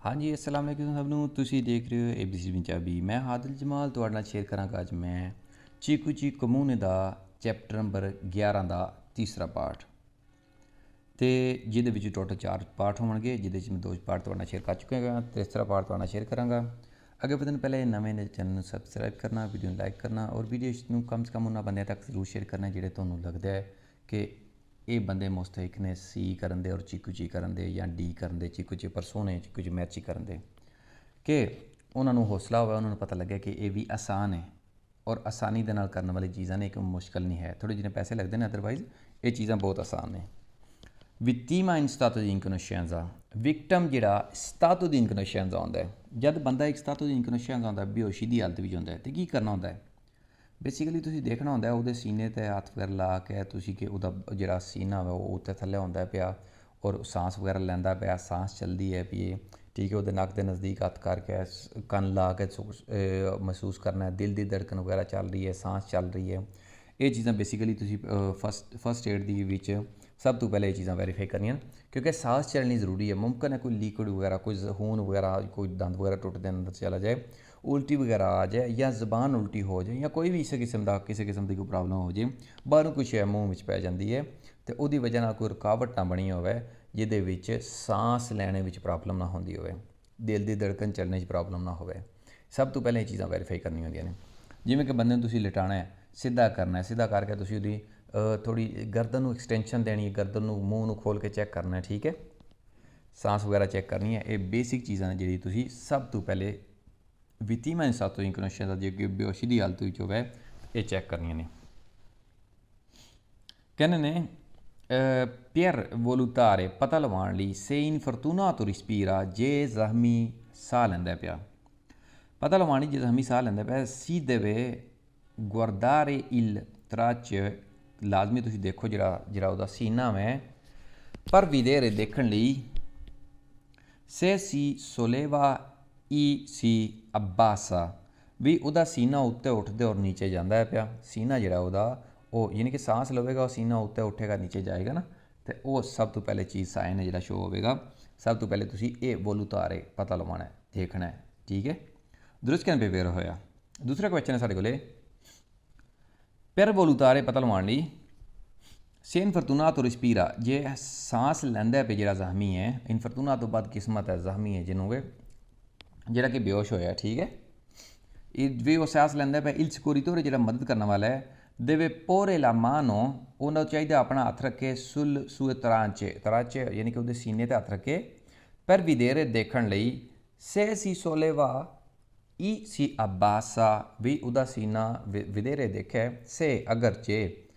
हाँ जी, अस्सलाम वालेकुम सब ਨੂੰ ਤੁਸੀਂ ਦੇਖ ਰਹੇ ਹੋ ABC ਪੰਜਾਬੀ। ਮੈਂ ਹਾਦਿਲ ਜਮਾਲ ਤੁਹਾਡੇ ਨਾਲ ਸ਼ੇਅਰ ਕਰਾਂਗਾ ਅੱਜ ਮੈਂ ਚੀਕੂ ਚੀ ਕਮੂਨੇ ਦਾ ਚੈਪਟਰ ਨੰਬਰ 11 ਦਾ ਤੀਸਰਾ ਪਾਰਟ ਤੇ ਜਿਹਦੇ ਵਿੱਚ ਟੋਟਲ 4 ਪਾਰਟ ਹੋਣਗੇ, ਜਿਹਦੇ ਵਿੱਚ ਮੈਂ 2 ਪਾਰਟ ਤੁਹਾਡੇ ਨਾਲ ਸ਼ੇਅਰ ਕਰ ਚੁੱਕਾ ਹਾਂ। ਤੀਸਰਾ ਪਾਰਟ ਤੁਹਾਡੇ ਨਾਲ ਸ਼ੇਅਰ ਕਰਾਂਗਾ। ਅੱਗੇ ਵਧਣ ਪਹਿਲੇ ਨਵੇਂ ਨੇ ਚੈਨਲ ਨੂੰ ਸਬਸਕ੍ਰਾਈਬ ਕਰਨਾ, ਵੀਡੀਓ ਨੂੰ ਲਾਈਕ ਕਰਨਾ ਔਰ ਵੀਡੀਓ ਨੂੰ ਕਮ ਸੇ ਕਮ ਉਹਨਾਂ ਬੰਦਿਆਂ ਤੱਕ ਜ਼ਰੂਰ ਸ਼ੇਅਰ ਕਰਨਾ ਜਿਹੜੇ ਤੁਹਾਨੂੰ ਲੱਗਦਾ ਹੈ ਕਿ ਇਹ ਬੰਦੇ ਮੁਸਤਹਿਕ ਨੇ ਸੀ ਕਰਨ ਦੇ ਔਰ ਚੀਕੂ ਚੀ ਕਰਨ ਦੇ ਜਾਂ ਡੀ ਕਰਨ ਦੇ, ਚੀਕੂ ਚੀ ਪਰਸੋਨੇ ਚੀਕੂ ਚੀ ਮੈਚੀ ਕਰਨ ਦੇ, ਕਿ ਉਹਨਾਂ ਨੂੰ ਹੌਸਲਾ ਹੋਵੇ, ਉਹਨਾਂ ਨੂੰ ਪਤਾ ਲੱਗੇ ਕਿ ਇਹ ਵੀ ਆਸਾਨ ਹੈ ਔਰ ਆਸਾਨੀ ਦੇ ਨਾਲ ਕਰਨ ਵਾਲੀ ਚੀਜ਼ਾਂ ਨੇ, ਇੱਕ ਮੁਸ਼ਕਲ ਨਹੀਂ ਹੈ। ਥੋੜ੍ਹੇ ਜਿਹੇ ਪੈਸੇ ਲੱਗਦੇ ਨੇ, ਅਦਰਵਾਈਜ਼ ਇਹ ਚੀਜ਼ਾਂ ਬਹੁਤ ਆਸਾਨ ਨੇ। Vittima in stato di incoscienza, victim ਜਿਹੜਾ stato di incoscienza ਹੁੰਦਾ ਹੈ। ਜਦ ਬੰਦਾ ਇੱਕ stato di incoscienza ਹੁੰਦਾ, ਬੇਹੋਸ਼ੀ ਦੀ ਹਾਲਤ ਵਿੱਚ ਹੁੰਦਾ ਹੈ, ਤੇ ਕੀ ਕਰਨਾ ਹੁੰਦਾ ਹੈ? ਬੇਸਿਕਲੀ ਤੁਸੀਂ ਦੇਖਣਾ ਹੁੰਦਾ ਉਹਦੇ ਸੀਨੇ 'ਤੇ ਹੱਥ ਵਗੈਰਾ ਲਾ ਕੇ ਤੁਸੀਂ ਕਿ ਉਹਦਾ ਜਿਹੜਾ ਸੀਨਾ ਵਾ ਉਹ ਉੱਤੇ ਥੱਲੇ ਹੁੰਦਾ ਪਿਆ ਔਰ ਸਾਂਸ ਵਗੈਰਾ ਲੈਂਦਾ ਪਿਆ, ਸਾਂਸ ਚੱਲਦੀ ਹੈ ਪਈ, ਠੀਕ ਹੈ। ਉਹਦੇ ਨੱਕ ਦੇ ਨਜ਼ਦੀਕ ਹੱਥ ਕਰਕੇ ਕੰਨ ਲਾ ਕੇ ਮਹਿਸੂਸ ਕਰਨਾ, ਦਿਲ ਦੀ ਧੜਕਣ ਵਗੈਰਾ ਚੱਲ ਰਹੀ ਹੈ, ਸਾਂਸ ਚੱਲ ਰਹੀ ਹੈ। ਇਹ ਚੀਜ਼ਾਂ ਬੇਸਿਕਲੀ ਤੁਸੀਂ ਫਸਟ ਏਡ ਦੀ ਵਿੱਚ ਸਭ ਤੋਂ ਪਹਿਲੇ ਇਹ ਚੀਜ਼ਾਂ ਵੈਰੀਫਾਈ ਕਰਨੀਆਂ, ਕਿਉਂਕਿ ਸਾਂਸ ਚੱਲਣੀ ਜ਼ਰੂਰੀ ਹੈ। ਮੁਮਕਿਨ ਹੈ ਕੋਈ ਲਿਕੁਇਡ ਵਗੈਰਾ, ਕੋਈ ਖੂਨ ਵਗੈਰਾ, ਕੋਈ ਦੰਦ ਵਗੈਰਾ ਟੁੱਟਦੇ ਅੰਦਰ ਚਲਾ ਜਾਏ, ਉਲਟੀ ਵਗੈਰਾ ਆ ਜਾਏ ਜਾਂ ਜ਼ਬਾਨ ਉਲਟੀ ਹੋ ਜਾਏ ਜਾਂ ਕੋਈ ਵੀ ਕਿਸੇ ਕਿਸਮ ਦੀ ਕੋਈ ਪ੍ਰੋਬਲਮ ਹੋ ਜਾਏ, ਬਾਹਰੋਂ ਕੁਛ ਹੈ ਮੂੰਹ ਵਿੱਚ ਪੈ ਜਾਂਦੀ ਹੈ, ਅਤੇ ਉਹਦੀ ਵਜ੍ਹਾ ਨਾਲ ਕੋਈ ਰੁਕਾਵਟ ਨਾ ਬਣੀ ਹੋਵੇ ਜਿਹਦੇ ਵਿੱਚ ਸਾਂਸ ਲੈਣੇ ਵਿੱਚ ਪ੍ਰੋਬਲਮ ਨਾ ਹੁੰਦੀ ਹੋਵੇ, ਦਿਲ ਦੀ ਧੜਕਣ ਚੱਲਣੇ 'ਚ ਪ੍ਰੋਬਲਮ ਨਾ ਹੋਵੇ। ਸਭ ਤੋਂ ਪਹਿਲਾਂ ਇਹ ਚੀਜ਼ਾਂ ਵੈਰੀਫਾਈ ਕਰਨੀਆਂ ਹੁੰਦੀਆਂ ਨੇ। ਜਿਵੇਂ ਕਿ ਬੰਦੇ ਨੂੰ ਤੁਸੀਂ ਲਿਟਾਣਾ ਹੈ, ਸਿੱਧਾ ਕਰਨਾ ਹੈ, ਸਿੱਧਾ ਕਰਕੇ ਤੁਸੀਂ ਉਹਦੀ ਥੋੜ੍ਹੀ ਗਰਦਨ ਨੂੰ ਐਕਸਟੈਂਸ਼ਨ ਦੇਣੀ ਹੈ, ਗਰਦਨ ਨੂੰ ਮੂੰਹ ਨੂੰ ਖੋਲ੍ਹ ਕੇ ਚੈੱਕ ਕਰਨਾ ਹੈ, ਠੀਕ ਹੈ। ਸਾਂਸ ਵਗੈਰਾ ਚੈੱਕ ਕਰਨੀ ਹੈ। ਇਹ ਬੇਸਿਕ ਚੀਜ਼ਾਂ ਨੇ ਜਿਹੜੀ ਤੁਸੀਂ ਸਭ ਤੋਂ ਪਹਿਲੇ Vittima in stato di incoscienza, ਜੇ ਕਿ ਬੇਹੋਸ਼ੀ ਦੀ ਹਾਲਤ ਵਿੱਚ ਹੋਵੇ, ਇਹ ਚੈੱਕ ਕਰਨੀਆਂ ਨੇ। ਕਹਿੰਦੇ ਨੇ per valutare, ਪਤਾ ਲਵਾਉਣ ਲਈ, se infortunato respira, ਜੇ ਜ਼ਖਮੀ ਸਾਹ ਲੈਂਦਾ ਪਿਆ, ਪਤਾ ਲਵਾਉਣ ਲਈ ਜੇ ਜ਼ਖਮੀ ਸਾਹ ਲੈਂਦਾ ਪਿਆ, si deve guardare il traccio, ਲਾਜ਼ਮੀ ਤੁਸੀਂ ਦੇਖੋ ਜਿਹੜਾ ਉਹਦਾ ਸੀਨਾ ਹੈ, ਪਰ vedere ਦੇਖਣ ਲਈ, se si solleva e si abbassa, ਵੀ ਉਹਦਾ ਸੀਨਾ ਉੱਤੇ ਉੱਠਦੇ ਔਰ ਨੀਚੇ ਜਾਂਦਾ ਹੈ ਪਿਆ। ਸੀਨਾ ਜਿਹੜਾ ਉਹਦਾ ਉਹ ਯਾਨੀ ਕਿ ਸਾਂਸ ਲਵੇਗਾ, ਉਹ ਸੀਨਾ ਉੱਤੇ ਉੱਠੇਗਾ ਨੀਚੇ ਜਾਏਗਾ ਨਾ, ਅਤੇ ਉਹ ਸਭ ਤੋਂ ਪਹਿਲੇ ਚੀਜ਼ ਸਾਈਨ ਹੈ ਜਿਹੜਾ ਸ਼ੋ ਹੋਵੇਗਾ। ਸਭ ਤੋਂ ਪਹਿਲੇ ਤੁਸੀਂ ਇਹ ਵੋਲੂਤਾਰੇ ਪਤਾ ਲਵਾਉਣਾ, ਦੇਖਣਾ ਹੈ, ਠੀਕ ਹੈ। ਦਰੁਸਤ ਕਹਿਣ ਬੇਵੇਰ ਹੋਇਆ। ਦੂਸਰਾ ਕੁਐਸਚਨ ਹੈ ਸਾਡੇ ਕੋਲੇ, ਪਰ ਵੋਲੂਤਾਰੇ ਪਤਾ ਲਵਾਉਣ ਲਈ, ਸੇ ਇਨਫਰਤੂਨਾਤੋ ਰਿਸਪੀਰਾ, ਜੇ ਸਾਂਸ ਲੈਂਦਾ ਪਿਆ ਜਿਹੜਾ ਜ਼ਖਮੀ ਹੈ, ਇਨਫਰਤੂਨਾ ਤੋਂ ਬਾਅਦ ਕਿਸਮਤ ਹੈ, ਜ਼ਖਮੀ ਹੈ ਜਿਹਨੂੰ ਜਿਹੜਾ ਕਿ ਬੇਹੋਸ਼ ਹੋਇਆ, ਠੀਕ ਹੈ। ਵੀ ਉਹ ਸਾਂਸ ਲੈਂਦਾ ਪਿਆ, ਇਲ ਸਕੋਰੀਤੋਰੇ ਜਿਹੜਾ ਮਦਦ ਕਰਨ ਵਾਲਾ ਹੈ, ਦੇਵੇ ਪੋਰੇ ਲਾ ਮਾਨੋ, ਉਹਨਾਂ ਨੂੰ ਚਾਹੀਦਾ ਆਪਣਾ ਹੱਥ ਰੱਖੇ ਸੁਲ ਸੂਏ ਤਰਾਂਚੇ ਯਾਨੀ ਕਿ ਉਹਦੇ ਸੀਨੇ 'ਤੇ ਹੱਥ ਰੱਖੇ, ਪਰ ਵਿਦੇਰੇ ਦੇਖਣ ਲਈ, ਸੇ ਸੀ ਸੋਲੇਵਾ ਈ ਸੀ ਅਬਾਸਾ, ਵੀ ਉਹਦਾ ਸੀਨਾ ਵਿਦੇਰੇ ਦੇਖੇ, ਸੇ ਅਗਰ ਜੇ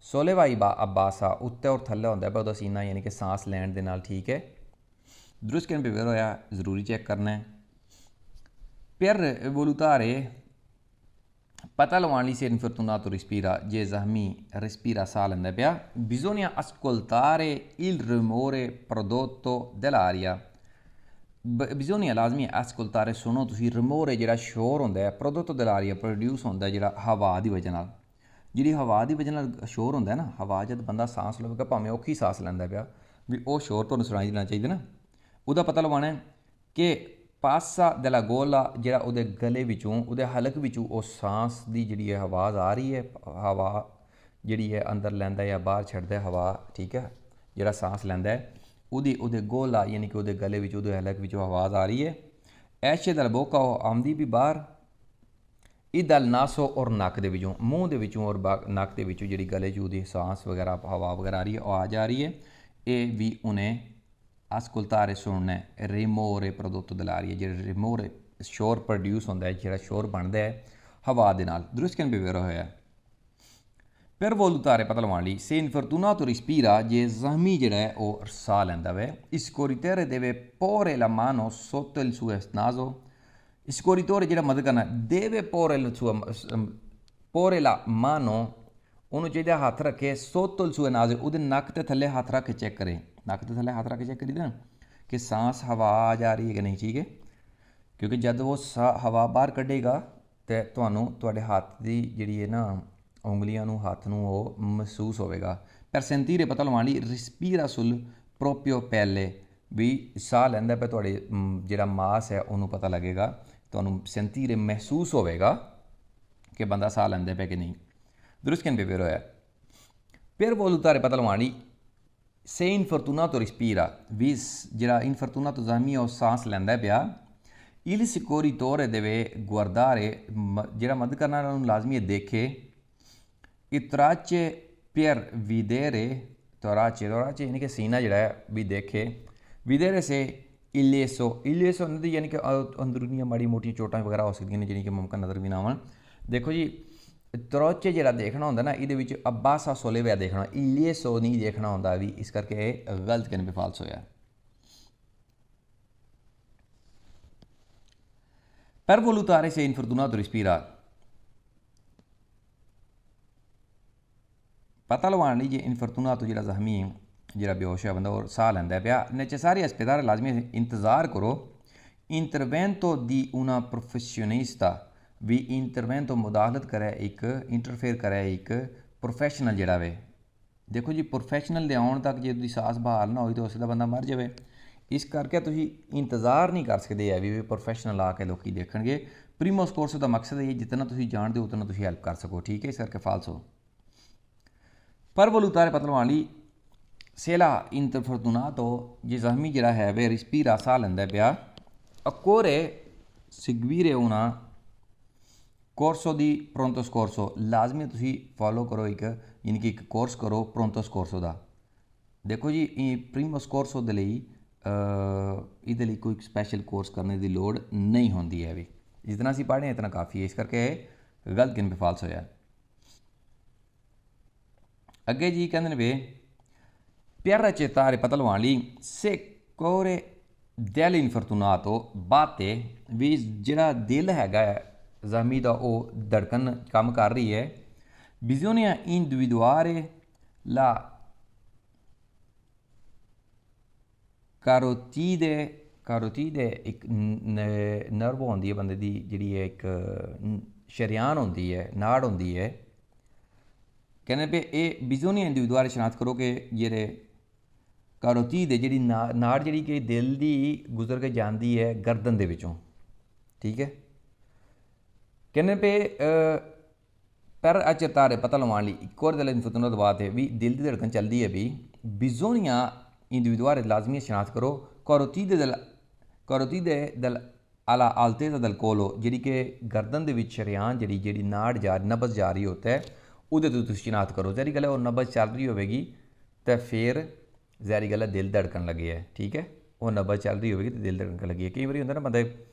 ਸੋਲੇਵਾ ਈ ਅਬਾਸਾ ਉੱਤੇ ਔਰ ਥੱਲੇ ਹੁੰਦਾ ਪਿਆ ਉਹਦਾ ਸੀਨਾ, ਯਾਨੀ ਕਿ ਸਾਂਸ ਲੈਣ ਦੇ ਨਾਲ, ਠੀਕ ਹੈ। ਦਰੁਸਤ ਕਹਿਣ ਬੇਵੇਰ ਹੋਇਆ, ਜ਼ਰੂਰੀ ਚੈੱਕ ਕਰਨਾ ਹੈ। per valutare, ਪਤਾ ਲਵਾਉਣ ਲਈ, se infortunato respira, ਜੇ ਜ਼ਖਮੀ respira ਸਾਹ ਲੈਂਦਾ ਪਿਆ, bisogna ascoltare il rumore prodotto dall'aria, bisogna ਲਾਜ਼ਮੀ ascoltare, ਸੁਣੋ ਤੁਸੀਂ, rumore ਜਿਹੜਾ ਸ਼ੋਰ ਹੁੰਦਾ ਹੈ, prodotto dall'aria ਪ੍ਰੋਡਿਊਸ ਹੁੰਦਾ ਜਿਹੜਾ ਹਵਾ ਦੀ ਵਜ੍ਹਾ ਨਾਲ, ਜਿਹੜੀ ਹਵਾ ਦੀ ਵਜ੍ਹਾ ਨਾਲ ਸ਼ੋਰ ਹੁੰਦਾ ਨਾ, ਹਵਾ ਜਦ ਬੰਦਾ ਸਾਂਸ ਲਵੇਗਾ ਭਾਵੇਂ ਔਖੀ ਸਾਂਸ ਲੈਂਦਾ ਪਿਆ, ਵੀ ਉਹ ਸ਼ੋਰ ਤੁਹਾਨੂੰ ਸੁਣਾਈ ਦੇਣਾ ਚਾਹੀਦਾ ਨਾ, ਉਹਦਾ ਪਤਾ ਲਵਾਉਣਾ ਕਿ ਪਾਸਾ ਦਲਾ ਗੋਲਾ, ਜਿਹੜਾ ਉਹਦੇ ਗਲੇ ਵਿੱਚੋਂ, ਉਹਦੇ ਹਲਕ ਵਿੱਚੋਂ ਉਹ ਸਾਂਸ ਦੀ ਜਿਹੜੀ ਹੈ ਆਵਾਜ਼ ਆ ਰਹੀ ਹੈ, ਹਵਾ ਜਿਹੜੀ ਹੈ ਅੰਦਰ ਲੈਂਦਾ ਜਾਂ ਬਾਹਰ ਛੱਡਦਾ ਹਵਾ, ਠੀਕ ਹੈ। ਜਿਹੜਾ ਸਾਂਸ ਲੈਂਦਾ ਹੈ ਉਹਦੇ ਗੋਲਾ ਯਾਨੀ ਕਿ ਉਹਦੇ ਗਲੇ ਵਿੱਚ, ਉਹਦੇ ਹਲਕ ਵਿੱਚੋਂ ਆਵਾਜ਼ ਆ ਰਹੀ ਹੈ। ਐਸ਼ੇ ਦਲ ਬੋਕਾ, ਉਹ ਆਉਂਦੀ ਵੀ ਬਾਹਰ, ਇਹ ਦਲ ਨਾਸੋ ਔਰ ਨੱਕ ਦੇ ਵਿੱਚੋਂ, ਮੂੰਹ ਦੇ ਵਿੱਚੋਂ ਔਰ ਨੱਕ ਦੇ ਵਿੱਚੋਂ ਜਿਹੜੀ ਗਲੇ 'ਚ ਉਹਦੀ ਸਾਂਸ ਵਗੈਰਾ ਹਵਾ ਵਗੈਰਾ ਆ ਰਹੀ ਹੈ, ਉਹ ਆ ਜਾ ਰਹੀ ਹੈ। ਇਹ ਵੀ ਉਹਨੇ ascoltare ਸੁਣਨਾ ਹੈ। ਰਿਮੋਰੇ prodotto dell'aria, ਜਿਹੜਾ ਰਿਮੋਰੇ ਸ਼ੋਰ ਪ੍ਰੋਡਿਊਸ ਹੁੰਦਾ ਹੈ, ਜਿਹੜਾ ਸ਼ੋਰ ਬਣਦਾ ਹੈ ਹਵਾ ਦੇ ਨਾਲ। ਦਰੁਸਤ ਕਹਿਣ ਬੇਵੇਰਾ ਹੋਇਆ। per valutare ਪਤਾ ਲਵਾਉਣ ਲਈ, se infortunato respira, ਜੇ ਜ਼ਖਮੀ ਜਿਹੜਾ ਹੈ ਉਹ ਸਾਹ ਲੈਂਦਾ ਵੇ, il corridore deve porre la mano sotto il suo naso, il corridore ਜਿਹੜਾ ਮਦਦ ਕਰਨਾ, deve porre la mano, ਉਹਨੂੰ ਚਾਹੀਦਾ ਹੱਥ ਰੱਖੇ sotto il suo naso, ਉਹਦੇ ਨੱਕ ਤੇ ਥੱਲੇ ਹੱਥ ਰੱਖ ਕੇ ਚੈੱਕ ਕਰੇ, ਨੱਕ ਤੇ ਥੱਲੇ ਹੱਥ ਰੱਖ ਕੇ ਚੈੱਕ ਕਰੀਦਾ ਨਾ ਕਿ ਸਾਂਸ ਹਵਾ ਆ ਜਾ ਰਹੀ ਹੈ ਕਿ ਨਹੀਂ, ਠੀਕ ਹੈ। ਕਿਉਂਕਿ ਜਦ ਉਹ ਹਵਾ ਬਾਹਰ ਕੱਢੇਗਾ ਤਾਂ ਤੁਹਾਨੂੰ ਤੁਹਾਡੇ ਹੱਥ ਦੀ ਜਿਹੜੀ ਹੈ ਨਾ ਉਂਗਲੀਆਂ ਨੂੰ, ਹੱਥ ਨੂੰ ਉਹ ਮਹਿਸੂਸ ਹੋਵੇਗਾ। ਪਰ ਸੈਂਤੀਰੇ ਪਤਾ ਲਵਾਉਣ ਲਈ, ਰਿਸਪੀਰਾ ਸੁਲ ਪ੍ਰੋਪਿਓ ਪਹਿਲੇ, ਵੀ ਸਾਹ ਲੈਂਦਾ ਪਿਆ, ਤੁਹਾਡੇ ਜਿਹੜਾ ਮਾਸ ਹੈ ਉਹਨੂੰ ਪਤਾ ਲੱਗੇਗਾ, ਤੁਹਾਨੂੰ ਸੈਂਤੀਰੇ ਮਹਿਸੂਸ ਹੋਵੇਗਾ ਕਿ ਬੰਦਾ ਸਾਹ ਲੈਂਦਾ ਪਿਆ ਕਿ ਨਹੀਂ। ਦਰੁਸਤ ਕਹਿੰਦੇ ਫਿਰ ਹੋਇਆ per valutare Patalmani se infortunato respira, ਵੀ ਜਿਹੜਾ ਇਨਫੋਰਟੂਨਾto ਜ਼ਖਮੀ ਉਹ ਸਾਂਸ ਲੈਂਦਾ ਪਿਆ, il soccorritore deve guardare, ਜਿਹੜਾ ਮਦਦ ਕਰਨ ਵਾਲਾ ਉਹਨੂੰ ਲਾਜ਼ਮੀ ਹੈ ਦੇਖੇ, i tracce per vedere, torace ਯਾਨੀ ਕਿ ਸੀਨਾ ਜਿਹੜਾ ਹੈ ਵੀ ਦੇਖੇ, vedere se ਇਲੇਸੋ ਨਦੀ ਯਾਨੀ ਕਿ ਅੰਦਰੂਨੀਆਂ ਮਾੜੀ ਮੋਟੀ ਚੋਟਾਂ ਵਗੈਰਾ ਹੋ ਸਕਦੀਆਂ ਨੇ ਜਿਹੜੀਆਂ ਕਿ ਮੁਮਕਨ ਨਜ਼ਰ ਵੀ ਨਾ ਆਉਣ। ਦੇਖੋ ਜੀ ਤਰੋਚੇ ਜਿਹੜਾ ਦੇਖਣਾ ਹੁੰਦਾ ਨਾ, ਇਹਦੇ ਵਿੱਚ ਅਬਾਸਾ ਸੋਲੇਵਿਆ ਦੇਖਣਾ, ਇਲੇਸੋ ਨਹੀਂ ਦੇਖਣਾ ਹੁੰਦਾ ਵੀ, ਇਸ ਕਰਕੇ ਇਹ ਗਲਤ ਕਹਿਣ 'ਤੇ ਫਾਲਸ ਹੋਇਆ। Per valutare se infortunato respira, ਪਤਾ ਲਵਾਉਣ ਲਈ ਜੇ ਇਨਫੋਰਟੂਨਾto ਜਿਹੜਾ ਜ਼ਖਮੀ ਜਿਹੜਾ ਬੇਹੋਸ਼ ਹੈ ਬੰਦਾ ਉਹ ਸਾਹ ਲੈਂਦਾ ਪਿਆ, necessario aspettare, ਲਾਜ਼ਮੀ ਇੰਤਜ਼ਾਰ ਕਰੋ, intervento di una professionista, ਵੀ ਇੰਟਰਵੈਂਟੋ ਮੁਦਾਖਲਤ ਕਰੇ ਇੱਕ, ਇੰਟਰਫੇਅਰ ਕਰੇ ਇੱਕ ਪ੍ਰੋਫੈਸ਼ਨਲ ਜਿਹੜਾ ਵੇ। ਦੇਖੋ ਜੀ ਪ੍ਰੋਫੈਸ਼ਨਲ ਦੇ ਆਉਣ ਤੱਕ ਜੇ ਤੁਸੀਂ ਸਾਹ ਬਹਾਲ ਨਾ ਹੋਈ ਤਾਂ ਉਸ ਦਾ ਬੰਦਾ ਮਰ ਜਾਵੇ, ਇਸ ਕਰਕੇ ਤੁਸੀਂ ਇੰਤਜ਼ਾਰ ਨਹੀਂ ਕਰ ਸਕਦੇ ਹੈ ਵੀ ਪ੍ਰੋਫੈਸ਼ਨਲ ਆ ਕੇ ਲੋਕੀ ਦੇਖਣਗੇ। ਪ੍ਰੀਮੋ ਸਕੋਰਸੋ ਦਾ ਮਕਸਦ ਇਹ ਜਿਤਨਾ ਤੁਸੀਂ ਜਾਣਦੇ ਹੋ ਉਤਨਾ ਤੁਸੀਂ ਹੈਲਪ ਕਰ ਸਕੋ, ਠੀਕ ਹੈ, ਇਸ ਕਰਕੇ ਫਾਲਸੋ। ਪਰ ਵਲੂਤਾਰੇ ਪਤਾ ਲਵਾਉਣ ਲਈ ਸੇਲਾ ਇੰਟਰਫੋਰਟੂਨਾto ਜੇ ਜ਼ਖਮੀ ਜਿਹੜਾ ਹੈ ਵੇ ਰਿਸਪੀਰਾ ਸਾਹ ਲੈਂਦਾ ਪਿਆ, occorre seguire una ਕੋਰਸੋ ਦੀ ਪ੍ਰੋਂਟੋ ਸਕੋਰਸੋ, ਲਾਜ਼ਮੀ ਤੁਸੀਂ ਫੋਲੋ ਕਰੋ ਇੱਕ, ਯਾਨੀ ਕਿ ਇੱਕ ਕੋਰਸ ਕਰੋ ਪ੍ਰੋਂਟੋ ਸਕੋਰਸੋ ਦਾ। ਦੇਖੋ ਜੀ ਇਹ ਪ੍ਰੀਮੋ ਸਕੋਰਸੋ ਦੇ ਲਈ ਇਹਦੇ ਲਈ ਕੋਈ ਸਪੈਸ਼ਲ ਕੋਰਸ ਕਰਨ ਦੀ ਲੋੜ ਨਹੀਂ ਹੁੰਦੀ ਹੈ ਵੀ, ਜਿਤਨਾ ਅਸੀਂ ਪੜ੍ਹੇ ਇਤਨਾ ਕਾਫੀ ਹੈ, ਇਸ ਕਰਕੇ ਇਹ ਗਲਤ ਗਿਣ 'ਤੇ ਫਾਲਸ ਹੋਇਆ। ਅੱਗੇ ਜੀ ਕਹਿੰਦੇ ਨੇ ਵੇ per accettare ਪਤਾ ਲਵਾਉਣ ਲਈ se cuore dell'infortunato batte, ਵੀ ਜਿਹੜਾ ਦਿਲ ਹੈਗਾ ਹੈ ਜ਼ਖਮੀ ਦਾ ਉਹ ਧੜਕਣ ਕੰਮ ਕਰ ਰਹੀ ਹੈ, bisogna individuare la carotide ਇੱਕ ਨਰਵ ਹੁੰਦੀ ਹੈ ਬੰਦੇ ਦੀ, ਜਿਹੜੀ ਹੈ ਇੱਕ ਸ਼ਰੇਆਨ ਹੁੰਦੀ ਹੈ, ਨਾੜ ਹੁੰਦੀ ਹੈ। ਕਹਿੰਦੇ ਪਏ ਇਹ bisogna individuare ਸ਼ਨਾਖਤ ਕਰੋ ਕਿ ਜਿਹੜੇ ਕਾਰੋਟੀਡ ਜਿਹੜੀ ਨਾੜ ਜਿਹੜੀ ਕਿ ਦਿਲ ਦੀ ਗੁਜ਼ਰ ਕੇ ਜਾਂਦੀ ਹੈ ਗਰਦਨ ਦੇ ਵਿੱਚੋਂ, ਠੀਕ ਹੈ। ਕਹਿੰਦੇ ਪਏ ਪਰ accettare ਪਤਾ ਲਵਾਉਣ ਲਈ ਇੱਕ ਹੋਰ ਦਿਲ ਇਨਫੋਰਟੂਨਾto ਬਾਤ ਹੈ ਵੀ ਦਿਲ ਦੀ ਧੜਕਣ ਚੱਲਦੀ ਹੈ ਵੀ, bisogna individuare ਲਾਜ਼ਮੀ ਸ਼ਨਾਖਤ ਕਰੋ carotide del alla altezza del collo, ਜਿਹੜੀ ਕਿ ਗਰਦਨ ਦੇ ਵਿੱਚ ਸ਼ਰੇਆਨ ਜਿਹੜੀ ਨਾੜ ਨਬਜ਼ ਜਾ ਰਹੀ ਹੁੰਦਾ ਹੈ ਉਹਦੇ ਤੋਂ ਤੁਸੀਂ ਸ਼ਨਾਖਤ ਕਰੋ। ਜ਼ਹਿਰੀ ਗੱਲ ਹੈ ਉਹ ਨਬਜ਼ ਚੱਲ ਰਹੀ ਹੋਵੇਗੀ ਤਾਂ ਫਿਰ ਜ਼ਹਿਰੀ ਗੱਲ ਹੈ ਦਿਲ ਧੜਕਣ ਲੱਗੇ ਹੈ, ਠੀਕ ਹੈ, ਉਹ ਨਬਜ਼ ਚੱਲ ਰਹੀ ਹੋਵੇਗੀ ਤਾਂ ਦਿਲ ਧੜਕਣ ਲੱਗੀ ਹੈ। ਕਈ ਵਾਰੀ ਹੁੰਦਾ ਨਾ ਬੰਦੇ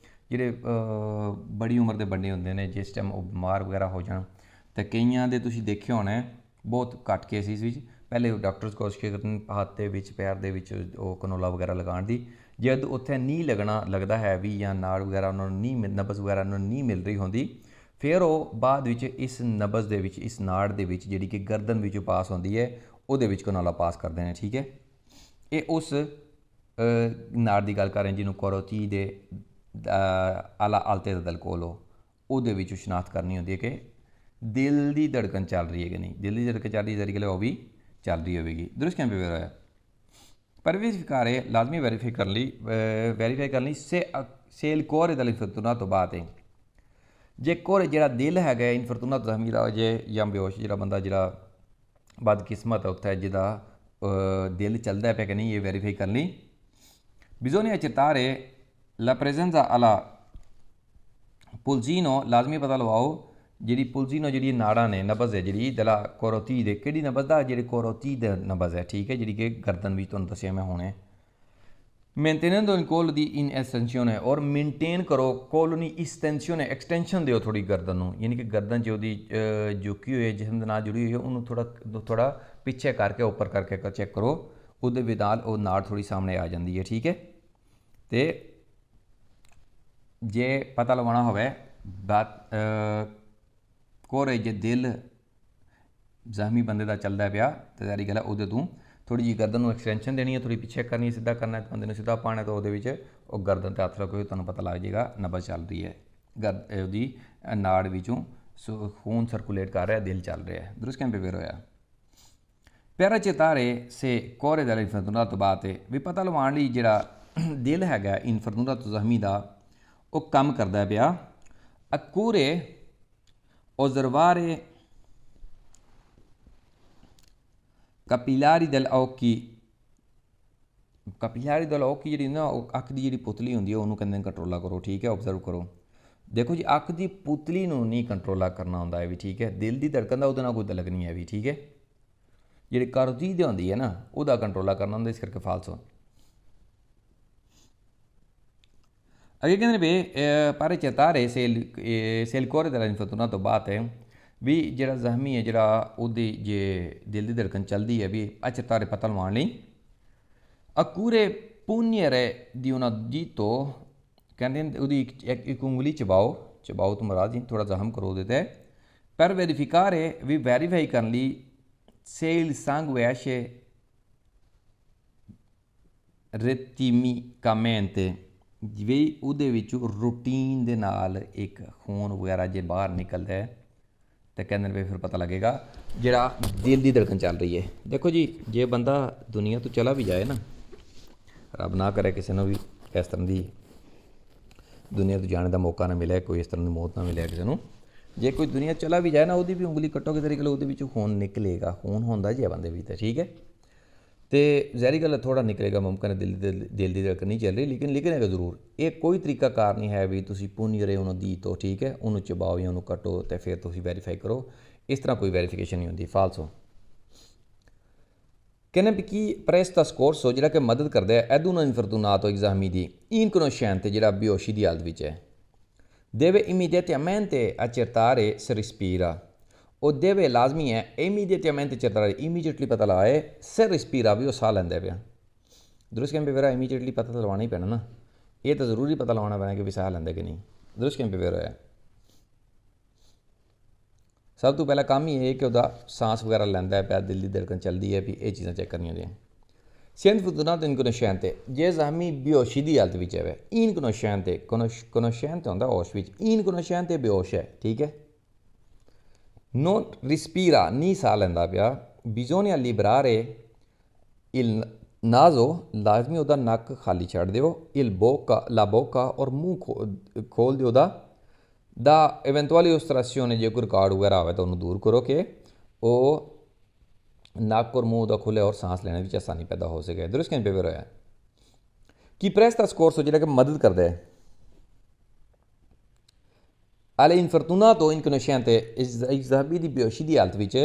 ਜਿਹੜੇ ਬੜੀ ਉਮਰ ਦੇ ਬੰਦੇ ਹੁੰਦੇ ਨੇ, ਜਿਸ ਟਾਈਮ ਉਹ ਬਿਮਾਰ ਵਗੈਰਾ ਹੋ ਜਾਣ ਤਾਂ ਕਈਆਂ ਦੇ ਤੁਸੀਂ ਦੇਖਿਆ ਹੋਣਾ ਬਹੁਤ ਘੱਟ ਕੇਸਿਸ ਵਿੱਚ ਪਹਿਲੇ ਡਾਕਟਰਸ ਕੋਸ਼ਿਸ਼ ਕਰਨ ਹੱਥ ਦੇ ਵਿੱਚ ਪੈਰ ਦੇ ਵਿੱਚ ਉਹ ਕਨੋਲਾ ਵਗੈਰਾ ਲਗਾਉਣ ਦੀ, ਜਦ ਉੱਥੇ ਨਹੀਂ ਲੱਗਦਾ ਹੈ ਵੀ ਜਾਂ ਨਾੜ ਵਗੈਰਾ ਉਹਨਾਂ ਨੂੰ ਨਹੀਂ ਨਬਜ਼ ਵਗੈਰਾ ਉਹਨਾਂ ਨੂੰ ਨਹੀਂ ਮਿਲ ਰਹੀ ਹੁੰਦੀ, ਫਿਰ ਉਹ ਬਾਅਦ ਵਿੱਚ ਇਸ ਨਬਜ਼ ਦੇ ਵਿੱਚ ਇਸ ਨਾੜ ਦੇ ਵਿੱਚ ਜਿਹੜੀ ਕਿ ਗਰਦਨ ਵਿੱਚੋਂ ਪਾਸ ਹੁੰਦੀ ਹੈ ਉਹਦੇ ਵਿੱਚ ਕਨੋਲਾ ਪਾਸ ਕਰਦੇ ਨੇ, ਠੀਕ ਹੈ। ਇਹ ਉਸ ਨਾੜ ਦੀ ਗੱਲ ਕਰ ਰਹੇ ਜਿਹਨੂੰ carotide alla altezza del collo, ਉਹਦੇ ਵਿੱਚ ਸ਼ਨਾਖਤ ਕਰਨੀ ਹੁੰਦੀ ਹੈ ਕਿ ਦਿਲ ਦੀ ਧੜਕਣ ਚੱਲ ਰਹੀ ਹੈ ਕਿ ਨਹੀਂ, ਦਿਲ ਦੀ ਧੜਕਣ ਚੱਲ ਰਹੀ ਜ਼ਹਿਰੀ ਗੱਲ ਉਹ ਵੀ ਚੱਲ ਰਹੀ ਹੋਵੇਗੀ। ਦਰੁਸਤ ਕਿਵੇਂ ਪੇਪਰ ਹੋਇਆ ਪਰ ਵੈਰੀਫਾਈ ਲਾਜ਼ਮੀ ਵੈਰੀਫਾਈ ਕਰਨ ਲਈ se il cuore dell'infortunato batte, ਜੇ ਕੋਰ ਜਿਹੜਾ ਦਿਲ ਹੈਗਾ ਇਨਫੋਰਟੂਨਾto ਜ਼ਖਮੀ ਦਾ ਜੇ ਜਾਂ ਬੇਹੋਸ਼ ਜਿਹੜਾ ਬੰਦਾ ਜਿਹੜਾ ਬਦਕਿਸਮਤ ਉੱਥੇ ਜਿਹਦਾ ਦਿਲ ਚੱਲਦਾ ਪਿਆ ਕਿ ਨਹੀਂ, ਇਹ ਵੈਰੀਫਾਈ ਕਰਨ ਲਈ bisogna accettare la presenza alla pulsino, ਲਾਜ਼ਮੀ ਪਤਾ ਲਵਾਓ ਜਿਹੜੀ ਪੁਲਜ਼ੀਨੋ ਜਿਹੜੀ ਨਾੜਾਂ ਨੇ ਨਬਜ਼ ਹੈ ਜਿਹੜੀ ਦਲਾ carotide, ਕਿਹੜੀ ਨਬਜ਼ ਦਾ, ਜਿਹੜੀ carotide ਨਬਜ਼ ਹੈ, ਠੀਕ ਹੈ, ਜਿਹੜੀ ਕਿ ਗਰਦਨ ਵਿੱਚ ਤੁਹਾਨੂੰ ਦੱਸਿਆ ਮੈਂ ਹੁਣੇ। mantenendo il collo di in estensione, ਔਰ ਮੇਨਟੇਨ ਕਰੋ ਕੋਲ ਨੂੰ ਇਸਟੈਂਸ਼ਨ ਐਕਸਟੈਂਸ਼ਨ ਦਿਓ ਥੋੜੀ ਗਰਦਨ ਨੂੰ, ਯਾਨੀ ਕਿ ਗਰਦਨ 'ਚ ਉਹਦੀ ਝੁਕੀ ਹੋਈ ਹੈ ਜਿਸਮ ਦੇ ਨਾਲ ਜੁੜੀ ਹੋਈ ਹੈ ਉਹਨੂੰ ਥੋੜਾ ਪਿੱਛੇ ਕਰਕੇ ਉੱਪਰ ਕਰਕੇ ਚੈੱਕ ਕਰੋ, ਉਹਦੇ ਨਾਲ ਉਹ ਨਾੜ ਥੋੜੀ ਸਾਹਮਣੇ ਆ ਜਾਂਦੀ ਹੈ, ਠੀਕ ਹੈ। ਤੇ ਜੇ ਪਤਾ ਲਵਾਉਣਾ ਹੋਵੇ ਕੋਰੇ ਜੇ ਦਿਲ ਜ਼ਖਮੀ ਬੰਦੇ ਦਾ ਚੱਲਦਾ ਪਿਆ ਤਾਂ ਜ਼ਾਰੀ ਗੱਲ ਹੈ ਉਹਦੇ ਤੋਂ ਥੋੜੀ ਜਿਹੀ ਗਰਦਨ ਨੂੰ ਐਕਸਟੈਂਸ਼ਨ ਦੇਣੀ ਹੈ, ਥੋੜੀ ਪਿੱਛੇ ਕਰਨੀ ਹੈ, ਸਿੱਧਾ ਕਰਨਾ ਬੰਦੇ ਨੂੰ ਸਿੱਧਾ ਪਾਉਣਾ ਤਾਂ ਉਹਦੇ ਵਿੱਚ ਉਹ ਗਰਦਨ 'ਤੇ ਹੱਥ ਰੱਖੋ ਤੁਹਾਨੂੰ ਪਤਾ ਲੱਗ ਜਾਏਗਾ ਨਬਜ਼ ਚੱਲ ਰਹੀ ਹੈ, ਉਹਦੀ ਨਾੜ ਵਿੱਚੋਂ ਖੂਨ ਸਰਕੂਲੇਟ ਕਰ ਰਿਹਾ, ਦਿਲ ਚੱਲ ਰਿਹਾ ਹੈ। ਦਰੁਸਤ ਕਿਵੇਂ ਪੇਪਰ ਹੋਇਆ per accettare se cuore dell'infortunato batte ਵੀ ਪਤਾ ਲਵਾਉਣ ਲਈ ਜਿਹੜਾ ਦਿਲ ਹੈਗਾ ਇਨਫਰਤੂਨਾਤੋ ਜ਼ਖਮੀ ਦਾ ਉਹ ਕੰਮ ਕਰਦਾ ਪਿਆ accure osservare capillari dell'occhi ਜਿਹੜੀ ਨਾ ਉਹ ਅੱਖ ਦੀ ਜਿਹੜੀ ਪੁਤਲੀ ਹੁੰਦੀ ਹੈ ਉਹਨੂੰ ਕਹਿੰਦੇ ਕੰਟਰੋਲਾ ਕਰੋ ਠੀਕ ਹੈ ਓਬਜ਼ਰਵ ਕਰੋ ਦੇਖੋ ਜੀ ਅੱਖ ਦੀ ਪੁਤਲੀ ਨੂੰ ਨਹੀਂ ਕੰਟਰੋਲਾ ਕਰਨਾ ਹੁੰਦਾ ਹੈ ਵੀ ਠੀਕ ਹੈ ਦਿਲ ਦੀ ਧੜਕਣ ਦਾ ਉਹਦੇ ਨਾਲ ਕੋਈ ਤਲਕ ਨਹੀਂ ਹੈ ਵੀ ਠੀਕ ਹੈ ਜਿਹੜੀ ਕਰੋਟੀਡ ਹੁੰਦੀ ਹੈ ਨਾ ਉਹਦਾ ਕੰਟਰੋਲਾ ਕਰਨਾ ਹੁੰਦਾ ਇਸ ਕਰਕੇ ਫਾਲਸੋ ਅੱਗੇ ਕਹਿੰਦੇ ਨੇ ਵੀ ਪਰ ਚੇਤਾਰੇ ਸੇਲ ਕੋਰੇ ਦਾ ਇਨਫਰਤੂਨਾਤੋ ਬਾਤ ਹੈ ਵੀ ਜਿਹੜਾ ਜ਼ਖਮੀ ਹੈ ਜਿਹੜਾ ਉਹਦੀ ਜੇ ਦਿਲ ਦੀ ਧੜਕਣ ਚੱਲਦੀ ਹੈ ਵੀ ਅਚੇਤਾਰੇ ਪਤਾ ਲਵਾਉਣ ਲਈ accure pugnere di una dito ਕਹਿੰਦੇ ਉਹਦੀ ਇੱਕ ਉਂਗਲੀ ਚਬਾਓ ਤੋਂ ਮਰਾਦ ਜੀ ਥੋੜਾ ਜ਼ਖਮ ਕਰੋ ਉਹਦੇ ਤੇ per verificare ਵੀ ਵੈਰੀਫਾਈ ਕਰਨ ਲਈ se il sangue esce ritmicamente ਵੀ ਉਹਦੇ ਵਿੱਚੋਂ ਰੂਟੀਨ ਦੇ ਨਾਲ ਇੱਕ ਖੂਨ ਵਗੈਰਾ ਜੇ ਬਾਹਰ ਨਿਕਲਦਾ ਹੈ ਤਾਂ ਕਹਿੰਦੇ ਨੇ ਫਿਰ ਪਤਾ ਲੱਗੇਗਾ ਜਿਹੜਾ ਦਿਲ ਦੀ ਧੜਕਣ ਚੱਲ ਰਹੀ ਹੈ ਦੇਖੋ ਜੀ ਜੇ ਬੰਦਾ ਦੁਨੀਆ ਤੋਂ ਚਲਾ ਵੀ ਜਾਏ ਨਾ ਰੱਬ ਨਾ ਕਰੇ ਕਿਸੇ ਨੂੰ ਵੀ ਇਸ ਤਰ੍ਹਾਂ ਦੀ ਦੁਨੀਆ ਤੋਂ ਜਾਣ ਦਾ ਮੌਕਾ ਨਾ ਮਿਲੇ ਕੋਈ ਇਸ ਤਰ੍ਹਾਂ ਦੀ ਮੌਤ ਨਾ ਮਿਲੇ ਕਿਸੇ ਨੂੰ ਜੇ ਕੋਈ ਦੁਨੀਆ ਚਲਾ ਵੀ ਜਾਏ ਨਾ ਉਹਦੀ ਵੀ ਉਂਗਲੀ ਕੱਟੋਗੇ ਤਰੀਕੇ ਨਾਲ ਉਹਦੇ ਵਿੱਚੋਂ ਖੂਨ ਨਿਕਲੇਗਾ ਖੂਨ ਹੁੰਦਾ ਜੀ ਬੰਦੇ ਵਿੱਚ ਠੀਕ ਹੈ ਤੇ ਜ਼ਹਿਰੀ ਗੱਲ ਥੋੜਾ ਨਿਕਲੇਗਾ ਮੁਮਕਿਨ ਹੈ ਦਿਲ ਦੀ ਧੜਕਣ ਨਹੀਂ ਚੱਲ ਰਹੀ ਲੇਕਿਨ ਨਿਕਲੇਗਾ ਜ਼ਰੂਰ ਇਹ ਕੋਈ ਤਰੀਕਾ ਕਾਰ ਨਹੀਂ ਹੈ ਵੀ ਤੁਸੀਂ ਪੁਨੀਰੇ ਉਹਨੂੰ ਦੀ ਤੋਂ ਠੀਕ ਹੈ ਉਹਨੂੰ ਚਬਾਓ ਜਾਂ ਉਹਨੂੰ ਕੱਟੋ ਤੇ ਫਿਰ ਤੁਸੀਂ ਵੈਰੀਫਾਈ ਕਰੋ ਇਸ ਤਰ੍ਹਾਂ ਕੋਈ ਵੈਰੀਫਿਕੇਸ਼ਨ ਨਹੀਂ ਹੁੰਦੀ ਫਾਲਸੋ ਕਹਿੰਦੇ ਵੀ ਕੀ ਪ੍ਰੈਸਤਾ ਸਕੋਰਸੋ ਜਿਹੜਾ ਕਿ ਮਦਦ ਕਰਦਾ ਹੈ ਐਦੂਨੋ ਇਨਫਰਤੂਨਾਤੋ ਜ਼ਖਮੀ ਦੀ ਇਨਕੋਨੋਸ਼ੈਂਤੇ ਜਿਹੜਾ ਬੇਹੋਸ਼ੀ ਦੀ ਹਾਲਤ ਵਿੱਚ ਹੈ deve immediatamente accertare se respira o deve ਲਾਜ਼ਮੀ ਹੈ immediatamente accertare immediately ਪਤਾ ਲਾਏ se respira ਵੀ ਉਹ ਸਾਹ ਲੈਂਦਾ ਪਿਆ ਦਰੁਸਤ ਕਹਿੰਦੇ ਮੇਰਾ immediately ਪਤਾ ਤਾਂ ਲਵਾਉਣਾ ਹੀ ਪੈਣਾ ਨਾ ਇਹ ਤਾਂ ਜ਼ਰੂਰੀ ਪਤਾ ਲਵਾਉਣਾ ਪੈਣਾ ਕਿ ਵੀ ਸਾਹ ਲੈਂਦਾ ਕਿ ਨਹੀਂ ਦਰੁਸਤ ਕਹਿੰਦੇ ਮੇਰਾ ਹੈ ਸਭ ਤੋਂ ਪਹਿਲਾ ਕੰਮ ਹੀ ਇਹ ਕਿ ਉਹਦਾ ਸਾਂਸ ਵਗੈਰਾ ਲੈਂਦਾ ਪਿਆ ਦਿਲ ਦੀ ਧੜਕਣ ਚੱਲਦੀ ਹੈ ਵੀ ਇਹ ਚੀਜ਼ਾਂ ਚੈੱਕ ਕਰਨੀਆਂ ਹੁੰਦੀਆਂ Se infortunato inconsciente, ਜੇ ਜ਼ਖਮੀ ਬੇਹੋਸ਼ੀ ਦੀ ਹਾਲਤ ਵਿੱਚ ਹੈ ਇਨਕੋਨੋਸ਼ੈਂਤੇ ਕੋਨੋਸ਼ੈਂਤੇ ਹੁੰਦਾ ਹੋਸ਼ ਵਿੱਚ ਇਨਕੋਨੋਸ਼ੈਂਤੇ ਬੇਹੋਸ਼ ਹੈ ਠੀਕ ਹੈ non respira ਨਹੀਂ ਸਾਹ ਲੈਂਦਾ ਪਿਆ bisogna liberare il naso ਲਾਜ਼ਮੀ ਉਹਦਾ ਨੱਕ ਖਾਲੀ ਛੱਡ ਦਿਓ la bocca ਔਰ ਮੂੰਹ ਖੋਲ ਦਿਓ ਦਾ eventuali ostrazione ਜੇ ਕੋਈ ਰਿਕਾਰਡ ਵਗੈਰਾ ਹੋਵੇ ਤਾਂ ਉਹਨੂੰ ਦੂਰ ਕਰੋ ਕਿ ਉਹ ਨੱਕ ਔਰ ਮੂੰਹ ਦਾ ਖੁੱਲ੍ਹੇ ਔਰ ਸਾਂਸ ਲੈਣੇ ਵਿੱਚ ਆਸਾਨੀ ਪੈਦਾ ਹੋ ਸਕੇ ਦਰੁਸਤ ਕਹਿੰਦੇ ਪੇਪਰ ਹੋਇਆ ਕਿ ਪ੍ਰੈਸਤਾ ਸਕੋਰਸੋ ਜਿਹੜਾ ਕਿ ਮਦਦ ਕਰਦਾ ਹੈ all'infortunato inconsciente ਜ਼ਖਮੀ ਦੀ ਬੇਹੋਸ਼ੀ ਦੀ ਹਾਲਤ ਵਿੱਚ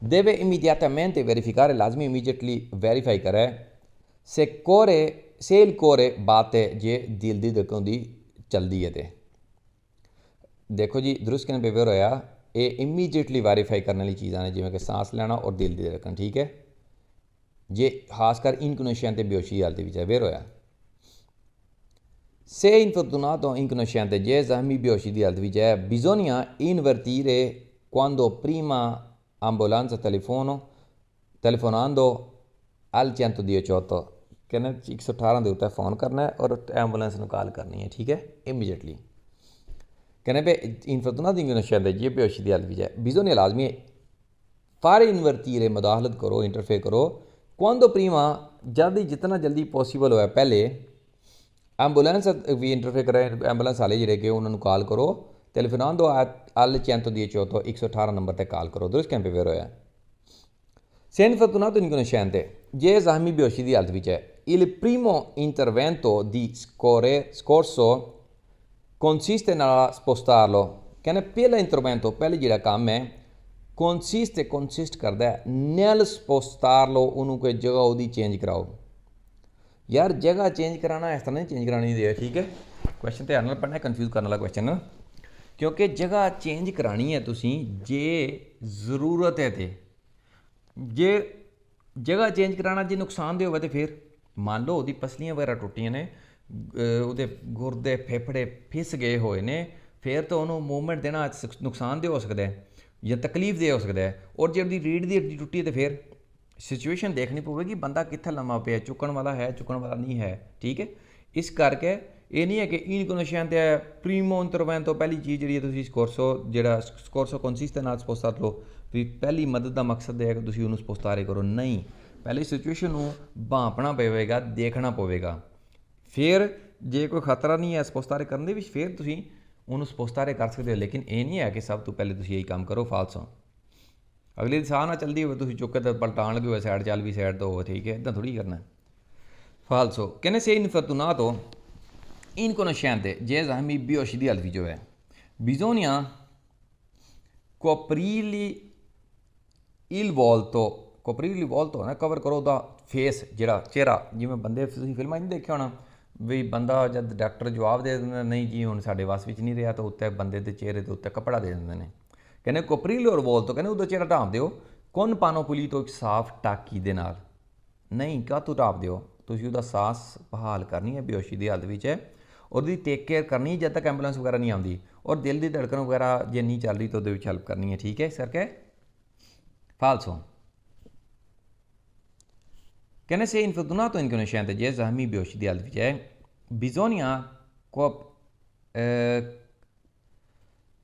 deve immediatamente verificare ਲਾਜ਼ਮੀ immediately verify ਕਰੇ se il cuore batte ਜੇ ਦਿਲ ਦੀ ਧੜਕਣ ਦੀ ਚੱਲਦੀ ਹੈ ਤੇ ਦੇਖੋ ਜੀ ਦਰੁਸਤ ਕਹਿੰਦੇ ਪੇਪਰ ਹੋਇਆ ਇਹ ਇਮੀਡੀਏਟਲੀ ਵੈਰੀਫਾਈ ਕਰਨ ਵਾਲੀ ਚੀਜ਼ਾਂ ਨੇ ਜਿਵੇਂ ਕਿ ਸਾਂਸ ਲੈਣਾ ਔਰ ਦਿਲ ਦੀ ਧੜਕਣ ਠੀਕ ਹੈ ਜੇ ਖਾਸ ਕਰ ਇਨਕੋਨੋਸ਼ੈਂਤੇ ਬੇਹੋਸ਼ੀ ਹਾਲਤ ਵਿੱਚ ਹੈ ਵੇਰ ਹੋਇਆ se infortunato inconsciente ਜੇ ਜ਼ਖਮੀ ਬੇਹੋਸ਼ੀ ਦੀ ਹਾਲਤ ਵਿੱਚ ਹੈ bisogna invertire quando prima ambulanza telefonando al 118 ਕਹਿੰਦੇ 118 ਦੇ ਉੱਤੇ ਫੋਨ ਕਰਨਾ ਹੈ ਔਰ ਐਂਬੂਲੈਂਸ ਨੂੰ ਕਾਲ ਕਰਨੀ ਹੈ ਠੀਕ ਹੈ ਇਮੀਡੀਏਟਲੀ ਕਹਿੰਦੇ ਪਏ ਇਨਫਰਤੂਨਾਤੋ inconsciente ਜੇ ਬੇਹੋਸ਼ੀ ਦੀ ਹਾਲਤ ਵਿੱਚ ਹੈ bisogna ਲਾਜ਼ਮੀ fare invertire ਮੁਦਾਖਲਤ ਕਰੋ ਇੰਟਰਫੇਅਰ ਕਰੋ quando prima ਜਦ ਹੀ ਜਿਤਨਾ ਜਲਦੀ ਪੋਸੀਬਲ ਹੋਇਆ ਪਹਿਲੇ ਐਂਬੂਲੈਂਸ ਵੀ ਇੰਟਰਫੇਅਰ ਕਰੇ ਐਂਬੂਲੈਂਸ ਵਾਲੇ ਜਿਹੜੇ ਕਿ ਉਹਨਾਂ ਨੂੰ ਕਾਲ ਕਰੋ telefonando al 118 118 ਨੰਬਰ 'ਤੇ ਕਾਲ ਕਰੋ ਦਰੁਸਤ ਕਹਿੰਦੇ ਪੇਪਰ ਹੋਇਆ se infortunato inconsciente ਜੇ ਜ਼ਖਮੀ ਬੇਹੋਸ਼ੀ ਦੀ ਹਾਲਤ ਵਿੱਚ ਹੈ il primo intervento di soccorso consiste nella spostarlo ਕਹਿੰਦੇ ਪਹਿਲਾ ਇੰਟਰਵੈਂਟੋ ਪਹਿਲੇ ਜਿਹੜਾ ਕੰਮ ਹੈ consist ਕਰਦਾ ਹੈ nel spostarlo ਉਹਨੂੰ ਕੋਈ ਜਗ੍ਹਾ ਉਹਦੀ ਚੇਂਜ ਕਰਾਓ ਯਾਰ ਜਗ੍ਹਾ ਚੇਂਜ ਕਰਾਉਣਾ ਇਸ ਤਰ੍ਹਾਂ ਨਹੀਂ ਚੇਂਜ ਕਰਾਉਣੀ ਦੇ ਠੀਕ ਹੈ ਕੁਐਸਚਨ ਧਿਆਨ ਨਾਲ ਪੜ੍ਹਨਾ ਕਨਫਿਊਜ਼ ਕਰਨ ਵਾਲਾ ਕੁਐਸਚਨ ਕਿਉਂਕਿ ਜਗ੍ਹਾ ਚੇਂਜ ਕਰਾਉਣੀ ਹੈ ਤੁਸੀਂ ਜੇ ਜ਼ਰੂਰਤ ਹੈ ਤੇ ਜੇ ਜਗ੍ਹਾ ਚੇਂਜ ਕਰਾਉਣਾ ਜੇ ਨੁਕਸਾਨਦੇਹ ਹੋਵੇ ਤਾਂ ਫਿਰ ਮੰਨ ਲਓ ਉਹਦੀ ਪਸਲੀਆਂ ਵਗੈਰਾ ਟੁੱਟੀਆਂ ਨੇ ਉਹਦੇ ਗੁਰਦੇ ਫੇਫੜੇ ਫਿਸ ਗਏ ਹੋਏ ਨੇ ਫਿਰ ਤਾਂ ਉਹਨੂੰ ਮੂਵਮੈਂਟ ਦੇਣਾ ਨੁਕਸਾਨਦੇਹ ਹੋ ਸਕਦਾ ਹੈ ਜਾਂ ਤਕਲੀਫਦੇਹ ਹੋ ਸਕਦਾ ਹੈ ਔਰ ਜੇ ਉਹਦੀ ਰੀੜ੍ਹ ਦੀ ਹੱਡੀ ਟੁੱਟੀ ਹੈ ਤਾਂ ਫਿਰ ਸਿਚੁਏਸ਼ਨ ਦੇਖਣੀ ਪਵੇਗੀ ਬੰਦਾ ਕਿੱਥੇ ਲੰਮਾ ਪਿਆ ਚੁੱਕਣ ਵਾਲਾ ਹੈ ਚੁੱਕਣ ਵਾਲਾ ਨਹੀਂ ਹੈ ਠੀਕ ਹੈ ਇਸ ਕਰਕੇ ਇਹ ਨਹੀਂ ਹੈ ਕਿ ਇਨਕੋਨੋਸ਼ੈਂਤੇ ਹੈ ਪ੍ਰੀਮੋ ਇੰਟਰਵੈਂਟੋ ਪਹਿਲੀ ਚੀਜ਼ ਜਿਹੜੀ ਹੈ ਤੁਸੀਂ ਸਕੋਰਸੋ consiste nel spostarlo ਵੀ ਪਹਿਲੀ ਮਦਦ ਦਾ ਮਕਸਦ ਹੈ ਕਿ ਤੁਸੀਂ ਉਹਨੂੰ ਸਪੋਸਤਾਰੇ ਕਰੋ, ਨਹੀਂ। ਪਹਿਲੀ ਸਿਚੁਏਸ਼ਨ ਨੂੰ ਭਾਂਪਣਾ ਪਵੇਗਾ, ਦੇਖਣਾ ਪਵੇਗਾ, ਫਿਰ ਜੇ ਕੋਈ ਖਤਰਾ ਨਹੀਂ ਹੈ ਸਪੋਸਤਾਰੇ ਕਰਨ ਦੇ ਵਿੱਚ, ਫਿਰ ਤੁਸੀਂ ਉਹਨੂੰ ਸਪੋਸਤਾਰੇ ਕਰ ਸਕਦੇ ਹੋ। ਲੇਕਿਨ ਇਹ ਨਹੀਂ ਹੈ ਕਿ ਸਭ ਤੋਂ ਪਹਿਲੇ ਤੁਸੀਂ ਇਹੀ ਕੰਮ ਕਰੋ। ਫਾਲਸੋ ਅਗਲੀ ਦੀ ਸਾਹ ਨਾ ਚਲਦੀ ਹੋਵੇ, ਤੁਸੀਂ ਚੁੱਕ ਕੇ ਪਲਟਾਉਣ ਲੱਗੇ ਹੋਏ ਸਾਈਡ, ਚੱਲ ਵੀ ਸਾਈਡ ਤੋਂ ਹੋਵੇ, ਠੀਕ ਹੈ, ਇੱਦਾਂ ਥੋੜ੍ਹੀ ਕਰਨਾ। ਫਾਲਸੋ ਕਹਿੰਦੇ ਸੇ ਇਨਫਰਤੂਨਾto inconsciente Gesami bioci di alvigio è bisogna coprirgli il volto ਨਾ ਕਵਰ ਕਰੋ ਉਹਦਾ ਫੇਸ, ਜਿਹੜਾ ਚਿਹਰਾ। ਜਿਵੇਂ ਬੰਦੇ ਤੁਸੀਂ ਫਿਲਮਾਂ 'ਚ ਨਹੀਂ ਦੇਖਿਆ ਹੋਣਾ ਵੀ ਬੰਦਾ ਜਦ ਡਾਕਟਰ ਜਵਾਬ ਦੇ ਦਿੰਦਾ ਨਹੀਂ ਜੀ ਹੁਣ ਸਾਡੇ ਵੱਸ ਵਿੱਚ ਨਹੀਂ ਰਿਹਾ, ਤਾਂ ਉੱਤੇ ਬੰਦੇ ਦੇ ਚਿਹਰੇ ਦੇ ਉੱਤੇ ਕੱਪੜਾ ਦੇ ਦਿੰਦੇ ਨੇ। ਕਹਿੰਦੇ ਕੋਪਰੀਲੋ ਔਰ ਵੋਲਤੋ, ਕਹਿੰਦੇ ਉਹਦਾ ਚਿਹਰਾ ਢਾਂਪ ਦਿਓ। ਕੌਣ ਪਾਨੋ ਪੁਲੀਤੋ, ਇੱਕ ਸਾਫ਼ ਟਾਕੀ ਦੇ ਨਾਲ। ਨਹੀਂ, ਕਾਹਤੋਂ ਢਾਂਪ ਦਿਓ? ਤੁਸੀਂ ਉਹਦਾ ਸਾਹ ਬਹਾਲ ਕਰਨੀ ਹੈ, ਬੇਹੋਸ਼ੀ ਦੀ ਹਾਲਤ ਵਿੱਚ ਹੈ, ਉਹਦੀ ਟੇਕ ਕੇਅਰ ਕਰਨੀ ਜਦ ਤੱਕ ਐਂਬੂਲੈਂਸ ਵਗੈਰਾ ਨਹੀਂ ਆਉਂਦੀ, ਔਰ ਦਿਲ ਦੀ ਧੜਕਣ ਵਗੈਰਾ ਜੇ ਨਹੀਂ ਚੱਲ ਰਹੀ ਤਾਂ ਉਹਦੇ ਵਿੱਚ ਹੈਲਪ ਕਰਨੀ ਹੈ, ਠੀਕ ਹੈ ਸਰ। ਕਿ ਫਾਲਸੋ ਕਹਿੰਦੇ ਸੇ ਇਨਫਰਤੂਨਾto inconsciente Gesami bioci di alvigio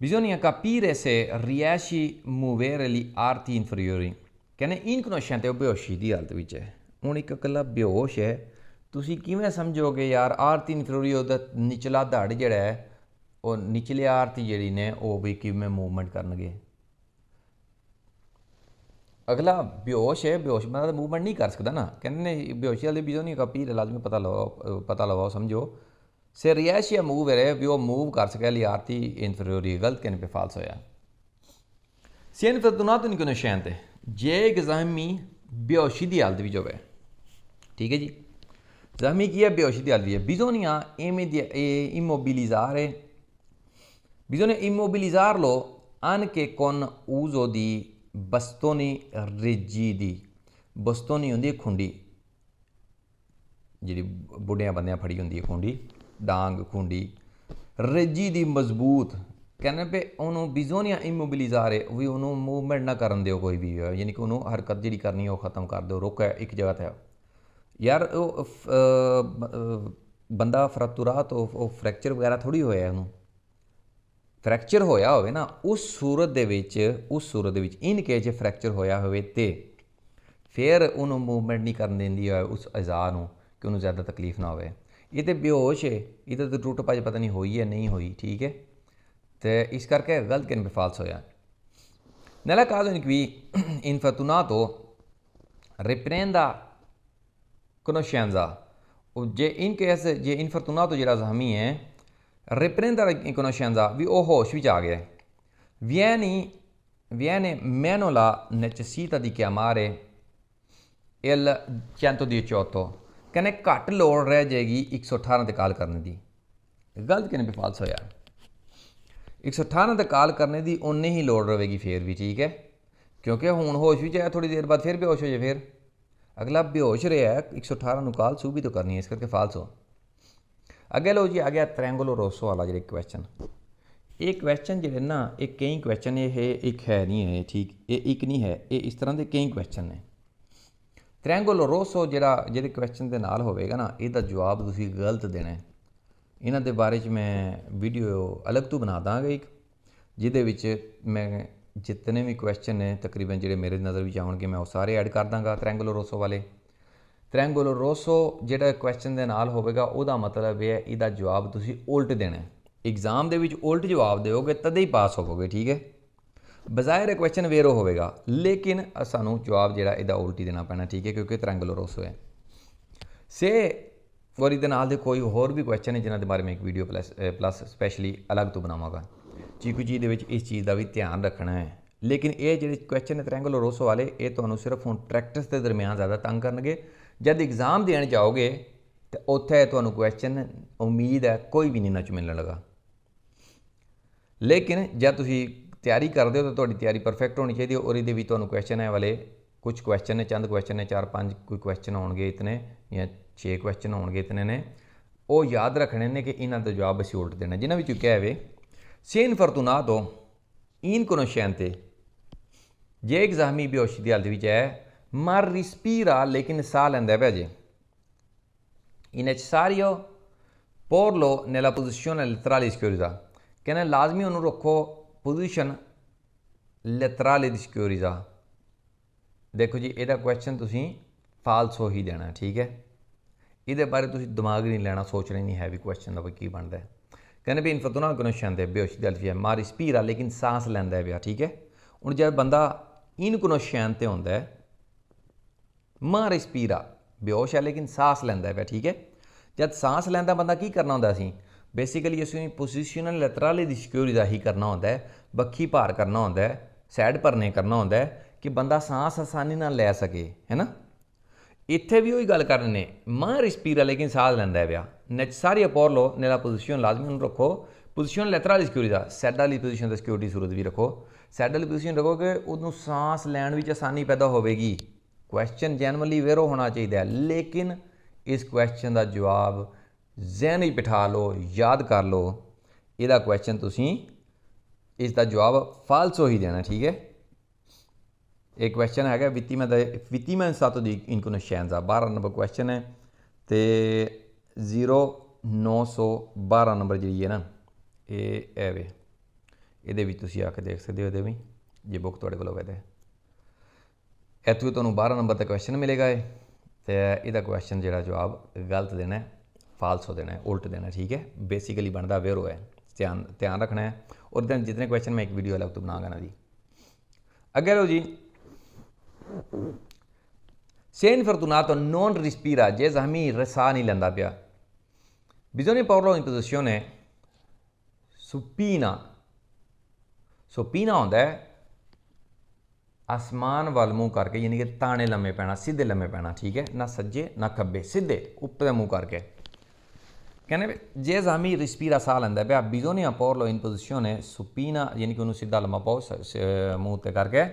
bisogna capire se riesci a muovere gli arti inferiori। ਕਹਿੰਦੇ ਇਨਕਨੋਸ਼ੈਂਟ ਉਹ ਬੇਹੋਸ਼ੀ ਦੀ ਹਾਲਤ ਵਿੱਚ ਹੈ। ਹੁਣ ਇੱਕ ਇਕੱਲਾ ਬੇਹੋਸ਼ ਹੈ, ਤੁਸੀਂ ਕਿਵੇਂ ਸਮਝੋਗੇ ਯਾਰ ਆਰਤੀ ਇਨਫੀਰੀਓਰੀ, ਉਹਦਾ ਨਿਚਲਾ ਧੜ ਜਿਹੜਾ ਹੈ, ਉਹ ਨਿਚਲੀ ਆਰਤੀ ਜਿਹੜੀ ਨੇ ਉਹ ਵੀ ਕਿਵੇਂ ਮੂਵਮੈਂਟ ਕਰਨਗੇ? ਅਗਲਾ ਬੇਹੋਸ਼ ਹੈ, ਬੇਹੋਸ਼ ਬੰਦਾ ਤਾਂ ਮੂਵਮੈਂਟ ਨਹੀਂ ਕਰ ਸਕਦਾ ਨਾ। ਕਹਿੰਦੇ ਨੇ ਬੇਹੋਸ਼ੀ ਵਾਲੇ ਬਿਜ਼ੋਨੀ ਕਾਪੀਰ ਲਾਜ਼ਮੀ ਪਤਾ ਲਵਾਓ ਸਮਝੋ। ਸੇ ਰਿਐਸ਼ੀਆ ਮੂਵ ਹੈ ਵੀ ਉਹ ਮੂਵ ਕਰ ਸਕੇ ਲਈ ਆਰਤੀ ਇਨਫੀਰੀਓਰੀ, ਗਲਤ ਕਹਿਣ 'ਤੇ ਫਾਲਸ ਹੋਇਆ। ਸੇ ਇਨਫਰਤੂਨਾto inconsciente ਜੇ ਗਜ਼ਾਮੀ ਬੇਹੋਸ਼ੀ ਦੀ ਹਾਲਤ ਵਿੱਚ ਹੋਵੇ, ਠੀਕ ਹੈ ਜੀ। ਜ਼ਖਮੀ ਕੀ ਹੈ? ਬੇਹੋਸ਼ੀ ਦੀ ਹਾਲਤ ਵਿੱਚ। bisogna immobilizzarlo anche con uso di bastoni rigidi। ਬਸਤੋਨੀ ਹੁੰਦੀ ਹੈ ਖੁੰਡੀ, ਜਿਹੜੀ ਬੁੱਢਿਆਂ ਬੰਦਿਆਂ ਫੜੀ ਹੁੰਦੀ ਹੈ ਖੁੰਡੀ, ਡਾਂਗ ਖੁੰਡੀ, ਰਿਜੀ ਦੀ ਮਜ਼ਬੂਤ। ਕਹਿੰਦੇ ਪਏ ਉਹਨੂੰ ਬਿਜ਼ੋਨੀਆ ਇਮੋਬਿਲਿਜ਼ਾਰੇ, ਵੀ ਉਹਨੂੰ ਮੂਵਮੈਂਟ ਨਾ ਕਰਨ ਦਿਓ ਕੋਈ ਵੀ, ਯਾਨੀ ਕਿ ਉਹਨੂੰ ਹਰਕਤ ਜਿਹੜੀ ਕਰਨੀ ਹੈ ਉਹ ਖ਼ਤਮ ਕਰ ਦਿਓ, ਰੁਕ ਹੈ ਇੱਕ ਜਗ੍ਹਾ 'ਤੇ। ਯਾਰ ਉਹ ਬੰਦਾ ਫਰੈਕਚਰਾਤ, ਉਹ ਫਰੈਕਚਰ ਵਗੈਰਾ ਥੋੜ੍ਹੀ ਹੋਇਆ, ਉਹਨੂੰ ਫਰੈਕਚਰ ਹੋਇਆ ਹੋਵੇ ਨਾ, ਉਸ ਸੂਰਤ ਦੇ ਵਿੱਚ ਇਨ ਕੇਸ ਜੇ ਫਰੈਕਚਰ ਹੋਇਆ ਹੋਵੇ ਤੇ ਫਿਰ ਉਹਨੂੰ ਮੂਵਮੈਂਟ ਨਹੀਂ ਕਰਨ ਦਿੰਦੀ ਹੈ ਉਸ ਅਜ਼ਾ ਨੂੰ, ਕਿ ਉਹਨੂੰ ਜ਼ਿਆਦਾ ਤਕਲੀਫ ਨਾ ਹੋਵੇ। ਇਹ ਤਾਂ ਬੇਹੋਸ਼ ਹੈ, ਇਹਦਾ ਤਾਂ ਟੁੱਟ ਭੱਜ ਪਤਾ ਨਹੀਂ ਹੋਈ ਹੈ ਨਹੀਂ ਹੋਈ, ਠੀਕ ਹੈ। ਤੇ ਇਸ ਕਰਕੇ ਗਲਤ ਕਹਿਣ 'ਤੇ ਫਾਲਸ ਹੋਇਆ। Nella caso in cui infortunato riprenda conoscenza, ਜੇ ਇਨ ਕੇਸ ਜੇ ਇਨਫਰਤੂਨਾto ਜਿਹੜਾ ਜ਼ਖਮੀ ਹੈ riprenda conoscenza, ਵੀ ਉਹ ਹੋਸ਼ ਵਿੱਚ ਆ ਗਿਆ, viene meno la necessità di chiamare il 118, ਕਹਿੰਦੇ ਘੱਟ ਲੋੜ ਰਹਿ ਜਾਏਗੀ 118 'ਤੇ ਕਾਲ ਕਰਨ ਦੀ। ਗਲਤ ਕਹਿਣ 'ਤੇ ਫਾਲਸ ਹੋਇਆ। 118 'ਤੇ ਕਾਲ ਕਰਨੇ ਦੀ ਉਨੀ ਹੀ ਲੋੜ ਰਹੇਗੀ ਫਿਰ ਵੀ, ਠੀਕ ਹੈ, ਕਿਉਂਕਿ ਹੁਣ ਹੋਸ਼ ਵਿੱਚ ਆਇਆ, ਥੋੜ੍ਹੀ ਦੇਰ ਬਾਅਦ ਫਿਰ ਬੇਹੋਸ਼ ਹੋ ਜਾਏ, ਫਿਰ ਅਗਲਾ ਬੇਹੋਸ਼ ਰਿਹਾ, 118 ਨੂੰ ਕਾਲ ਸੂਬੀ ਤੋਂ ਕਰਨੀ ਹੈ, ਇਸ ਕਰਕੇ ਫਾਲਸ ਹੋ। ਅੱਗੇ ਲਓ ਜੀ, ਆ ਗਿਆ ਟ੍ਰਾਇੰਗੋਲੋ ਰੋਸੋ ਵਾਲਾ ਜਿਹੜਾ ਕੁਐਸਚਨ। ਇਹ ਕੁਐਸਚਨ ਜਿਹੜੇ ਨਾ, ਇਹ ਕਈ ਕੁਐਸਚਨ, ਇਹ ਇੱਕ ਹੈ ਨਹੀਂ ਹੈ, ਠੀਕ, ਇਹ ਇੱਕ ਨਹੀਂ ਹੈ, ਇਹ ਇਸ ਤਰ੍ਹਾਂ ਦੇ ਕਈ ਕੁਐਸਚਨ ਨੇ। ਟ੍ਰਾਇੰਗੋਲੋ ਰੋਸੋ ਜਿਹੜੇ ਕੁਐਸਚਨ ਦੇ ਨਾਲ ਹੋਵੇਗਾ ਨਾ, ਇਹਦਾ ਜਵਾਬ ਤੁਸੀਂ ਗਲਤ ਦੇਣਾ ਹੈ। ਇਹਨਾਂ ਦੇ ਬਾਰੇ 'ਚ ਮੈਂ ਵੀਡੀਓ ਅਲੱਗ ਤੋਂ ਬਣਾ ਦਾਂਗਾ ਇੱਕ, ਜਿਹਦੇ ਵਿੱਚ ਮੈਂ ਜਿਤਨੇ ਵੀ ਕੁਐਸਚਨ ਨੇ ਤਕਰੀਬਨ ਜਿਹੜੇ ਮੇਰੇ ਨਜ਼ਰ ਵਿੱਚ ਆਉਣਗੇ ਮੈਂ ਉਹ ਸਾਰੇ ਐਡ ਕਰ ਦਾਂਗਾ ਟ੍ਰਾਇੰਗੋਲੋ ਰੋਸੋ ਵਾਲੇ। ਟ੍ਰਾਇੰਗੋਲੋ ਰੋਸੋ ਜਿਹੜਾ ਕੁਐਸਚਨ ਦੇ ਨਾਲ ਹੋਵੇਗਾ, ਉਹਦਾ ਮਤਲਬ ਇਹ ਹੈ ਇਹਦਾ ਜਵਾਬ ਤੁਸੀਂ ਉਲਟ ਦੇਣਾ। ਐਗਜ਼ਾਮ ਦੇ ਵਿੱਚ ਉਲਟ ਜਵਾਬ ਦਿਓਗੇ ਤਦੇ ਹੀ ਪਾਸ ਹੋਵੋਗੇ, ਠੀਕ ਹੈ। ਬਜ਼ਾਹਿਰ ਕੁਐਸਚਨ ਵੇਰੋ ਹੋਵੇਗਾ, ਲੇਕਿਨ ਸਾਨੂੰ ਜਵਾਬ ਜਿਹੜਾ ਇਹਦਾ ਉਲਟ ਹੀ ਦੇਣਾ ਪੈਣਾ, ਠੀਕ ਹੈ, ਕਿਉਂਕਿ ਟ੍ਰਾਇੰਗੋਲੋ ਰੋਸੋ ਹੈ। ਔਰ ਇਹਦੇ ਨਾਲ ਦੇ ਕੋਈ ਹੋਰ ਵੀ ਕੁਐਸਚਨ ਹੈ ਜਿਨ੍ਹਾਂ ਦੇ ਬਾਰੇ ਮੈਂ ਇੱਕ ਵੀਡੀਓ ਪਲੱਸ ਸਪੈਸ਼ਲੀ ਅਲੱਗ ਤੋਂ ਬਣਾਵਾਂਗਾ। ਚੀਕੂ ਜੀ ਦੇ ਵਿੱਚ ਇਸ ਚੀਜ਼ ਦਾ ਵੀ ਧਿਆਨ ਰੱਖਣਾ ਹੈ। ਲੇਕਿਨ ਇਹ ਜਿਹੜੇ ਕੁਐਸਚਨ ਨੇ ਟ੍ਰਾਇੰਗੋਲੋ ਰੋਸੋ ਵਾਲੇ, ਇਹ ਤੁਹਾਨੂੰ ਸਿਰਫ ਹੁਣ ਪ੍ਰੈਕਟਿਸ ਦੇ ਦਰਮਿਆਨ ਜ਼ਿਆਦਾ ਤੰਗ ਕਰਨਗੇ। ਜਦ ਐਗਜ਼ਾਮ ਦੇਣ ਜਾਓਗੇ ਤਾਂ ਉੱਥੇ ਤੁਹਾਨੂੰ ਕੁਐਸਚਨ ਉਮੀਦ ਹੈ ਕੋਈ ਵੀ ਨਹੀਂ ਨਾ 'ਚ ਮਿਲਣ ਲੱਗਾ। ਲੇਕਿਨ ਜਦ ਤੁਸੀਂ ਤਿਆਰੀ ਕਰਦੇ ਹੋ ਤਾਂ ਤੁਹਾਡੀ ਤਿਆਰੀ ਪਰਫੈਕਟ ਹੋਣੀ ਚਾਹੀਦੀ ਹੈ। ਔਰ ਇਹਦੇ ਵਿੱਚ ਤੁਹਾਨੂੰ ਕੁਐਸਚਨ ਹੈ ਵਾਲੇ ਕੁਝ ਕੁਐਸਚਨ ਨੇ, ਚੰਦ ਕੁਐਸਚਨ ਨੇ, 4-5 ਕੋਈ ਕੁਐਸਚਨ ਹੋਣਗੇ ਇਤਨੇ, ਜਾਂ 6 ਕੁਐਸਚਨ ਹੋਣਗੇ ਇਤਨੇ ਨੇ, ਉਹ ਯਾਦ ਰੱਖਣੇ ਨੇ ਕਿ ਇਹਨਾਂ ਦਾ ਜਵਾਬ ਅਸੀਂ ਉਲਟ ਦੇਣਾ। ਜਿਨ੍ਹਾਂ ਵਿੱਚੋਂ ਕਿਹਾ ਹੋਵੇ ਸੇ ਇਨਫਰਤੂਨਾto inconsciente ਜੇ ਇੱਕ ਜ਼ਖਮੀ ਬੇਹੋਸ਼ੀ ਦੀ ਹਾਲਤ ਵਿੱਚ ਹੈ, ma respira, ਲੇਕਿਨ ਸਾਹ ਲੈਂਦਾ ਪਿਆ ਜੇ, è necessario porlo nella posizione laterale schiosa, ਕਹਿੰਦੇ ਲਾਜ਼ਮੀ ਉਹਨੂੰ ਰੱਖੋ ਪੋਜੀਸ਼ਨ ਲੈਤਰਾਲੀ ਦੀ ਸਿਕਿਉਰਿਟੀ ਦਾ ਦੇਖੋ ਜੀ ਇਹਦਾ ਕੁਐਸਚਨ ਤੁਸੀਂ ਫਾਲਸੋ ਹੀ ਦੇਣਾ ਠੀਕ ਹੈ। ਇਹਦੇ ਬਾਰੇ ਤੁਸੀਂ ਦਿਮਾਗ ਨਹੀਂ ਲੈਣਾ, ਸੋਚਣਾ ਨਹੀਂ ਹੈ ਵੀ ਕੁਐਸਚਨ ਦਾ ਕੀ ਬਣਦਾ ਹੈ। ਕਹਿੰਦੇ ਵੀ ਇਨਫਰਤੂਨਾ ਕੋਨੋਸ਼ੈਂਦੇ ਬੇਹੋਸ਼ੀ ਦੀ ਅਲਫੀਆ ਮਾ ਰਿਸਪੀਰਾ ਲੇਕਿਨ ਸਾਂਸ ਲੈਂਦਾ ਪਿਆ ਠੀਕ ਹੈ। ਹੁਣ ਜਦ ਬੰਦਾ ਇਨਕੋਨੋਸ਼ੈਂਤੇ ਹੁੰਦਾ ਹੈ ਮਾ ਰਿਸਪੀਰਾ ਬੇਹੋਸ਼ ਹੈ ਲੇਕਿਨ ਸਾਂਸ ਲੈਂਦਾ ਪਿਆ ਠੀਕ ਹੈ। ਜਦ ਸਾਂਸ ਲੈਂਦਾ ਬੰਦਾ ਕੀ ਕਰਨਾ ਹੁੰਦਾ ਸੀ ਬੇਸਿਕਲੀ ਅਸੀਂ ਪੋਜੀਸ਼ਨਲ ਲੈਤਰਾਲੀ ਦੀ ਸਿਕਿਉਰਿਟੀ ਦਾ ਹੀ ਕਰਨਾ ਹੁੰਦਾ ਹੈ, ਬੱਖੀ ਭਾਰ ਕਰਨਾ ਹੁੰਦਾ ਹੈ, ਸਾਈਡ ਭਰਨੇ ਕਰਨਾ ਹੁੰਦਾ ਹੈ ਕਿ ਬੰਦਾ ਸਾਂਸ ਆਸਾਨੀ ਨਾਲ ਲੈ ਸਕੇ ਹੈ ਨਾ। ਇੱਥੇ ਵੀ ਉਹੀ ਗੱਲ ਕਰਨੀ ਨੇ ਮਾਂ ਰਿਸਪੀਰਾ ਲੇਕਿਨ ਸਾਹ ਲੈਂਦਾ ਪਿਆ ਨੈਚਸਾਰੀ ਪੋਰ ਲੋ ਨੇਲਾ ਪੋਜੀਸ਼ਨ ਲਾਜ਼ਮੀ ਉਹਨੂੰ ਰੱਖੋ ਪੋਜੀਸ਼ਨ ਲੈਤਰਾਲੀ ਸਿਕਿਉਰਿਟੀ ਦਾ ਸੈਡ ਵਾਲੀ ਪੋਜੀਸ਼ਨ ਦਾ ਸਿਕਿਉਰਿਟੀ ਸੂਰਤ ਵੀ ਰੱਖੋ। ਸੈਡ ਵਾਲੀ ਪੋਜੀਸ਼ਨ ਰੱਖੋਗੇ ਉਹਨੂੰ ਸਾਂਸ ਲੈਣ ਵਿੱਚ ਆਸਾਨੀ ਪੈਦਾ ਹੋਵੇਗੀ। ਕੁਐਸਚਨ ਜੈਨੂਅਲੀ ਵੇਰੋ ਹੋਣਾ ਚਾਹੀਦਾ ਹੈ ਲੇਕਿਨ ਇਸ ਕੁਐਸਚਨ ਦਾ ਜਵਾਬ ਜ਼ਹਿਨ ਵਿੱਚ ਬਿਠਾ ਲਓ, ਯਾਦ ਕਰ ਲਓ। ਇਹਦਾ ਕੁਐਸਚਨ ਤੁਸੀਂ ਇਸ ਦਾ ਜਵਾਬ ਫਾਲਸੋ ਹੀ ਦੇਣਾ ਠੀਕ ਹੈ। ਇਹ ਕੁਐਸਚਨ ਹੈਗਾ ਵਿਤੀਮਨ ਸਤਾto di inconoscenza 12 ਨੰਬਰ ਕੁਐਸਚਨ ਹੈ ਤੇ 0912 ਨੰਬਰ ਜਿਹੜੀ ਹੈ ਨਾ ਇਹ ਐ ਵੇ ਇਹਦੇ ਵਿੱਚ ਤੁਸੀਂ ਆ ਕੇ ਦੇਖ ਸਕਦੇ ਹੋ। ਇਹਦੇ ਵੀ ਜੇ ਬੁੱਕ ਤੁਹਾਡੇ ਕੋਲ ਹੋਵੇ ਤਾਂ ਇੱਥੋਂ ਤੁਹਾਨੂੰ 12 ਨੰਬਰ ਦਾ ਕੁਐਸਚਨ ਮਿਲੇਗਾ ਤੇ ਇਹਦਾ ਕੁਐਸਚਨ ਜਿਹੜਾ ਜਵਾਬ ਗਲਤ ਦੇਣਾ ਹੈ, ਫਾਲਸੋ ਦੇਣਾ ਹੈ, ਉਲਟ ਦੇਣਾ ਠੀਕ ਹੈ। ਬੇਸਿਕਲੀ ਬਣਦਾ ਵੇਰੋ ਹੈ, ਧਿਆਨ ਰੱਖਣਾ ਹੈ। और देन जितने क्वेश्चन मैं एक वीडियो अलग तो बनाऊंगा ना जी। अगे लो जी Se infortunato non respira, je zahmi resa नहीं लेंदा पिया bisogna porlo in posizione supina। supina होंदा है आसमान वाल मुँह करके यानी कि ताने लम्मे पैना, सीधे लम्मे पैना ठीक है, ना सज्जे ना खब्बे, सीधे ऊपर मुँह करके। कहने जे ज़ामी रिस्पीरा साह लेंदा पिया bisogna porlo in posizione supina यानी कि उन्होंने सीधा लम्मा पाओ मुँह ते करके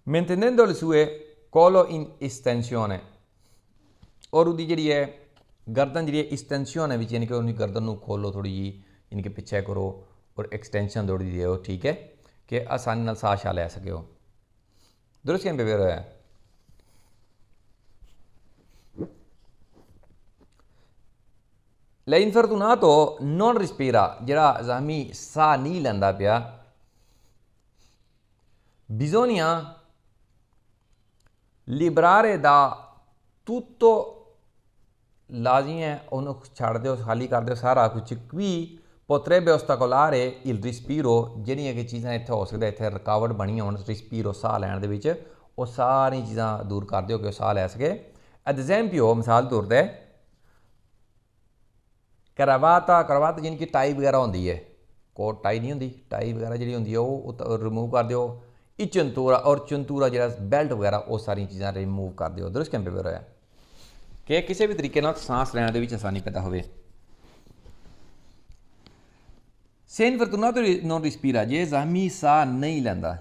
mantenendo le sue collo in estensione और उदी जी है गर्दन जी इस्टेंशियन है यानी कि उन्हें गर्दन को खोलो थोड़ी जी यानी कि पिछे करो और एक्सटेंशन थोड़ी दी हो ठीक है कि आसानी नाल साह ले सके हो। दुरुस्त कैन पे है l'infortunato non respira जरा ज़ाहमी साह नहीं लेंदा पिया bisogna liberare da tutto लाजमी है उन्होंने छड़ दो खाली कर दो सारा कुछ qui potrebbe ostacolare il respiro ਜਿਹੜੀਆਂ ਕਿ ਚੀਜ਼ਾਂ ਇੱਥੇ ਹੋ ਸਕਦਾ ਇੱਥੇ ਰੁਕਾਵਟ ਬਣੀ ਹੋਣ ਰਿਸਪੀਰੋ ਸਾਹ ਲੈਣ ਦੇ ਵਿੱਚ ਉਹ ਸਾਰੀ ਚੀਜ਼ਾਂ ਦੂਰ ਕਰ ਦਿਓ ਕਿ ਉਹ ਸਾਹ ਲੈ ਸਕੇ। ad esempio ਮਿਸਾਲ ਤੌਰ ਤੇ ਕਰਵਾਤਾ ਜਿਹਨ ਕਿ ਟਾਈ ਵਗੈਰਾ ਹੁੰਦੀ ਹੈ, ਕੋਟ ਟਾਈ ਨਹੀਂ ਹੁੰਦੀ, ਟਾਈ ਵਗੈਰਾ ਜਿਹੜੀ ਹੁੰਦੀ ਹੈ ਉਹ ਰਿਮੂਵ ਕਰ ਦਿਓ। ਇਹ ਚੰਤੂਰਾ ਔਰ ਚੰਤੂਰਾ ਜਿਹੜਾ ਬੈਲਟ ਵਗੈਰਾ ਉਹ ਸਾਰੀਆਂ ਚੀਜ਼ਾਂ ਰਿਮੂਵ ਕਰ ਦਿਓ। ਦੁਰਸਤ ਕੈਂਪੇ ਪਰ ਹੋਇਆ ਕਿ ਕਿਸੇ ਵੀ ਤਰੀਕੇ ਨਾਲ ਸਾਂਸ ਲੈਣ ਦੇ ਵਿੱਚ ਆਸਾਨੀ ਪੈਦਾ ਹੋਵੇ। Se infortunato non respira, ਜੇ ਜ਼ਾਹਮੀ ਸਾਹ ਨਹੀਂ ਲੈਂਦਾ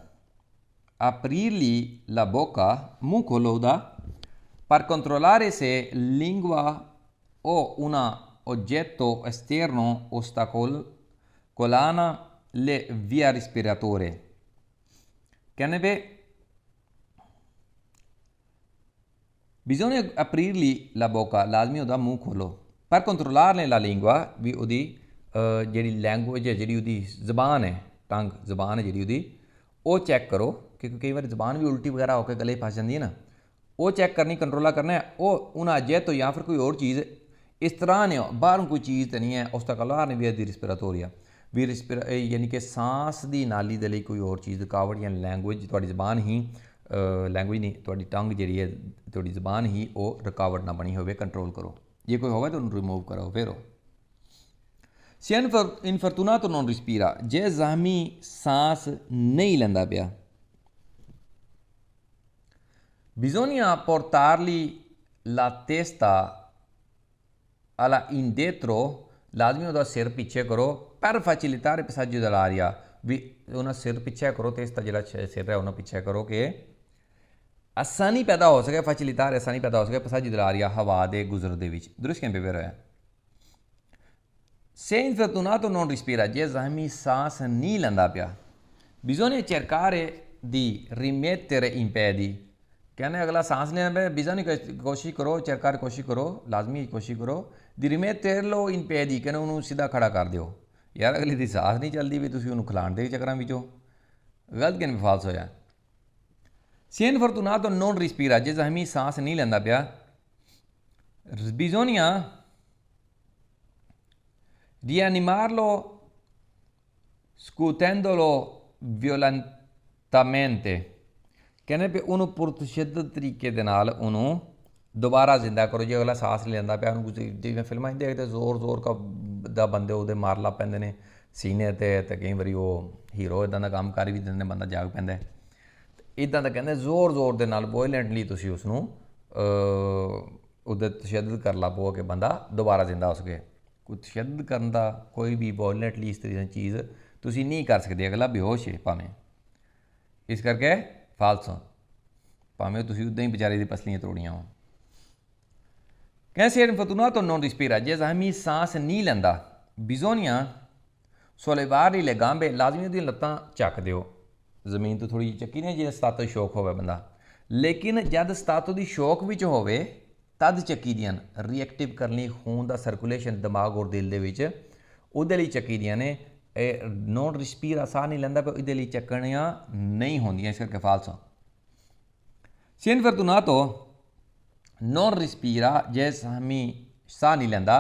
aprirgli la bocca ਮੂੰਹ ਖੋਲੋ ਉਹਦਾ per controllare se lingua o un oggetto esterno ostacolana le vie respiratorie। कहने पे bisogna aprirgli la bocca लाजमी ਉਹਦਾ ਮੂੰਹ ਖੋਲੋ per controllarne la lingua ਵੀ ਉਹਦੀ ਜਿਹੜੀ ਲੈਂਗੁਏਜ ਹੈ ਜਿਹੜੀ ਉਹਦੀ ਜ਼ਬਾਨ ਹੈ ਟੰਗ ਜ਼ਬਾਨ ਹੈ ਜਿਹੜੀ ਉਹਦੀ ਉਹ ਚੈੱਕ ਕਰੋ ਕਿਉਂਕਿ ਕਈ ਵਾਰ ਜ਼ਬਾਨ ਵੀ ਉਲਟੀ ਵਗੈਰਾ ਹੋ ਕੇ ਗਲੇ ਫਸ ਜਾਂਦੀ ਹੈ ਨਾ, ਉਹ ਚੈੱਕ ਕਰਨੀ ਕੰਟਰੋਲ ਕਰਨਾ ਹੈ। ਉਹ ਉਹਨਾਂ ਅਜੈਤ ਜਾਂ ਫਿਰ ਕੋਈ ਹੋਰ ਚੀਜ਼ ਇਸ ਤਰ੍ਹਾਂ ਨੇ ਬਾਹਰੋਂ ਕੋਈ ਚੀਜ਼ ਤਾਂ ਨਹੀਂ ਹੈ ਉਸ ਤੱਕ ਅਲਾਰ ਨੇ ਵੀ ਦੀ ਰਿਸਪੀਰਾਟੋਰੀਆ ਵੀ ਯਾਨੀ ਕਿ ਸਾਂਸ ਦੀ ਨਾਲੀ ਦੇ ਲਈ ਕੋਈ ਹੋਰ ਚੀਜ਼ ਰੁਕਾਵਟ ਜਾਂ ਲੈਂਗੁਏਜ ਤੁਹਾਡੀ ਜ਼ਬਾਨ ਹੀ ਲੈਂਗੁਏਜ ਨਹੀਂ ਤੁਹਾਡੀ ਟੰਗ ਜਿਹੜੀ ਹੈ ਤੁਹਾਡੀ ਜ਼ਬਾਨ ਹੀ ਉਹ ਰੁਕਾਵਟ ਨਾ ਬਣੀ ਹੋਵੇ, ਕੰਟਰੋਲ ਕਰੋ। ਜੇ ਕੋਈ ਹੋਵੇ ਤਾਂ ਉਹਨੂੰ ਰਿਮੂਵ ਕਰੋ। ਫਿਰ Se infortunato non respira, ਜੇ ਜ਼ਾਹਮੀ ਸਾਂਸ ਨਹੀਂ ਲੈਂਦਾ ਪਿਆ bisogna portargli la testa alla indietro ਲਾਜ਼ਮੀ ਉਹਦਾ ਸਿਰ ਪਿੱਛੇ ਕਰੋ per facilitare il passaggio dell'aria ਵੀ ਉਹਨਾਂ ਸਿਰ ਪਿੱਛੇ ਕਰੋ ਤੇ ਇਸ ਦਾ ਜਿਹੜਾ ਸਿਰ ਹੈ ਉਹਨਾਂ ਪਿੱਛੇ ਕਰੋ ਕਿ ਆਸਾਨੀ ਪੈਦਾ ਹੋ ਸਕੇ, facilitare ਆਸਾਨੀ ਪੈਦਾ ਹੋ ਸਕੇ passaggio dell'aria ਹਵਾ ਦੇ ਗੁਜ਼ਰ ਦੇ ਵਿੱਚ। ਦੁਰਸਤ ਕੈਂਪੇ ਪਰ ਹੋਇਆ Se infortunato non respira, ਜੇ ਜ਼ਾਹਮੀ ਸਾਂਸ ਨਹੀਂ ਲੈਂਦਾ ਪਿਆ bisogna cercare di rimettere in piedi। कहने अगला सांस लेने पे bisogna कोशिश करो cercare कोशिश करो लाजमी कोशिश करो di rimetterlo in piedi कहने ਉਹਨੂੰ ਸਿੱਧਾ ਖੜਾ ਕਰ ਦਿਓ। ਯਾਰ ਅਗਲੀ ਦੀ ਸਾਂਸ ਨਹੀਂ ਚੱਲਦੀ ਵੀ ਤੁਸੀਂ ਉਹਨੂੰ ਖਿਲਾਣ ਦੇ ਚੱਕਰਾਂ ਵਿੱਚੋਂ गलत कि फाल्स होया। Si è infortunato non respira, जे जख्मी सांस नहीं लेंदा पिया। Bisogna rianimarlo scutendolo violentamente, कहने पे ਉਹਨੂੰ ਪੁਰਤਸ਼ੱਦਦ ਤਰੀਕੇ ਦੇ ਨਾਲ ਉਹਨੂੰ ਦੁਬਾਰਾ ਜ਼ਿੰਦਾ ਕਰੋ। ਜੇ ਅਗਲਾ ਸਾਹ ਨਹੀਂ ਲੈਂਦਾ ਪਿਆ ਉਹਨੂੰ ਜਿਵੇਂ ਫਿਲਮਾਂ 'ਚ ਦੇਖਦੇ ਜ਼ੋਰ ਜ਼ੋਰ ਦਾ ਬੰਦੇ ਉਹਦੇ ਮਾਰ ਲਾ ਪੈਂਦੇ ਨੇ ਸੀਨੇ 'ਤੇ ਕਈ ਵਾਰੀ ਉਹ ਹੀਰੋ ਇੱਦਾਂ ਦਾ ਕੰਮ ਕਰ ਵੀ ਦਿੰਦੇ, ਬੰਦਾ ਜਾਗ ਪੈਂਦਾ। ਇੱਦਾਂ ਦਾ ਕਹਿੰਦੇ ਜ਼ੋਰ ਜ਼ੋਰ ਦੇ ਨਾਲ ਵੋਇਲੈਂਟਲੀ ਤੁਸੀਂ ਉਸਨੂੰ ਉਹਦੇ ਤਸ਼ੱਦਦ ਕਰ ਲਾ ਪਓ ਕਿ ਬੰਦਾ ਦੁਬਾਰਾ ਜ਼ਿੰਦਾ ਹੋ ਸਕੇ। ਕੋਈ ਤਸ਼ੱਦਦ ਕਰਨ ਦਾ ਕੋਈ ਵੀ ਵੋਇਲੈਂਟਲੀ ਇਸ ਤਰ੍ਹਾਂ ਦੀ ਚੀਜ਼ ਤੁਸੀਂ ਨਹੀਂ ਕਰ ਸਕਦੇ, ਅਗਲਾ ਬੇਹੋਸ਼ ਹੈ ਭਾਵੇਂ, ਇਸ ਕਰਕੇ ਫਾਲਸ ਹੋ, ਭਾਵੇਂ ਤੁਸੀਂ ਉੱਦਾਂ ਹੀ ਵਿਚਾਰੇ ਦੀ ਪਸਲੀਆਂ ਤੋੜੀਆਂ ਹੋ। ਕਹਿੰਦੇ infortunato non respira, ਜੇ ਜ਼ਖਮੀ ਸਾਂਸ ਨਹੀਂ ਲੈਂਦਾ। bisogna sollevare le gambe, ਲਾਜ਼ਮੀ ਉਹਦੀਆਂ ਲੱਤਾਂ ਚੱਕ ਦਿਓ, ਜ਼ਮੀਨ ਤੋਂ ਥੋੜ੍ਹੀ ਜਿਹੀ ਚੱਕੀ ਨੇ ਜੇ ਸਤਾਤੋ ਸ਼ੌਕ ਹੋਵੇ ਬੰਦਾ। ਲੇਕਿਨ ਜਦ ਸਤਾਤੋ ਦੀ ਸ਼ੌਕ ਵਿੱਚ ਹੋਵੇ ਤਦ ਚੱਕੀ ਦੀਆਂ ਰਿਐਕਟਿਵ ਕਰਨ ਲਈ ਖੂਨ ਦਾ ਸਰਕੂਲੇਸ਼ਨ ਦਿਮਾਗ ਔਰ ਦਿਲ ਦੇ ਵਿੱਚ, ਉਹਦੇ ਲਈ ਚੱਕੀ ਦੀਆਂ ਨੇ। ਇਹ ਨੋਨ ਰਿਸਪੀਰਾ ਸਾਹ ਨਹੀਂ ਲੈਂਦਾ ਪਰ ਇਹਦੇ ਲਈ ਚੱਕਣੀਆਂ ਨਹੀਂ ਹੁੰਦੀਆਂ, ਇਸ ਕਰਕੇ ਫਾਲਸ ਹੋ। Si è infortunato non respira, ਜੇ ਜ਼ਖਮੀ ਸਾਹ ਨਹੀਂ ਲੈਂਦਾ।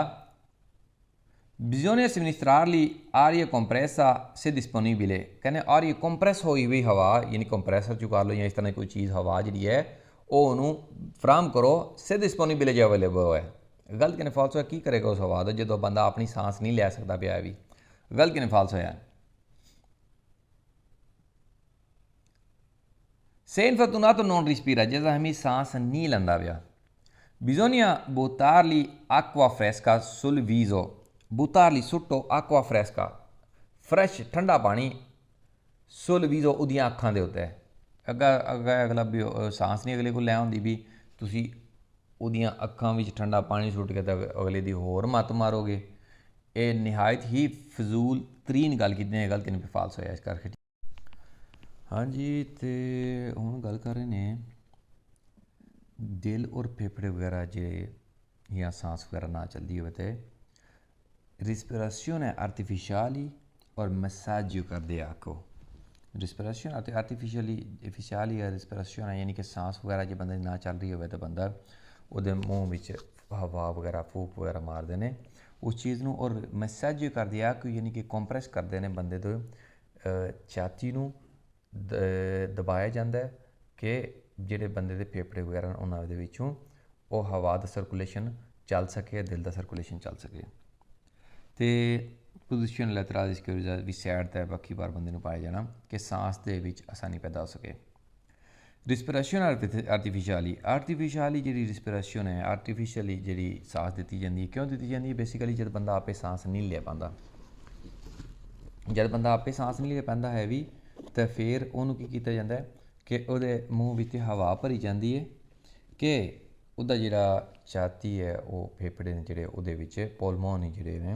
bisogna somministrargli aria compressa se disponibile, ਕਹਿੰਦੇ aria compress ਹੋਈ ਹੋਈ ਹਵਾ, ਯਾਨੀ ਕੰਪਰੈਸਰ ਚੋਂ ਕਰ ਲਓ ਜਾਂ ਇਸ ਤਰ੍ਹਾਂ ਕੋਈ ਚੀਜ਼ ਹਵਾ ਜਿਹੜੀ ਹੈ ਉਹ ਉਹਨੂੰ ਫਰਾਹਮ ਕਰੋ, se disponibile ਜੇ ਅਵੇਲੇਬਲ ਹੋਏ। ਗਲਤ ਕਿਨੇ ਫਾਲਸ ਹੋਇਆ, ਕੀ ਕਰੇਗਾ ਉਸ ਹਵਾ ਦਾ ਜਦੋਂ ਬੰਦਾ ਆਪਣੀ ਸਾਂਸ ਨਹੀਂ ਲੈ ਸਕਦਾ ਪਿਆ ਵੀ, ਗਲਤ ਕਿਨੇ ਫਾਲਸ ਹੋਇਆ। Se è infortunato non respira, ਜੇ ਜ਼ਖਮੀ ਸਾਂਸ ਨਹੀਂ ਲੈਂਦਾ ਪਿਆ। bisogna buttargli acqua fresca sul viso, buttargli sotto acqua fresca, fresh ਠੰਡਾ ਪਾਣੀ sul viso, ਉਹਦੀਆਂ ਅੱਖਾਂ ਦੇ ਉੱਤੇ। ਅਗਲਾ ਵੀ ਸਾਂਸ ਨਹੀਂ ਅਗਲੇ ਕੋਲ ਲੈ ਆਉਂਦੀ ਵੀ ਤੁਸੀਂ ਉਹਦੀਆਂ ਅੱਖਾਂ ਵਿੱਚ ਠੰਡਾ ਪਾਣੀ ਸੁੱਟ ਕੇ ਤਾਂ ਅਗਲੇ ਦੀ ਹੋਰ ਮੱਤ ਮਾਰੋਗੇ। ਇਹ ਨਿਹਾਇਤ ਹੀ ਫਜ਼ੂਲ ਤਰੀਨ ਗੱਲ ਕੀਤੀ ਨੇ, ਗਲਤ ਨਹੀਂ ਫਾਲਸ ਹੋਇਆ ਇਸ ਕਰਕੇ। ਹਾਂਜੀ, ਤੇ ਹੁਣ ਗੱਲ ਕਰ ਰਹੇ ਨੇ ਦਿਲ ਔਰ ਫੇਫੜੇ ਵਗੈਰਾ ਜੇ ਜਾਂ ਸਾਂਸ ਵਗੈਰਾ ਨਾ ਚੱਲਦੀ ਹੋਵੇ ਤੇ ਰਿਸਪੀਰਾzione artificiali ਔਰ massaggio cardiaco। ਰਿਸਪੀਰਾzione artificiali ਜਾਂ ਰਿਸਪੀਰਾzione ਯਾਨੀ ਕਿ ਸਾਂਸ ਵਗੈਰਾ ਜੇ ਬੰਦੇ ਦੀ ਨਾ ਚੱਲ ਰਹੀ ਹੋਵੇ ਤਾਂ ਬੰਦਾ ਉਹਦੇ ਮੂੰਹ ਵਿੱਚ ਹਵਾ ਵਗੈਰਾ ਫੂਕ ਵਗੈਰਾ ਮਾਰਦੇ ਨੇ ਉਸ ਚੀਜ਼ ਨੂੰ। ਔਰ massaggio cardiaco ਯਾਨੀ ਕਿ ਕੰਪਰੈਸ ਕਰਦੇ ਨੇ ਬੰਦੇ ਤੋਂ ਛਾਤੀ ਨੂੰ ਦਬਾਇਆ ਜਾਂਦਾ ਕਿ ਜਿਹੜੇ ਬੰਦੇ ਦੇ ਫੇਫੜੇ ਵਗੈਰਾ ਉਹਨਾਂ ਦੇ ਵਿੱਚੋਂ ਉਹ ਹਵਾ ਦਾ ਸਰਕੂਲੇਸ਼ਨ ਚੱਲ ਸਕੇ, ਦਿਲ ਦਾ ਸਰਕੂਲੇਸ਼ਨ ਚੱਲ ਸਕੇ। ਅਤੇ ਪੋਜੀਸ਼ਨ ਲੈਤਰਾਲ ਇਸਕਿਊਜ਼ਾ ਵੀ ਸਾਈਡ 'ਤੇ ਬਾਕੀ ਵਾਰ ਬੰਦੇ ਨੂੰ ਪਾਇਆ ਜਾਣਾ ਕਿ ਸਾਂਸ ਦੇ ਵਿੱਚ ਆਸਾਨੀ ਪੈਦਾ ਹੋ ਸਕੇ। ਰਿਸਪੀਰਾzione artificiali ਜਿਹੜੀ ਰਿਸਪੀਰਾzione ਹੈ ਆਰਟੀਫਿਸ਼ਲੀ ਜਿਹੜੀ ਸਾਂਸ ਦਿੱਤੀ ਜਾਂਦੀ ਹੈ, ਕਿਉਂ ਦਿੱਤੀ ਜਾਂਦੀ ਹੈ? ਬੇਸਿਕਲੀ ਜਦ ਬੰਦਾ ਆਪੇ ਸਾਂਸ ਨਹੀਂ ਲੈ ਪਾਉਂਦਾ, ਜਦ ਬੰਦਾ ਆਪੇ ਸਾਂਸ ਨਹੀਂ ਲੈ ਪਾਉਂਦਾ ਹੈ ਵੀ ਤਾਂ ਫਿਰ ਉਹਨੂੰ ਕੀ ਕੀਤਾ ਜਾਂਦਾ ਹੈ ਕਿ ਉਹਦੇ ਮੂੰਹ ਵਿੱਚ ਹਵਾ ਭਰੀ ਜਾਂਦੀ ਹੈ ਕਿ ਉਹਦਾ ਜਿਹੜਾ ਛਾਤੀ ਹੈ ਉਹ ਫੇਫੜੇ ਨੇ ਜਿਹੜੇ ਉਹਦੇ ਵਿੱਚ ਪੋਲਮੋਨ ਜਿਹੜੇ ਨੇ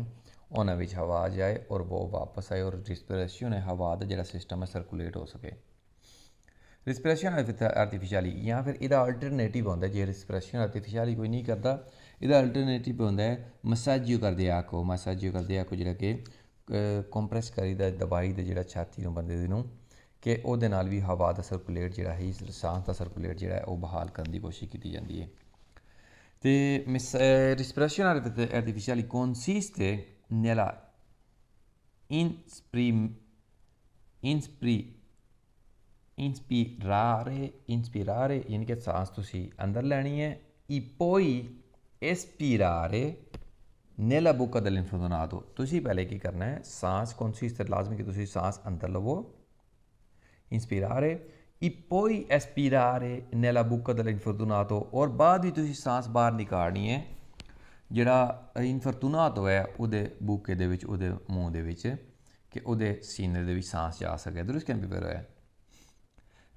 ਉਹਨਾਂ ਵਿੱਚ ਹਵਾ ਆ ਜਾਏ ਔਰ ਉਹ ਵਾਪਸ ਆਏ ਔਰ ਰਿਸਪੀਰਾzione ਹਵਾ ਦਾ ਜਿਹੜਾ ਸਿਸਟਮ ਹੈ ਸਰਕੂਲੇਟ ਹੋ ਸਕੇ। ਰਿਸਪੀਰਾzione artificiali ਜਾਂ ਫਿਰ ਇਹਦਾ ਅਲਟਰਨੇਟਿਵ ਹੁੰਦਾ, ਜੇ ਰਿਸਪੀਰਾzione artificiali ਕੋਈ ਨਹੀਂ ਕਰਦਾ ਇਹਦਾ ਅਲਟਰਨੇਟਿਵ ਹੁੰਦਾ ਹੈ massaggio cardiaco ਜਿਹੜਾ ਕਿ ਕੰਪਰੈਸ ਕਰੀਦਾ ਦਵਾਈ ਦਾ ਜਿਹੜਾ ਛਾਤੀ ਨੂੰ ਬੰਦੇ ਦੀ ਨੂੰ ਕਿ ਉਹਦੇ ਨਾਲ ਵੀ ਹਵਾ ਦਾ ਸਰਕੂਲੇਟ ਜਿਹੜਾ ਹੈ ਸਾਂਸ ਦਾ ਸਰਕੂਲੇਟ ਜਿਹੜਾ ਹੈ ਉਹ ਬਹਾਲ ਕਰਨ ਦੀ ਕੋਸ਼ਿਸ਼ ਕੀਤੀ ਜਾਂਦੀ ਹੈ। ਅਤੇ ਰਿਸਪੀਰਾzione artificiali consiste nella inspirare ਯਾਨੀ ਕਿ ਸਾਂਸ ਤੁਸੀਂ ਅੰਦਰ ਲੈਣੀ ਹੈ, e poi espirare nella bocca dell'infortunato। ਤੁਸੀਂ ਪਹਿਲੇ ਕੀ ਕਰਨਾ ਹੈ, ਸਾਂਸ consiste ਲਾਜ਼ਮੀ ਕਿ ਤੁਸੀਂ ਸਾਂਸ ਅੰਦਰ ਲਵੋ, inspirare e poi espirare nella bocca dell'infortunato, ਔਰ ਬਾਅਦ ਵੀ ਤੁਸੀਂ ਸਾਂਸ ਬਾਹਰ ਨਿਕਾਲਣੀ ਹੈ ਜਿਹੜਾ ਇਨਫਰਤੂਨਾਤੋ ਹੈ ਉਹਦੇ ਬੁੱਕੇ ਦੇ ਵਿੱਚ, ਉਹਦੇ ਮੂੰਹ ਦੇ ਵਿੱਚ, ਕਿ ਉਹਦੇ ਸੀਨੇ ਦੇ ਵਿੱਚ ਸਾਂਸ ਜਾ ਸਕੇ। ਦਰੁਸਤ ਕਹਿੰਦੇ ਪਏ ਹੋਇਆ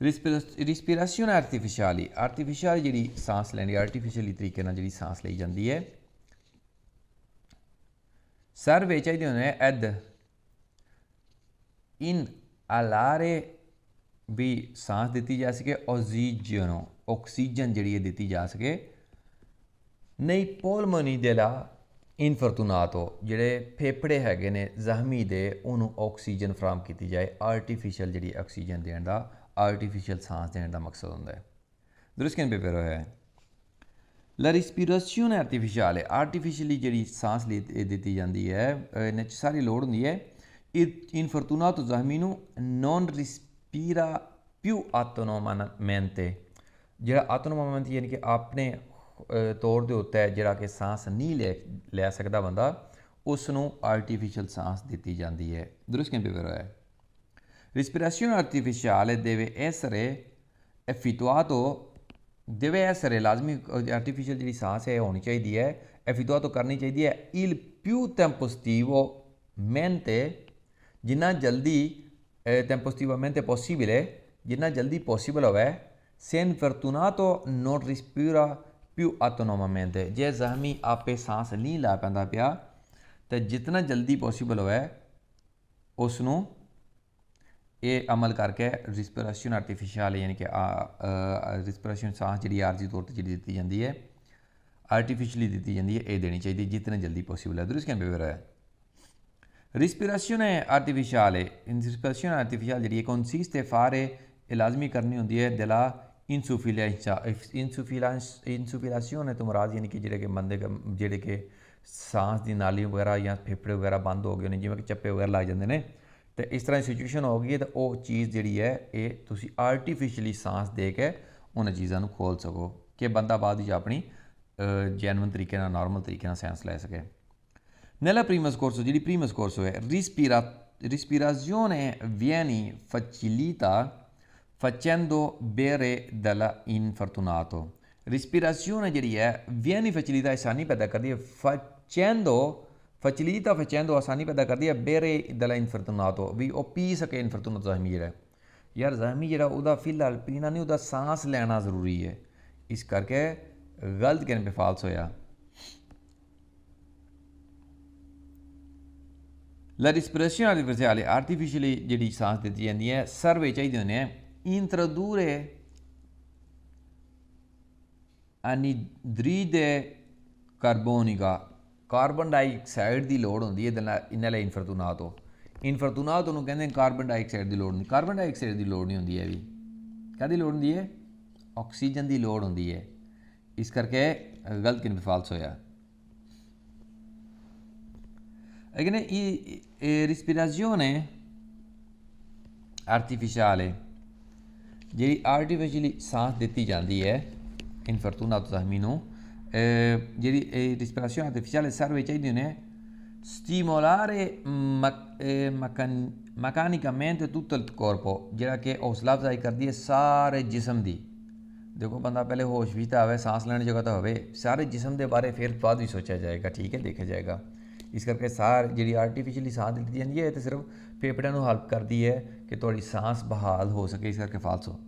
ਰਿਸਪੀਰਾzione artificiali ਜਿਹੜੀ ਸਾਂਸ ਲੈਣੀ ਆਰਟੀਫਿਸ਼ਲੀ ਤਰੀਕੇ ਨਾਲ ਜਿਹੜੀ ਸਾਂਸ ਲਈ ਜਾਂਦੀ ਹੈ। ਸਰਵੇ ਚਾਹੀਦੇ ਹੁੰਦੇ ਐਦ ਇਨਹਾਲare ਵੀ ਸਾਂਸ ਦਿੱਤੀ ਜਾ ਸਕੇ, ਆਕਸੀਜਨ ਜਿਹੜੀ ਹੈ ਦਿੱਤੀ ਜਾ ਸਕੇ। nei polmoni della ਇਨਫਰਤੂਨਾਤੋ ਜਿਹੜੇ ਫੇਫੜੇ ਹੈਗੇ ਨੇ ਜ਼ਖਮੀ ਦੇ ਉਹਨੂੰ ਆਕਸੀਜਨ ਫਰਾਹਮ ਕੀਤੀ ਜਾਏ ਆਰਟੀਫਿਸ਼ੀਅਲ ਜਿਹੜੀ ਆਕਸੀਜਨ ਦੇਣ ਦਾ ਆਰਟੀਫਿਸ਼ੀਅਲ ਸਾਂਸ ਦੇਣ ਦਾ ਮਕਸਦ ਹੁੰਦਾ ਹੈ ਦਰੁਸਤ ਕਿਨ ਪੇਪਰ ਹੋਇਆ ਹੈ La respirazione artificiale artificially ਜਿਹੜੀ ਸਾਂਸ ਦਿੱਤੀ ਜਾਂਦੀ ਹੈ ਇਹਨਾਂ 'ਚ ਸਾਰੀ ਲੋੜ ਹੁੰਦੀ ਹੈ ਇਨਫਰਤੂਨਾਤੋ ਜ਼ਖਮੀ ਨੂੰ non respira più autonomamente ਜਿਹੜਾ ਆਟੋਨੋਮamente ਯਾਨੀ ਕਿ ਆਪਣੇ ਤੌਰ ਦੇ ਉੱਤੇ ਜਿਹੜਾ ਕਿ ਸਾਂਸ ਨਹੀਂ ਲੈ ਸਕਦਾ ਬੰਦਾ ਉਸ ਨੂੰ ਆਰਟੀਫਿਸ਼ੀਅਲ ਸਾਂਸ ਦਿੱਤੀ ਜਾਂਦੀ ਹੈ ਦਰੁਸਤ ਕਿਨ ਪੇਪਰ ਹੋਇਆ ਹੈ respirazione artificiale deve essere effettuato deve essere ਲਾਜ਼ਮੀ ਆਰਟੀਫਿਸ਼ੀਅਲ ਜਿਹੜੀ ਸਾਂਸ ਹੈ ਹੋਣੀ ਚਾਹੀਦੀ ਹੈ effettuato ਕਰਨੀ ਚਾਹੀਦੀ ਹੈ il più tempostivamente ਜਿੰਨਾ ਜਲਦੀ tempostivamente possibile ਜਿੰਨਾ ਜਲਦੀ ਪੋਸੀਬਲ ਹੋਵੇ se infortunato non respira più autonomamente ਜੇ ਜ਼ਖਮੀ ਆਪੇ ਸਾਂਸ ਨਹੀਂ ਲੈ ਪੈਂਦਾ ਪਿਆ ਤਾਂ ਜਿਤਨਾ ਜਲਦੀ ਪੋਸੀਬਲ ਹੋਵੇ ਉਸ ਨੂੰ ਇਹ ਅਮਲ ਕਰਕੇ ਰਿਸਪੀਰੇਸ਼ਨ ਆਰਟੀਫਿਸ਼ੀਅਲ ਯਾਨੀ ਕਿ ਰਿਸਪੀਰੇਸ਼ਨ ਸਾਂਸ ਜਿਹੜੀ ਆਰਜ਼ੀ ਤੌਰ 'ਤੇ ਜਿਹੜੀ ਦਿੱਤੀ ਜਾਂਦੀ ਹੈ ਆਰਟੀਫਿਸ਼ੀਅਲੀ ਦਿੱਤੀ ਜਾਂਦੀ ਹੈ ਇਹ ਦੇਣੀ ਚਾਹੀਦੀ ਜਿਤਨਾ ਜਲਦੀ ਪੋਸੀਬਲ ਹੈ ਦਰੁਸਤ ਕਿਨ ਪੇਪਰ ਹੈ ਰਿਸਪੀਰੇਸ਼ਨ ਆਰਟੀਫਿਸ਼ੀਅਲ ਰਿਸਪੀਰੇਸ਼ਨ ਆਰਟੀਫਿਸ਼ੀਅਲ ਜਿਹੜੀ consiste fare ਇਹ ਲਾਜ਼ਮੀ ਕਰਨੀ ਹੁੰਦੀ ਹੈ ਦਿਲਾ ਇਨਸੂਫੀਲਾਸੀਓਨ ਤੋਂ ਮੁਰਾਦ ਯਾਨੀ ਕਿ ਜਿਹੜੇ ਕਿ ਬੰਦੇ ਜਿਹੜੇ ਕਿ ਸਾਂਸ ਦੀ ਨਾਲੀ ਵਗੈਰਾ ਜਾਂ ਫੇਫੜੇ ਵਗੈਰਾ ਬੰਦ ਹੋ ਗਏ ਨੇ ਜਿਵੇਂ ਕਿ ਚੱਪੇ ਵਗੈਰਾ ਲੱਗ ਜਾਂਦੇ ਨੇ ਤੇ ਇਸ ਤਰ੍ਹਾਂ ਦੀ ਸਿਚੁਏਸ਼ਨ ਹੋ ਗਈ ਹੈ ਤਾਂ ਉਹ ਚੀਜ਼ ਜਿਹੜੀ ਹੈ ਇਹ ਤੁਸੀਂ ਆਰਟੀਫਿਸ਼ੀਅਲੀ ਸਾਂਸ ਦੇ ਕੇ ਉਹਨਾਂ ਚੀਜ਼ਾਂ ਨੂੰ ਖੋਲ੍ਹ ਸਕੋ ਕਿ ਬੰਦਾ ਬਾਅਦ ਵਿੱਚ ਆਪਣੀ ਜੈਨੂਇਨ ਤਰੀਕੇ ਨਾਲ ਨਾਰਮਲ ਤਰੀਕੇ ਨਾਲ ਸਾਂਸ ਲੈ ਸਕੇ Nella prima scorso ਜਿਹੜੀ prima scorso è respirazione viene facilita facendo bere dall'infortunato respirazione ਜਿਹੜੀ ਹੈ viene facilita ਆਸਾਨੀ ਪੈਦਾ ਕਰਦੀ ਹੈ facendo facilita facendo ਆਸਾਨੀ ਪੈਦਾ ਕਰਦੀ ਹੈ bere dall'infortunato ਵੀ ਉਹ ਪੀ ਸਕੇ ਇਨਫਰਤੂਨਾਤੋ ਜ਼ਖਮੀ ਜਿਹੜਾ ਯਾਰ ਜ਼ਖਮੀ ਜਿਹੜਾ ਉਹਦਾ ਫਿਲਹਾਲ ਪੀਣਾ ਨਹੀਂ ਉਹਦਾ ਸਾਂਸ ਲੈਣਾ ਜ਼ਰੂਰੀ ਹੈ ਇਸ ਕਰਕੇ ਗਲਤ ਕਹਿਣ 'ਤੇ ਫਾਲਸ ਹੋਇਆ La respirazione artificiale artificially ਜਿਹੜੀ ਸਾਂਸ ਦਿੱਤੀ ਜਾਂਦੀ ਹੈ ਸਰਵੇ ਚਾਹੀਦੇ ਹੁੰਦੇ ਹੈ introdurre anidride carbonica carbon dioxide ਦੀ ਲੋੜ ਹੁੰਦੀ ਹੈ ਇਹਨਾਂ ਲਈ ਇਨਫਰਤੂਨਾਤੋ ਨੂੰ ਕਹਿੰਦੇ ਕਾਰਬਨ ਡਾਈਆਕਸਾਈਡ ਦੀ ਲੋੜ ਨਹੀਂ ਕਾਰਬਨ ਡਾਈਆਕਸਾਈਡ ਦੀ ਲੋੜ ਨਹੀਂ ਹੁੰਦੀ ਹੈ ਵੀ ਕਾਹਦੀ ਲੋੜ ਹੁੰਦੀ ਹੈ ਆਕਸੀਜਨ ਦੀ ਲੋੜ ਹੁੰਦੀ ਹੈ ਇਸ ਕਰਕੇ ਗਲਤ ਕਿਨ ਫਾਲਸ ਹੋਇਆ Again, respirazione artificiale ਜਿਹੜੀ ਆਰਟੀਫਿਸ਼ੀਅਲੀ ਸਾਂਸ ਦਿੱਤੀ ਜਾਂਦੀ ਹੈ ਇਨਫਰਤੂਨਾਤੋ ਜ਼ਖਮੀ ਨੂੰ ਜਿਹੜੀ ਰਿਸਪੀਰਾzione artificiale ਸਰਵੇ ਚਾਹੀਦੀ ਨੇ stimolare meccanicamente tutto il corpo ਜਿਹੜਾ ਕਿ ਹੌਸਲਾ ਅਫਜ਼ਾਈ ਕਰਦੀ ਹੈ ਸਾਰੇ ਜਿਸਮ ਦੀ ਦੇਖੋ ਬੰਦਾ ਪਹਿਲੇ ਹੋਸ਼ ਵੀ ਤਾਂ ਹੋਵੇ ਸਾਂਸ ਲੈਣ ਜਗ੍ਹਾ ਤਾਂ ਹੋਵੇ ਸਾਰੇ ਜਿਸਮ ਦੇ ਬਾਰੇ ਫਿਰ ਬਾਅਦ ਵੀ ਸੋਚਿਆ ਜਾਏਗਾ ਠੀਕ ਹੈ ਦੇਖਿਆ ਜਾਏਗਾ ਇਸ ਕਰਕੇ ਸਾਰ ਜਿਹੜੀ ਆਰਟੀਫਿਸ਼ੀਅਲੀ ਸਾਂਸ ਦਿੱਤੀ ਜਾਂਦੀ ਹੈ ਇਹ ਤਾਂ ਸਿਰਫ ਫੇਫੜਿਆਂ ਨੂੰ ਹੈਲਪ ਕਰਦੀ ਹੈ ਕਿ ਤੁਹਾਡੀ ਸਾਂਸ ਬਹਾਲ ਹੋ ਸਕੇ ਇਸ ਕਰਕੇ ਫਾਲਸੋ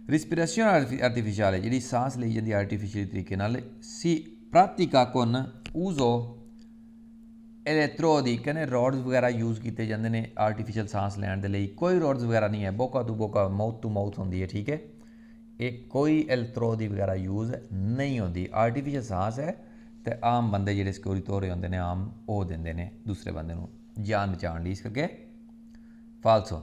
ਰਿਸਪੀਰੇਸ਼ਨ ਆਰਟੀਫਿਸ਼ੀਅਲ ਜਿਹੜੀ ਸਾਂਸ ਲਈ ਜਾਂਦੀ ਆਰਟੀਫਿਸ਼ੀਅਲੀ ਤਰੀਕੇ ਨਾਲ ਸੀ ਪ੍ਰਾਤਿਕਾ ਕੋਨ ਉਜ਼ੋ ਇਲੈਕਟ੍ਰੋਡੀ ਕਹਿੰਦੇ ਰੋਡਸ ਵਗੈਰਾ ਯੂਜ਼ ਕੀਤੇ ਜਾਂਦੇ ਨੇ ਆਰਟੀਫਿਸ਼ੀਅਲ ਸਾਂਸ ਲੈਣ ਦੇ ਲਈ ਕੋਈ ਰੋਡਸ ਵਗੈਰਾ ਨਹੀਂ ਹੈ ਬੋਕਾ ਟੂ ਬੋਕਾ ਮਾਊਥ ਟੂ ਮਾਊਥ ਹੁੰਦੀ ਹੈ ਠੀਕ ਹੈ ਇਹ ਕੋਈ ਇਲੈਕਟ੍ਰੋਡੀ ਵਗੈਰਾ ਯੂਜ਼ ਨਹੀਂ ਹੁੰਦੀ ਆਰਟੀਫਿਸ਼ੀਅਲ ਸਾਂਸ ਹੈ ਤੇ ਆਮ ਬੰਦੇ ਜਿਹੜੇ ਸਿਕਿਉਰਿਟੀ ਤੋਰੇ ਹੁੰਦੇ ਨੇ ਆਮ ਉਹ ਦਿੰਦੇ ਨੇ ਦੂਸਰੇ ਬੰਦੇ ਨੂੰ ਜਾਨ ਬਚਾਉਣ ਲਈ ਇਸ ਕਰਕੇ ਫਾਲਸੋ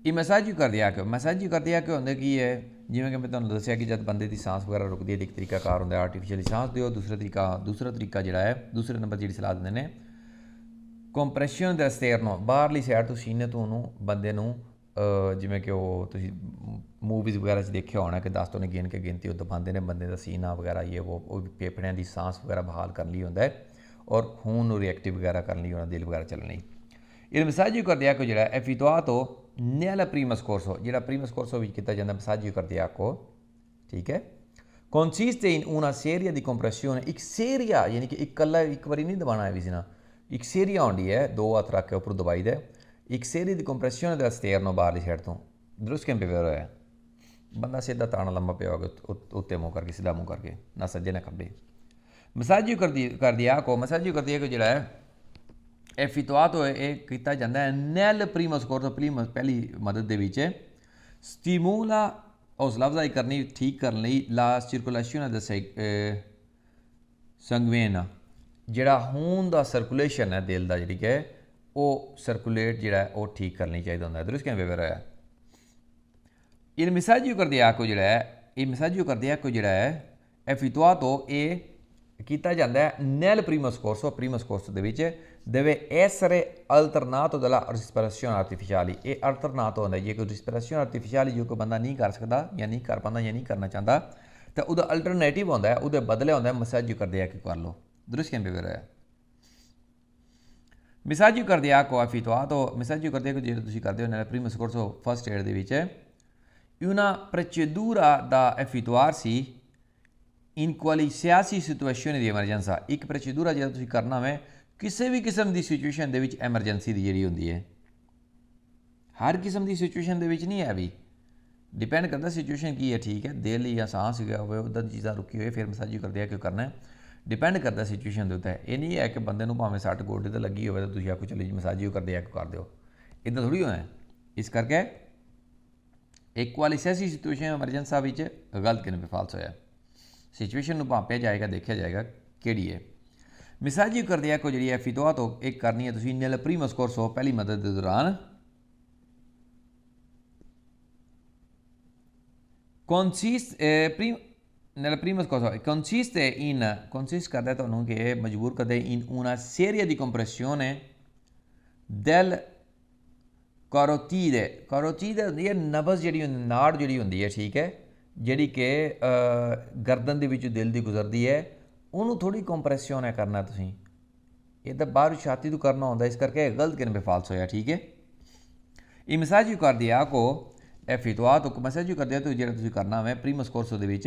ਇਹ ਮੈਸਾਜੀ ਕਰਦਿਆ ਕਿ ਹੁੰਦੇ ਕੀ ਹੈ ਜਿਵੇਂ ਕਿ ਮੈਂ ਤੁਹਾਨੂੰ ਦੱਸਿਆ ਕਿ ਜਦ ਬੰਦੇ ਦੀ ਸਾਂਸ ਵਗੈਰਾ ਰੁਕਦੀ ਹੈ ਇੱਕ ਤਰੀਕਾ ਕਾਰ ਹੁੰਦਾ ਆਰਟੀਫਿਸ਼ੀਅਲੀ ਸਾਂਸ ਦਿਓ ਦੂਸਰਾ ਤਰੀਕਾ ਜਿਹੜਾ ਹੈ ਦੂਸਰੇ ਨੰਬਰ ਜਿਹੜੀ ਸਲਾਹ ਦਿੰਦੇ ਨੇ ਕੰਪਰੈਸ਼ਨ ਦਾ ਸਟੇਰਨੋ ਬਾਹਰਲੀ ਸਾਈਡ ਤੋਂ ਸੀਨੇ ਤੋਂ ਉਹਨੂੰ ਬੰਦੇ ਨੂੰ ਜਿਵੇਂ ਕਿ ਉਹ ਤੁਸੀਂ ਮੂਵੀਜ਼ ਵਗੈਰਾ 'ਚ ਦੇਖਿਆ ਹੋਣਾ ਕਿ 10 ਤੋਂ ਗਿਣ ਕੇ ਗਿਣਤੀ ਉਹ ਦਬਾਉਂਦੇ ਨੇ ਬੰਦੇ ਦਾ ਸੀਨਾ ਵਗੈਰਾ ਉਹ ਫੇਫੜਿਆਂ ਦੀ ਸਾਂਸ ਵਗੈਰਾ ਬਹਾਲ ਕਰਨ ਲਈ ਹੁੰਦਾ ਹੈ ਔਰ ਖੂਨ ਨੂੰ ਰਿਐਕਟਿਵ ਵਗੈਰਾ ਕਰਨ ਲਈ ਉਹਨਾਂ ਦਿਲ ਵਗੈਰਾ ਚੱਲਣ ਲਈ ਇਹ ਮਸਾਜੀ ਕਰਦਿਆਕੋ ਜਿਹੜਾ ਐਫੀਟੁਆਟੋ nella prima scorso ਜਿਹੜਾ prima scorso ਵਿੱਚ ਕੀਤਾ ਜਾਂਦਾ ਮਸਾਜੀ ਕਰਦਿਆਕੋ ਠੀਕ ਹੈ consiste in una serie di compressione ਇੱਕ seria ਯਾਨੀ ਕਿ ਇਕੱਲਾ ਇੱਕ ਵਾਰੀ ਨਹੀਂ ਦਬਾਉਣਾ ਹੈ ਵੀ ਸੀ ਨਾ ਇੱਕ seria ਹੁੰਦੀ ਹੈ ਦੋ ਹੱਥ ਰੱਖ ਕੇ ਉੱਪਰ ਦਬਾਈ ਦਾ ਇੱਕ serie di compressione della sterno ਬਾਹਰਲੀ ਸਾਈਡ ਤੋਂ ਦਰੁਸਤ ਕਿਵੇਂ ਪਿਆ ਹੋਇਆ ਬੰਦਾ ਸਿੱਧਾ ਤਾਣਾ ਲੰਮਾ ਪਿਆ ਹੋਗਾ ਉੱਤੇ ਮੂੰਹ ਕਰਕੇ ਸਿੱਧਾ ਮੂੰਹ ਕਰਕੇ ਨਾ ਸੱਜੇ ਨਾ ਖੱਬੇ ਮਸਾਜੀ ਕਰਦਿਆਕੋ ਜਿਹੜਾ ਹੈ ਐਫੀਟੁਆਟੋ ਇਹ ਕੀਤਾ ਜਾਂਦਾ ਹੈ ਨੈਲ ਪ੍ਰੀਮਾ ਸਕੋਰਸੋ ਪਹਿਲੀ ਮਦਦ ਦੇ ਵਿੱਚ ਸਟੀਮੂਲਾ ਹੌਸਲਾ ਅਫਜ਼ਾਈ ਕਰਨੀ ਠੀਕ ਕਰਨ ਲਈ ਲਾ ਸਰਕੂਲੇਸ਼ਨ ਦਾ संगवेन ਜਿਹੜਾ खून ਦਾ ਸਰਕੂਲੇਸ਼ਨ ਹੈ ਦਿਲ ਦਾ ਜਿਹੜੀ ਕਿ ਉਹ ਸਰਕੂਲੇਟ ਜਿਹੜਾ ਉਹ ਠੀਕ ਕਰਨੀ ਚਾਹੀਦਾ ਹੁੰਦਾ ਦੁਰੁਸਤ ਕਿਵੇਂ ਵੇਵਰ ਹੈ ਇਹ ਮਿਸਾਜੀਓ ਕਰਦਿਆਕੋ ਜਿਹੜਾ ਹੈ ਇਹ ਮਿਸਾਜੀਓ ਕਰਦਿਆਕੋ ਜਿਹੜਾ ਹੈ ਐਫੀਤੁਆਤੋ ਇਹ ਕੀਤਾ ਜਾਂਦਾ ਹੈ nel primo scorso ਦੇ ਵਿੱਚ deve essere alternato dalla respirazione artificiale ਇਹ alternato ਹੁੰਦਾ ਜੇ ਕੋਈ ਰਿਸਪੀਰੇਸ਼ਨ ਆਰਟੀਫੀਸ਼ੀਅਲ ਜੋ ਕੋਈ ਬੰਦਾ ਨਹੀਂ ਕਰ ਸਕਦਾ ਜਾਂ ਨਹੀਂ ਕਰ ਪਾਉਂਦਾ ਜਾਂ ਨਹੀਂ ਕਰਨਾ ਚਾਹੁੰਦਾ ਤਾਂ ਉਹਦਾ ਅਲਟਰਨੇਟਿਵ ਹੁੰਦਾ ਹੈ ਉਹਦੇ ਬਦਲੇ ਹੁੰਦਾ ਮਸਾਜੀਓ ਕਰਦਿਆਕੋ ਕਰ ਲਓ दुरुस्त कैसे बेवर है मिसाजियो कार्डियाको एफितुआतो मिसाजियो कार्डियाको जो तुम करते हो nel primo scorso first aid दे which una procedura da effettuarsi in qualsiasi situazione di emergenza एक procedura जो तुम करना है किसी भी किस्म की सिचुएशन दे विच एमरजेंसी की जी होंगी है हर किस्म की सिचुएशन दे विच नहीं है भी डिपेंड करता सिचुएशन की है ठीक है दिल या सांस गया हो उदा चीज़ा रुकी हुई फिर मिसाजियो कार्डियाको करना है डिपेंड करता सिचुएशन के उत्ते ये नहीं है कि बंदे भावें सट गोडे तो लगी हो तो तुम आखो चलो जी मसाजियो कर दो इदा थोड़ी होना है इस करके एक क्वालिसियासी सिचुएशन एमरजेंसा गलत किन फाल्स होया सिचुएशन भापया जाएगा देखा जाएगा किहड़ी है मिसाजियो कार्डियाको जी एफितुआ तो एक करनी है तुम nel primo scorso पहली मदद के दौरान nel primo scorso consiste करता है तुहानूं कि मजबूर करता है in una serie di compressione del carotide होंदी है नब्ज़ जिहड़ी नाड़ जिहड़ी होंदी है ठीक है जिहड़ी कि गर्दन दे विचों दिल दी गुजरदी है उहनूं थोड़ी कंप्रैशन है करना तुसीं ये तो बाहर छाती तो करना होंदा इस करके गलत किन पे फाल्स होया ठीक है il messaggio cardiaco effettuato messaggio cardiaco जिहड़ा तुसीं करना है primo scorso दे विच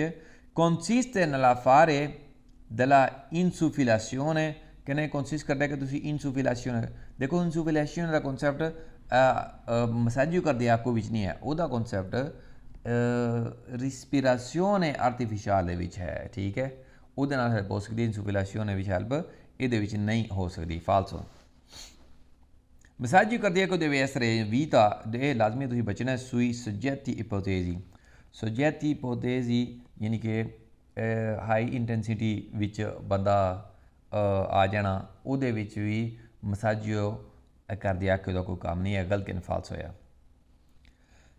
consiste nella fare della insufflazione che ne consiste करता है कि तुसी insufflazione देखो insufflazione का concept मसाजियो कार्डियाको विच नहीं है ਉਹਦਾ concept रिस्पिरेशने आर्टिफिशियल विच है ठीक है ਉਹਦੇ ਨਾਲ ਹੈਲਪ ਹੋ ਸਕਦੀ insufflazione ਵਿੱਚ ਹੈਲਪ ਇਹਦੇ ਵਿੱਚ ਨਹੀਂ ਹੋ ਸਕਦੀ ਫਾਲਸੋ ਮਸਾजियो कार्डियाको deve essere vita ਇਹ ਲਾਜ਼ਮੀ ਤੁਸੀਂ ਬਚਣਾ sui soggetti ipotesi यानी कि हाई इंटेंसिटी विच बंदा आ जाना उहदे विच भी मसाजियो कार्डियाको दा कोई काम नहीं है गलत किन फाल्स होया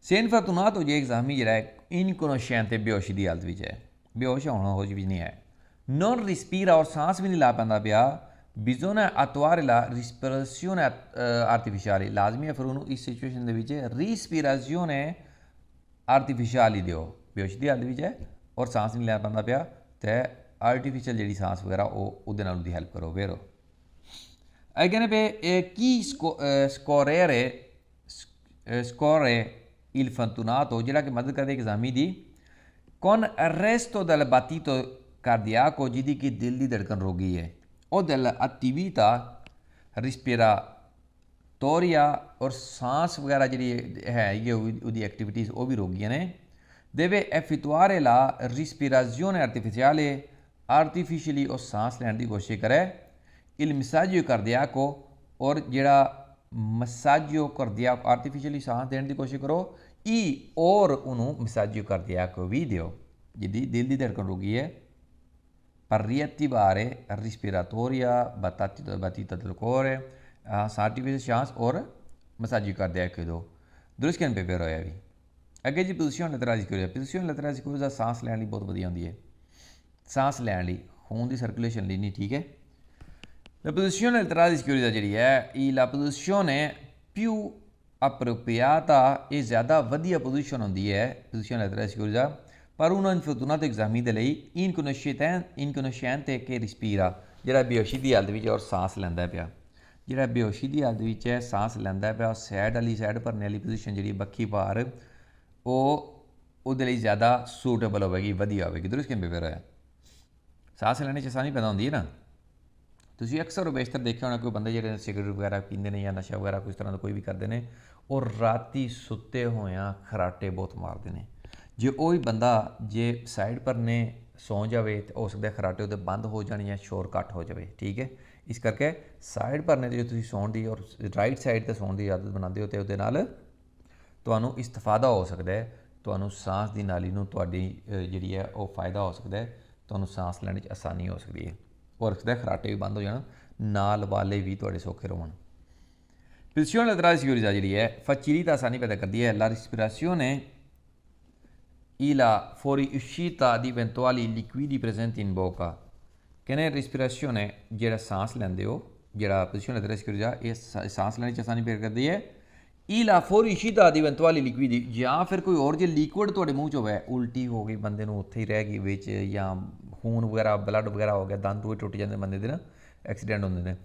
se infortunato जे एग्जामी जिहड़ा है इनकोनोशिएंते बेहोशी दी हालत विच है बेहोश होना होश भी नहीं है non respira और सांस भी नहीं ला पांदा पिया bisogna attuare la respirazione artificiale लाजमी है फिर उन्होंने इस सिचुएशन दे विच रिस्पिरेशने आर्टिफिशियल दिओ बेहोशी दी हालत विच है और सांस नहीं लै पांदा पिया तो आर्टिफिशियल जी सांस वगैरह वो उसदी हैल्प करो वेरो कहने पे की स्कोरे il fortunato जिहड़ा कि मदद करदे एग्जामी दी con arresto del battito cardiaco जिहदी कि दिल दी धड़कन रोकी है और dell'attività respiratoria और सांस वगैरह जी है ये उसदी एक्टिविटीज़ वो भी रोकियां ने deve effettuare la respirazione artificially और सांस लैण की कोशिश करे il messaggio cardiaco और जिहड़ा मसाजियो कार्डियाको आर्टिफिशियली सांस देने की कोशिश करो और उन्होंने मसाजियो कार्डियाको भी दिओ जिहदी दिल की धड़कन रुकी है per riattivare respiratoria battita del cuore artificial सांस और मसाजियो कार्डियाको दो दुरुस्त किन पे होया भी अगे जी पोजिशन लैटरल सिक्योरिटी सांस लैन लई बहुत वधिया होंदी है सांस लैन लई खून की सर्कुलेशन लई नहीं ठीक है la posizione laterale schiorita जी है la posizione più appropriata e ज़्यादा वधिया पोजिशन होंदी है posizione laterale schiorita पर uno infortunato एग्जामी दे लई inconsciente che respira जिहड़ा बेहोशी की हालत विच और सांस लैंदा पिया जिहड़ा बेहोशी की हालत विच है सांस लैंदा पिया सैड वाली सैड भरने वाली पोजिशन जी बक्खी पार वो ज़्यादा सूटेबल होगी वधिया होगी दुरुस्त किन पे होया सांस लैने च आसानी पैदा होंदी है ना तुसीं अक्सर बेशतर देखा होना कोई बंदे जिहड़े सिगरेट वगैरह पींदे ने या नशा वगैरह कुछ तरह का कोई भी करते हैं और राती सुते होया खराटे बहुत मारते हैं जे वही बंदा जे साइड पर ने सौ जाए तो हो सकता है खराटे उहदे बंद हो जाने या शोर घट हो जाए ठीक है इस करके साइड पर ने जो तुसीं सौण दी और राइट साइड पर सौण की आदत बनाते हो तो उहदे नाल तुहानूं इस्तेफादा हो सकता है तुहानूं सांस की नाली नूं तुहाडी जिहड़ी है वो फायदा हो सकता है तुहानूं सांस लैने च आसानी हो सकती है हो सकता है खराटे भी बंद हो जान, नाल वाले भी थोड़े सौखे रहन। Posizione laterale di sicurezza facilita आसानी पैदा करती है la respirazione e la fuoriuscita di eventuali liquidi presenti in bocca। कहने respirazione जेड़ा सांस लेंदे हो, जेड़ा posizione laterale di sicurezza ये सांस लेने च आसानी पैदा करती है। e la fuoriuscita di eventuali liquidi ਜਾਂ ਫਿਰ ਕੋਈ ਹੋਰ ਜੇ ਲਿਕੁਇਡ ਤੁਹਾਡੇ ਮੂੰਹ 'ਚ ਹੋਵੇ, ਉਲਟੀ ਹੋ ਗਈ ਬੰਦੇ ਨੂੰ ਉੱਥੇ ਹੀ ਰਹਿ ਗਈ ਵਿੱਚ, ਜਾਂ ਖੂਨ ਵਗੈਰਾ ਬਲੱਡ ਵਗੈਰਾ ਹੋ ਗਿਆ, ਦੰਦ ਟੂਏ ਟੁੱਟ ਜਾਂਦੇ ਬੰਦੇ ਦੇ ਨਾ, ਐਕਸੀਡੈਂਟ ਹੁੰਦੇ ਨੇ,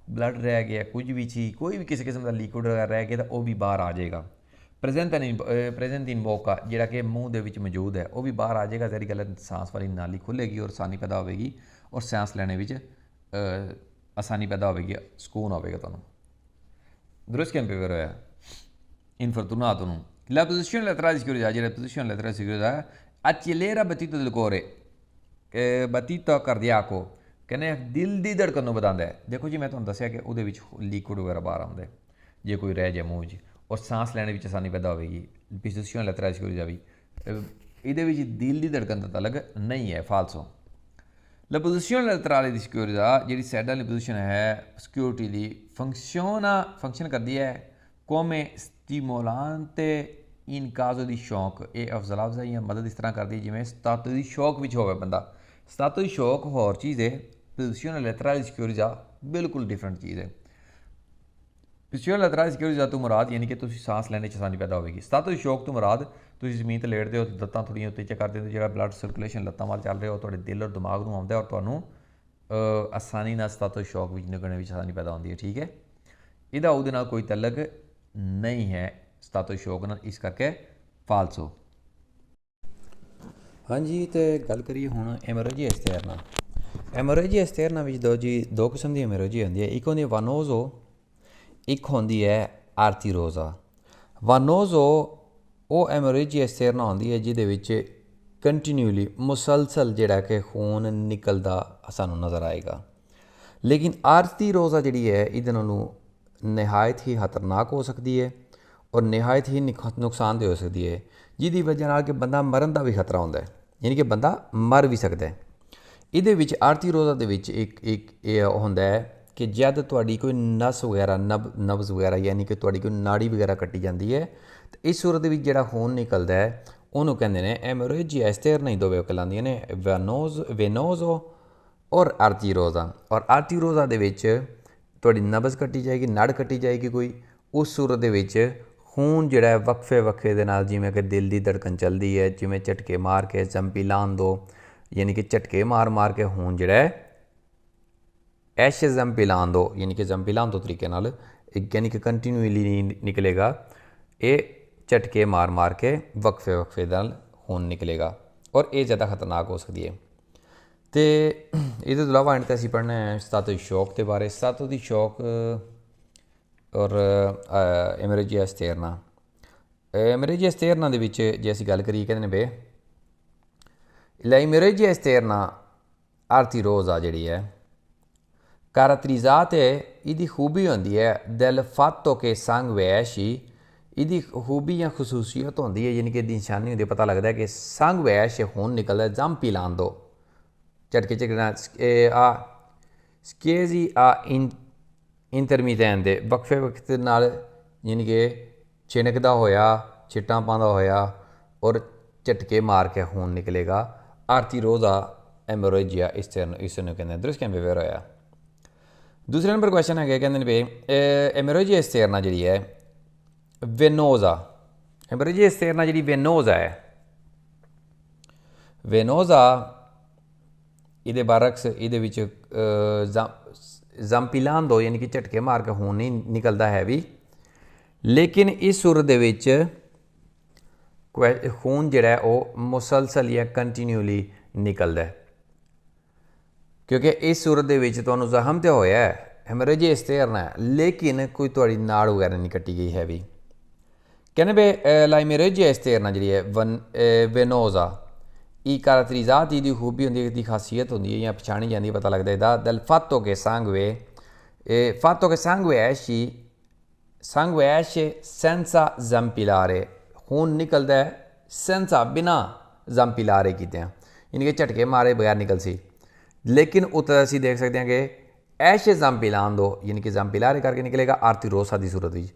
ਬਲੱਡ ਰਹਿ ਗਿਆ, ਕੁਝ ਵੀ ਚੀਜ਼ ਕੋਈ ਵੀ ਕਿਸੇ ਕਿਸਮ ਦਾ ਲਿਕੁਇਡ ਰਹਿ ਗਿਆ ਤਾਂ ਉਹ ਵੀ ਬਾਹਰ ਆ ਜਾਏਗਾ। ਪ੍ਰੈਜ਼ੈਂਟ ਇਨ ਬੋਕਾ ਜਿਹੜਾ ਕਿ ਮੂੰਹ ਦੇ ਵਿੱਚ ਮੌਜੂਦ ਹੈ ਉਹ ਵੀ ਬਾਹਰ ਆ ਜਾਏਗਾ। ਸਾਰੀ ਗੱਲ ਸਾਂਸ ਵਾਲੀ ਨਾਲੀ ਖੁੱਲ੍ਹੇਗੀ ਔਰ ਆਸਾਨੀ ਪੈਦਾ ਹੋਵੇਗੀ ਔਰ ਸਾਂਸ ਲੈਣੇ ਵਿੱਚ ਆਸਾਨੀ ਪੈਦਾ ਹੋਵੇਗੀ, ਸਕੂਨ ਹੋਵੇਗਾ ਤੁਹਾਨੂੰ। ਦੁਰਸਤ ਕਿਵੇਂ ਪੇਪਰ ਹੋਇਆ infortunato. La posizione laterale di sicurezza, la posizione laterale di sicurezza accelera battito del cuore, battito cardiaco, ਕਹਿੰਦੇ ਦਿਲ ਦੀ ਧੜਕਨ ਨੂੰ ਵਧਾਉਂਦਾ ਹੈ। ਦੇਖੋ ਜੀ ਮੈਂ ਤੁਹਾਨੂੰ ਦੱਸਿਆ ਕਿ ਉਹਦੇ ਵਿੱਚ ਲਿਕੁਇਡ ਵਗੈਰਾ ਬਾਹਰ ਆਉਂਦਾ ਜੇ ਕੋਈ ਰਹਿ ਜਾਏ ਮੂੰਹ 'ਚ, ਔਰ ਸਾਂਸ ਲੈਣ ਵਿੱਚ ਆਸਾਨੀ ਪੈਦਾ ਹੋਵੇਗੀ। posizione laterale di sicurezza ਵੀ ਇਹਦੇ ਵਿੱਚ ਦਿਲ ਦੀ ਧੜਕਨ ਦਾ ਤਾਲੁਕ ਨਹੀਂ ਹੈ, ਫਾਲਸੋ। La posizione laterale di sicurezza ਜਿਹੜੀ ਸਾਈਡ ਵਾਲੀ ਪੋਜੀਸ਼ਨ ਹੈ ਸਿਕਿਉਰਿਟੀ ਦੀ ਫੰਕਸ਼ਨ ਕਰਦੀ ਹੈ come stimolante in caso di shock। ਇਹ ਅਫਜ਼ਲ ਅਫਜ਼ਾਈ ਜਾਂ ਮਦਦ ਇਸ ਤਰ੍ਹਾਂ ਕਰਦੀ ਜਿਵੇਂ ਸਤਾਤੂ ਦੀ ਸ਼ੌਕ ਵਿੱਚ ਹੋਵੇ ਬੰਦਾ। ਸਤਾਤੂ ਦੀ ਸ਼ੌਕ ਹੋਰ ਚੀਜ਼ ਹੈ, posizione laterale di sicurezza ਬਿਲਕੁਲ ਡਿਫਰੈਂਟ ਚੀਜ਼ ਹੈ। posizione laterale di sicurezza ਤੋਂ ਮੁਰਾਦ ਯਾਨੀ ਕਿ ਤੁਸੀਂ ਸਾਂਸ ਲੈਣੇ 'ਚ ਆਸਾਨੀ ਪੈਦਾ ਹੋਵੇਗੀ। ਸਤਾਤੂ ਦੀ ਸ਼ੌਕ ਤੋਂ ਮੁਰਾਦ ਤੁਸੀਂ ਜ਼ਮੀਨ 'ਤੇ ਲੇਟਦੇ ਹੋ, ਲੱਤਾਂ ਥੋੜ੍ਹੀਆਂ ਉੱਤੇ ਕਰਦੇ ਹੋ, ਜਿਹੜਾ ਬਲੱਡ ਸਰਕੂਲੇਸ਼ਨ ਲੱਤਾਂ ਵੱਲ ਚੱਲ ਰਿਹਾ ਉਹ ਤੁਹਾਡੇ ਦਿਲ ਔਰ ਦਿਮਾਗ ਨੂੰ ਆਉਂਦਾ ਔਰ ਤੁਹਾਨੂੰ ਆਸਾਨੀ ਨਾਲ ਸਤਾਤੂ ਦੀ ਸ਼ੌਕ ਵਿੱਚ ਨਿਕਲਣ ਵਿੱਚ ਆਸਾਨੀ ਪੈਦਾ ਹੁੰਦੀ ਹੈ। ਠੀਕ ਹੈ, ਇਹਦਾ ਉਹਦੇ ਨਾਲ ਕੋਈ ਤਾਲੁਕ ਨਹੀਂ ਹੈ ਸਤਾਤੂ ਸ਼ੌਕ ਨਾਲ, ਇਸ ਕਰਕੇ ਫਾਲਸੋ। ਹਾਂਜੀ, ਤੇ ਗੱਲ ਕਰੀਏ ਹੁਣ ਐਮਰੋਜੀ ਐਸਟਰਨਾ। ਐਮਰੋਜੀ ਐਸਟਰਨਾ ਵਿੱਚ ਦੋ ਕਿਸਮ ਦੀ ਐਮਰੋਜੀ ਹੁੰਦੀ ਹੈ, ਇੱਕ ਹੁੰਦੀ ਹੈ ਵਾਨੋਜ਼ੋ, ਇੱਕ ਹੁੰਦੀ ਹੈ ਆਰਟੀਰੋਜ਼ਾ। ਵਾਨੋਜ਼ੋ ਉਹ ਐਮਰੋਜੀ ਐਸਟਰਨਾ ਹੁੰਦੀ ਹੈ ਜਿਹਦੇ ਵਿੱਚ ਕੰਟੀਨਿਊਲੀ ਮੁਸਲਸਲ ਜਿਹੜਾ ਕਿ ਖੂਨ ਨਿਕਲਦਾ ਸਾਨੂੰ ਨਜ਼ਰ ਆਏਗਾ। ਲੇਕਿਨ ਆਰਟੀਰੋਜ਼ਾ ਜਿਹੜੀ ਹੈ ਇਹਦੇ ਨਾਲੋਂ ਨਹਾਇਤ ਹੀ ਖਤਰਨਾਕ ਹੋ ਸਕਦੀ ਹੈ ਔਰ ਨਹਾਇਤ ਹੀ ਨੁਕਸਾਨਦੇਹ ਹੋ ਸਕਦੀ ਹੈ, ਜਿਹਦੀ ਵਜ੍ਹਾ ਨਾਲ ਕਿ ਬੰਦਾ ਮਰਨ ਦਾ ਵੀ ਖਤਰਾ ਹੁੰਦਾ ਹੈ, ਯਾਨੀ ਕਿ ਬੰਦਾ ਮਰ ਵੀ ਸਕਦਾ ਹੈ। ਇਹਦੇ ਵਿੱਚ ਆਰਟੀਰੋਜ਼ਾ ਦੇ ਵਿੱਚ ਇੱਕ ਇਹ ਹੁੰਦਾ ਹੈ ਕਿ ਜਦ ਤੁਹਾਡੀ ਕੋਈ ਨਸ ਵਗੈਰਾ ਨਬਜ਼ ਵਗੈਰਾ ਯਾਨੀ ਕਿ ਤੁਹਾਡੀ ਕੋਈ ਨਾੜੀ ਵਗੈਰਾ ਕੱਟੀ ਜਾਂਦੀ ਹੈ ਤਾਂ ਇਸ ਸੂਰਤ ਦੇ ਵਿੱਚ ਜਿਹੜਾ ਖੂਨ ਨਿਕਲਦਾ ਹੈ ਉਹਨੂੰ ਕਹਿੰਦੇ ਨੇ ਐਮਰੋਜੀ ਐਸਟਰਨਾ। ਹੀ ਦੋਵੇਂ ਕਹਿਲਾਉਂਦੀਆਂ ਨੇ ਵੇਨੋਜ਼ੋ ਔਰ ਆਰਟੀਰੋਜ਼ਾ। ਔਰ ਆਰਟੀਰੋਜ਼ਾ ਦੇ ਵਿੱਚ ਤੁਹਾਡੀ ਨਬਜ਼ ਕੱਟੀ ਜਾਏਗੀ, ਨੜ ਕੱਟੀ ਜਾਏਗੀ ਕੋਈ, ਉਸ ਸੂਰਤ ਦੇ ਵਿੱਚ ਖੂਨ ਜਿਹੜਾ ਹੈ ਵਕਫੇ ਦੇ ਨਾਲ ਜਿਵੇਂ ਕਿ ਦਿਲ ਦੀ ਧੜਕਨ ਚੱਲਦੀ ਹੈ, ਜਿਵੇਂ ਝਟਕੇ ਮਾਰ ਕੇ ਜੰਪੀ ਲਾਉਣ ਦੋ, ਯਾਨੀ ਕਿ ਝਟਕੇ ਮਾਰ ਕੇ ਖੂਨ ਜਿਹੜਾ ਹੈ ਐਸ਼ ਜੰਪੀ ਲਾਉਣ ਦੋ, ਯਾਨੀ ਕਿ ਜੰਪੀ ਲਾਉਣ ਤੋਂ ਤਰੀਕੇ ਨਾਲ ਯਾਨੀ ਕਿ ਕੰਟੀਨਿਊਲੀ ਨਹੀਂ ਨਿਕਲੇਗਾ, ਇਹ ਝਟਕੇ ਮਾਰ ਕੇ ਵਕਫੇ ਨਾਲ ਖੂਨ ਨਿਕਲੇਗਾ ਔਰ ਇਹ ਜ਼ਿਆਦਾ ਖਤਰਨਾਕ ਹੋ ਸਕਦੀ ਹੈ। ਅਤੇ ਇਹਦੇ ਤੋਂ ਇਲਾਵਾ ਐਂਡ 'ਤੇ ਅਸੀਂ ਪੜ੍ਹਨਾ ਹੈ ਸਤਾਤੂ ਦੀ ਸ਼ੌਕ ਦੇ ਬਾਰੇ। ਸਤਾਤੂ ਦੀ ਸ਼ੌਕ ਔਰ ਐਮਰੋਜੀ ਐਸਟਰਨਾ। ਐਮਰੋਜੀ ਐਸਟਰਨਾ ਦੇ ਵਿੱਚ ਜੇ ਅਸੀਂ ਗੱਲ ਕਰੀਏ ਕਹਿੰਦੇ ਨੇ ਬੇ l'emergenza esterna arteriosa ਜਿਹੜੀ ਹੈ caratterizzata ਇਹਦੀ ਖੂਬੀ ਹੁੰਦੀ ਹੈ del fatto che sangue esce। ਇਹਦੀ ਖੂਬੀ ਜਾਂ ਖਸੂਸੀਅਤ ਹੁੰਦੀ ਹੈ ਯਾਨੀ ਕਿ ਇਹਦੀ ਨਿਸ਼ਾਨੀ ਹੁੰਦੀ, ਪਤਾ ਲੱਗਦਾ ਕਿ sangue esce ਖੂਨ ਨਿਕਲਦਾ ਜੰਪੀ ਲਾਉਣ ਦੋ, ਝਟਕੇ ਝਟਕਣਾ ਆ ਸਕੇਜ਼ੀ ਆ ਇੰਟਰਮੀਟੈਂਟ ਵਕਫੇ ਨਾਲ ਯਾਨੀ ਕਿ ਛਿਣਕਦਾ ਹੋਇਆ, ਛਿੱਟਾਂ ਪਾਉਂਦਾ ਹੋਇਆ ਔਰ ਝਟਕੇ ਮਾਰ ਕੇ ਖੂਨ ਨਿਕਲੇਗਾ। ਆਰਟੀਰੋਜ਼ਾ ਐਮਰੋਜੀਆ ਇਸ ਨੂੰ ਕਹਿੰਦੇ। ਦਰੁਸਤ ਕਿਵੇਂ ਵੇਰ ਹੋਇਆ। ਦੂਸਰੇ ਨੰਬਰ ਕੁਐਸਚਨ ਹੈਗਾ, ਕਹਿੰਦੇ ਨੇ ਵੀ ਐਮਰੋਜੀ ਐਸਟਰਨਾ ਜਿਹੜੀ ਹੈ ਵੇਨੋਜ਼ਾ। ਐਮਰੋਜੀ ਐਸਟਰਨਾ ਜਿਹੜੀ ਵੇਨੋਜ਼ਾ ਹੈ, ਵੇਨੋਜ਼ਾ ਇਹਦੇ ਬਰਕਸ ਇਹਦੇ ਵਿੱਚ ਜੰਪੀਲਾਂਦੋ ਯਾਨੀ ਕਿ ਝਟਕੇ ਮਾਰ ਕੇ ਖੂਨ ਨਹੀਂ ਨਿਕਲਦਾ ਹੈ ਵੀ, ਲੇਕਿਨ ਇਸ ਸੂਰਤ ਦੇ ਵਿੱਚ ਖੂਨ ਜਿਹੜਾ ਉਹ ਮੁਸਲਸਲ ਜਾਂ ਕੰਟੀਨਿਊਲੀ ਨਿਕਲਦਾ ਕਿਉਂਕਿ ਇਸ ਸੂਰਤ ਦੇ ਵਿੱਚ ਤੁਹਾਨੂੰ ਜ਼ਖਮ ਤਾਂ ਹੋਇਆ ਹੈ, ਹੈਮਰੇਜ ਐਸਟਰਨਾ ਹੈ, ਲੇਕਿਨ ਕੋਈ ਤੁਹਾਡੀ ਨਾੜ ਵਗੈਰਾ ਨਹੀਂ ਕੱਟੀ ਗਈ ਹੈ ਵੀ। ਕਹਿੰਦੇ ਵੀ ਲਾਈਮਰੇਜ ਐਸਟਰਨਾ ਜਿਹੜੀ ਹੈ ਵੇਨੋਜ਼ਾ ਇਹ caratterizzati ਦੀ ਖੂਬੀ ਹੁੰਦੀ ਹੈ, ਦੀ ਖਾਸੀਅਤ ਹੁੰਦੀ ਹੈ ਜਾਂ ਪਛਾਣੀ ਜਾਂਦੀ ਹੈ, ਪਤਾ ਲੱਗਦਾ ਇਹਦਾ del fatto che sangue esce senza zampillare। ਖੂਨ ਨਿਕਲਦਾ ਹੈ senza ਬਿਨਾਂ zampillare ਕੀਤਿਆਂ, ਯਾਨੀ ਕਿ ਝਟਕੇ ਮਾਰੇ ਬਗੈਰ ਨਿਕਲ ਸੀ। लेकिन उत्तर असी देख सकते हैं कि ऐशे जम्पिलांदो यानी कि जम्पिलारे करके निकलेगा आरती रोसा की सूरत में,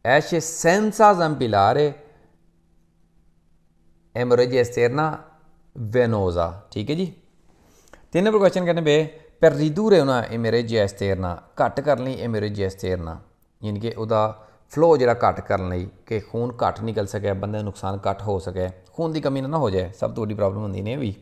ऐशे सेंसा जम्पिलारे एमोरेजिया एस्टेरना वेनोजा। ठीक है जी। 3 नंबर क्वेश्चन कहने पे per ridurre una emorragia esterna, घट करने ਲਈ एमोरेजिया एस्टेरना यानी कि ਉਹਦਾ फ्लो ਜਿਹੜਾ ਘਟ ਕਰਨ ਲਈ ਕਿ ਖੂਨ ਘੱਟ ਨਿਕਲ ਸਕੇ, ਬੰਦੇ ਦਾ ਨੁਕਸਾਨ ਘੱਟ ਹੋ ਸਕੇ, ਖੂਨ ਦੀ ਕਮੀ ਨਾ ਹੋ ਜਾਏ, ਸਭ ਤੋਂ ਵੱਡੀ ਪ੍ਰੋਬਲਮ ਹੁੰਦੀ ਨੇ ਵੀ।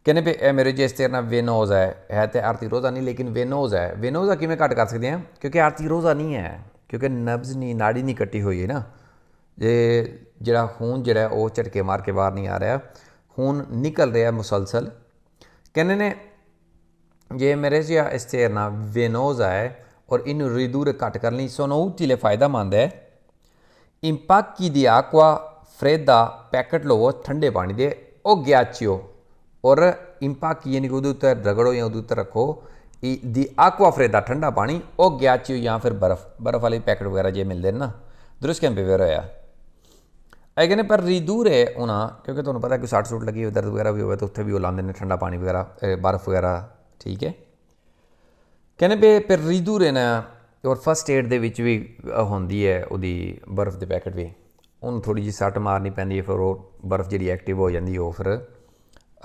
ਕਹਿੰਦੇ ਵੀ एमोरेजिया एस्टेरना वेनोजा है तो आर्टेरियोजा नहीं लेकिन वेनोजा है। वेनोजा किमें घट कर सकते हैं क्योंकि आर्टेरियोजा नहीं है, क्योंकि नब्ज नहीं, नाड़ी नहीं कट्टी हुई है ना, जे ਜਿਹੜਾ खून ਜਿਹੜਾ ਉਹ ਝਟਕੇ ਮਾਰ ਕੇ ਬਾਹਰ नहीं आ रहा, खून निकल रहा है मुसलसल। कहने ने जे एमोरेजिया एस्टेरना वेनोजा है और इन ridurre घट करने sono utile फायदेमंद है in pacchi di acqua fredda packet लवो ठंडे पानी दे ओ ghiaccio और in pacchi यानी कि उहदे उत्ते रगड़ो या उहदे उत्ते रखो दी acqua fredda ठंडा पानी ओ ghiaccio या फिर बर्फ वाले पैकेट वगैरह जे मिलते हैं ना, दुरुस्त कैंपे वेर होया। अगर कहने पर ridurre होना क्योंकि तुहानूं पता है कि सट सुट लगी हो, दर्द वगैरह भी हो तो उत्थे भी वो लाते हैं ठंडा पानी वगैरह, बर्फ वगैरह। ठीक है। कहने पे पर ridurre ना और फस्ट एड दे विच भी होंदी है उहदी बर्फ दे पैकेट भी, उन्होंने थोड़ी जी सट मारनी पैंदी है, फिर वो बर्फ जी एक्टिव हो जाती है, फिर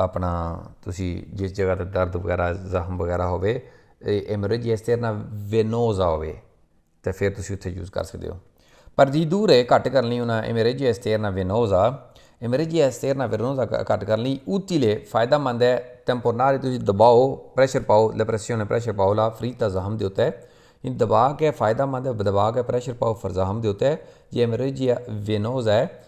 अपना तुसी जिस जगह ते दर्द वगैरह जख्म वगैरह होवे एमोरेजिया एस्टेरना वेनोजा होवे तो फिर तुसी उत्थे यूज़ कर सकते हो। पर ridurre घट करनी उन्हें एमोरेजिया एस्टेरना वेनोजा, एमोरेजिया एस्टेरना वेनोजा घट करनी utile फायदेमंद है टेम्पोरारी, तुसी दबाओ प्रेशर पाओ, लैप्रेसियोने प्रेशर पाओ ला फ्रीता जख्म दे होता है, इन दबा के फ़ायदेमंद है, दबा के प्रेशर पाओ फिर जख्म दे होता है। ये एमोरेजिया वेनोजा है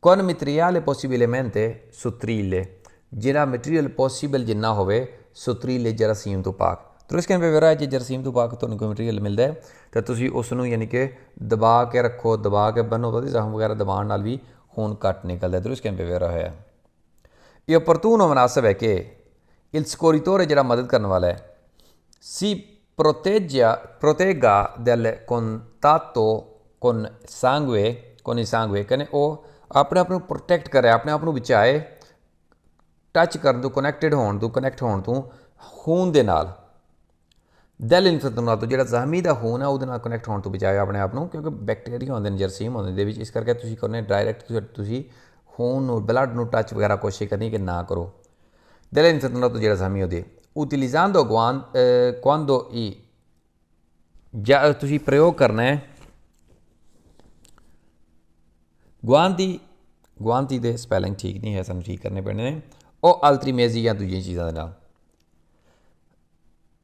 con materiale possibilmente sottile, जिना मटीरियल पॉसिबल जिन्ना होवे सोतरीले जरासीम तो पाक। तो इसके वेरा है जो जरासीम तो पाक तो कोई मटीरियल मिलता है तो तुसी उसनू यानी कि दबा के रखो, दबा के बनो तो जख्म वगैरह दबाने नाल भी खून घट निकलता है। तो इसके वेरा है ये opportuno मुनासिब है कि il scorritore जरा मदद करने वाला है si protegga del contatto con il sangue कने वो अपने आप को प्रोटेक्ट करे, अपने आप को बचाए टच करन तो कनैक्टेड होने तो कनैक्ट होने तो खून दे नाल दिल इन्फेक्शन तो जो जख्मी का खून है वो कनैक्ट होने तो बचाए अपने आप को, क्योंकि बैक्टीरिया होंगे जरसीम होंगे इस करके तुसीं करने डायरैक्ट तुसीं खून ब्लड में टच वगैरह कोशिश करनी कि ना करो। दिल इन्फेक्शन तो जो जख्मी होते utilizzando quando तुसीं प्रयोग करना है गुआंती दे स्पैलिंग ठीक नहीं है, सानूं ठीक करने पैने ने, ਉਹ altri mezzi ਜਾਂ ਦੂਜੀਆਂ ਚੀਜ਼ਾਂ ਦੇ ਨਾਲ।